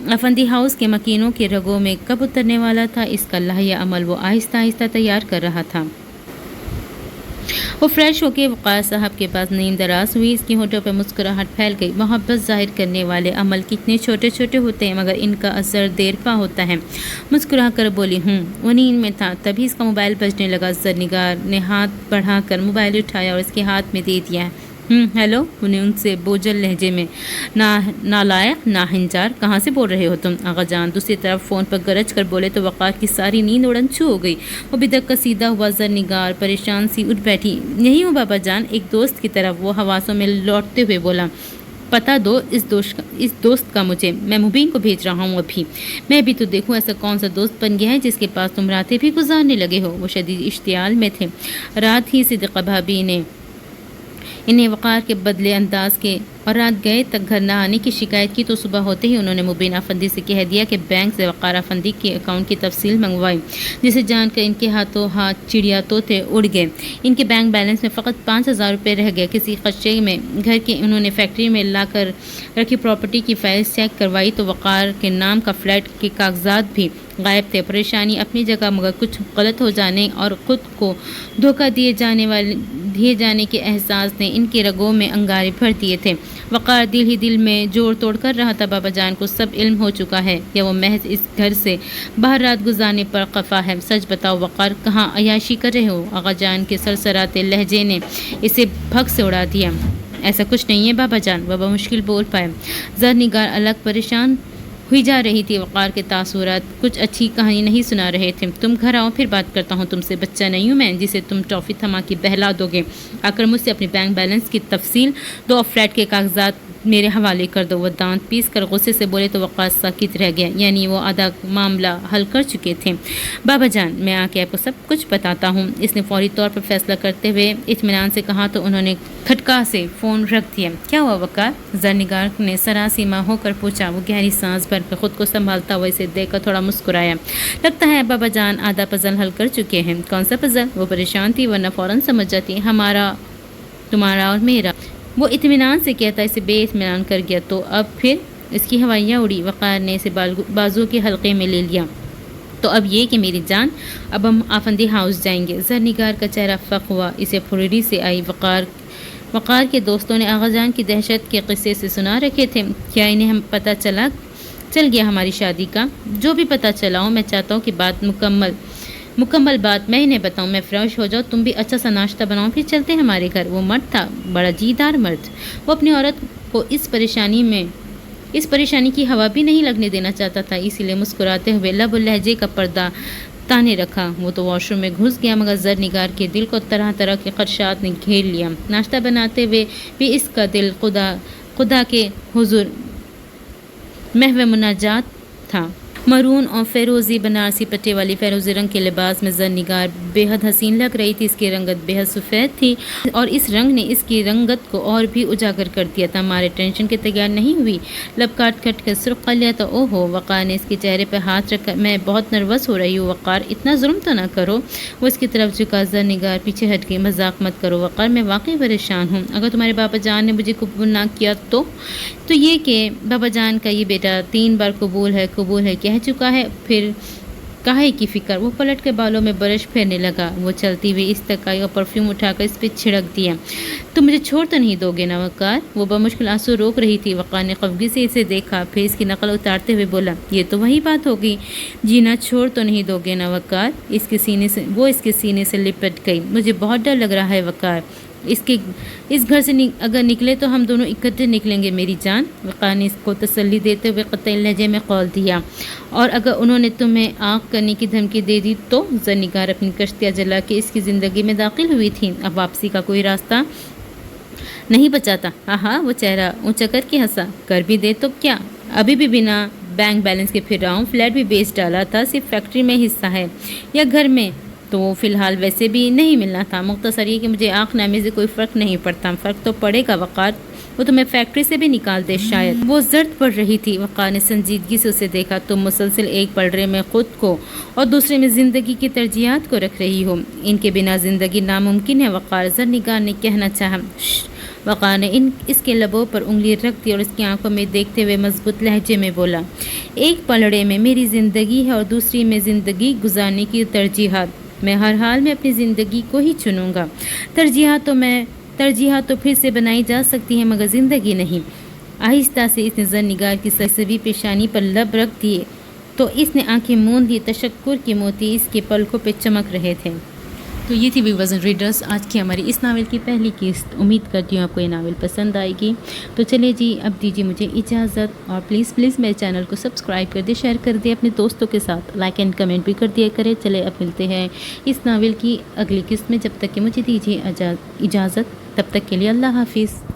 Speaker 1: افندی ہاؤس کے مکینوں کے رگوں میں کب اترنے والا تھا، اس کا لائحہ عمل وہ آہستہ آہستہ تیار کر رہا تھا۔ وہ فریش ہو کے وقار صاحب کے پاس نیند دراز ہوئی۔ اس کی ہونٹوں پہ مسکراہٹ پھیل گئی۔ محبت ظاہر کرنے والے عمل کتنے چھوٹے چھوٹے ہوتے ہیں مگر ان کا اثر دیر پا ہوتا ہے۔ مسکرا کر بولی، وہ نیند میں تھا، تبھی اس کا موبائل بجنے لگا۔ زرنگار نے ہاتھ بڑھا کر موبائل اٹھایا اور اس کے ہاتھ میں دے دیا۔ ہیلو، انہیں ان سے بوجھل لہجے میں، نالائق، ناہنجار، کہاں سے بول رہے ہو تم؟ آغا جان دوسری طرف فون پر گرج کر بولے تو وقار کی ساری نیند اڑن چھو ہو گئی۔ وہ بدک کا سیدھا ہوا زرنگار پریشان سی اٹھ بیٹھی۔ یہی ہوں بابا جان، ایک دوست کی طرف وہ حواسوں میں لوٹتے ہوئے بولا، پتہ دو اس دوست کا مجھے، میں مبین کو بھیج رہا ہوں ابھی، میں بھی تو دیکھوں ایسا کون سا دوست بن گیا ہے جس کے پاس تم راتیں بھی گزارنے لگے ہو۔ وہ شدید اشتعال میں تھے۔ رات ہی صدیقہ بھابی نے انہیں وقار کے بدلے انداز کے اور رات گئے تک گھر نہ آنے کی شکایت کی تو صبح ہوتے ہی انہوں نے مبین افندی سے کہہ دیا کہ بینک سے وقار افندی کے اکاؤنٹ کی تفصیل منگوائی، جسے جان کر ان کے ہاتھوں ہاتھ چڑیا طوطے اڑ گئے۔ ان کے بینک بیلنس میں فقط 5,000 روپے رہ گئے۔ کسی خدشے میں گھر کے انہوں نے فیکٹری میں لا کر رکھی پراپرٹی کی فائلز چیک کروائی تو وقار کے نام کا فلیٹ کے کاغذات بھی غائب تھے۔ پریشانی اپنی جگہ مگر کچھ غلط ہو جانے اور خود کو دھوکہ دیے جانے کے احساس نے ان کے رگوں میں انگارے بھر دیے تھے۔ وقار دل ہی دل میں جوڑ توڑ کر رہا تھا بابا جان کو سب علم ہو چکا ہے یا وہ محض اس گھر سے باہر رات گزارنے پر خفا ہے۔ سچ بتاؤ وقار، کہاں عیاشی کر رہے ہو؟ آغا جان کے سرسراتے لہجے نے اسے بھگ سے اڑا دیا۔ ایسا کچھ نہیں ہے بابا جان، بابا مشکل بول پائے۔ زرنگار الگ پریشان ہوئی جا رہی تھی۔ وقار کے تاثرات کچھ اچھی کہانی نہیں سنا رہے تھے۔ تم گھر آؤ پھر بات کرتا ہوں تم سے، بچہ نہیں ہوں میں جسے تم ٹافی تھما کے بہلا دو گے۔ آ کر مجھ سے اپنی بینک بیلنس کی تفصیل دو اور فلیٹ کے کاغذات میرے حوالے کر دو۔ وہ دانت پیس کر غصے سے بولے تو وقار ساکت رہ گیا، یعنی وہ آدھا معاملہ حل کر چکے تھے۔ بابا جان، میں آ کے آپ کو سب کچھ بتاتا ہوں، اس نے فوری طور پر فیصلہ کرتے ہوئے اطمینان سے کہا تو انہوں نے کھٹکا سے فون رکھ دیا۔ کیا ہوا وقار؟ زرنگار نے سراسیمہ ہو کر پوچھا۔ وہ گہری سانس بھر کر خود کو سنبھالتا ہوا اسے دیکھ کر تھوڑا مسکرایا۔ لگتا ہے بابا جان آدھا پزل حل کر چکے ہیں۔ کون سا پزل؟ وہ پریشان تھی ورنہ فوراً سمجھ جاتی، ہمارا، تمہارا اور میرا۔ وہ اطمینان سے کہتا اسے بے اطمینان کر گیا۔ تو اب پھر؟ اس کی ہوائیاں اڑی۔ وقار نے اسے بازو کے حلقے میں لے لیا۔ تو اب یہ کہ میری جان، اب ہم آفندی ہاؤس جائیں گے۔ زرنگار کا چہرہ فق ہوا، اسے پھرری سے آئی۔ وقار کے دوستوں نے آغا جان کی دہشت کے قصے سے سنا رکھے تھے، کیا انہیں ہم پتہ چل گیا ہماری شادی کا؟ جو بھی پتہ چلا ہو، میں چاہتا ہوں کہ بات مکمل بات میں انہیں بتاؤں۔ میں فریش ہو جاؤ، تم بھی اچھا سا ناشتہ بناؤ، پھر چلتے ہیں ہمارے گھر۔ وہ مرد تھا بڑا جیدار مرد، وہ اپنی عورت کو اس پریشانی کی ہوا بھی نہیں لگنے دینا چاہتا تھا، اسی لیے مسکراتے ہوئے لب و لہجے کا پردہ تانے رکھا۔ وہ تو واش روم میں گھس گیا مگر زرنگار کے دل کو طرح طرح کے خدشات نے گھیر لیا۔ ناشتہ بناتے ہوئے بھی اس کا دل خدا کے حضور محو مناجات تھا۔ مرون اور فیروزی بنارسی پٹے والی فیروزی رنگ کے لباس میں زرنگار بے حد حسین لگ رہی تھی۔ اس کی رنگت بے حد سفید تھی اور اس رنگ نے اس کی رنگت کو اور بھی اجاگر کر دیا تھا۔ ہمارے ٹینشن کے تیار نہیں ہوئی، لب کاٹ کر سرخ کر لیا تھا۔ او ہو! وقار نے اس کے چہرے پہ ہاتھ رکھا۔ میں بہت نروس ہو رہی ہوں وقار، اتنا ظلم تو نہ کرو۔ وہ اس کی طرف جھکا۔ زرنگار پیچھے ہٹ گئی۔ مذاق مت کرو وقار، میں واقعی پریشان ہوں۔ اگر تمہارے بابا جان نے مجھے قبول نہ کیا تو یہ کہ بابا جان کا یہ بیٹا 3 بار قبول ہے کہہ چکا ہے، پھر کاہے کی فکر؟ وہ پلٹ کے بالوں میں برش پھیرنے لگا۔ وہ چلتی ہوئی اس تک آئی اور پرفیوم اٹھا کر اس پہ چھڑک دیا۔ تم مجھے چھوڑ تو نہیں دو گے نا وقار؟ وہ بمشکل آنسو روک رہی تھی۔ وقار نے خفگی سے اسے دیکھا، پھر اس کی نقل اتارتے ہوئے بولا، یہ تو وہی بات ہوگی، جینا چھوڑ تو نہیں دو گے نا وقار؟ اس کے سینے سے لپٹ گئی۔ مجھے بہت ڈر لگ رہا ہے وقار، اس گھر سے اگر نکلے تو ہم دونوں اکٹھے نکلیں گے میری جان۔ وقار نے اس کو تسلی دیتے ہوئے قطعی لہجے میں قول دیا۔ اور اگر انہوں نے تمہیں آنکھ کرنے کی دھمکی دے دی تو؟ زرنگار اپنی کشتیاں جلا کے اس کی زندگی میں داخل ہوئی تھی، اب واپسی کا کوئی راستہ نہیں بچاتا۔ ہاں، وہ چہرہ اونچا کر کے ہنسا۔ کر بھی دے تو کیا؟ ابھی بھی بنا بینک بیلنس کے پھر رہا ہوں، فلیٹ بھی بیچ ڈالا تھا، صرف فیکٹری میں حصہ ہے یا گھر میں تو وہ فی الحال ویسے بھی نہیں ملنا تھا۔ مختصر یہ کہ مجھے آنکھ نامی سے کوئی فرق نہیں پڑتا۔ فرق تو پڑے گا وقار، وہ تمہیں فیکٹری سے بھی نکال دے شاید۔ وہ زرد پڑ رہی تھی۔ وقار نے سنجیدگی سے اسے دیکھا۔ تم مسلسل ایک پلڑے میں خود کو اور دوسرے میں زندگی کی ترجیحات کو رکھ رہی ہو، ان کے بنا زندگی ناممکن ہے وقار، زرنگار نے کہنا چاہا۔ وقار نے اس کے لبوں پر انگلی رکھ دی اور اس کی آنکھوں میں دیکھتے ہوئے مضبوط لہجے میں بولا، ایک پلڑے میں میری زندگی ہے اور دوسری میں زندگی گزارنے کی ترجیحات۔ میں ہر حال میں اپنی زندگی کو ہی چنوں گا۔ ترجیحات تو پھر سے بنائی جا سکتی ہیں مگر زندگی نہیں۔ آہستہ سے اس نے زرنگار کی سبھی پیشانی پر لب رکھ دیے تو اس نے آنکھیں موند لی۔ تشکر کے موتی اس کے پلکوں پہ چمک رہے تھے۔ تو یہ تھی ویورز اینڈ ریڈرز آج کی ہماری اس ناول کی پہلی قسط۔ امید کرتی ہوں آپ کو یہ ناول پسند آئے گی۔ تو چلے جی، اب دیجیے مجھے اجازت اور پلیز میرے چینل کو سبسکرائب کر دیں، شیئر کر دیں اپنے دوستوں کے ساتھ، لائک اینڈ کمنٹ بھی کر دیا کریں۔ چلے اب ملتے ہیں اس ناول کی اگلی قسط میں، جب تک کہ مجھے دیجیے اجازت، تب تک کے لیے اللہ حافظ۔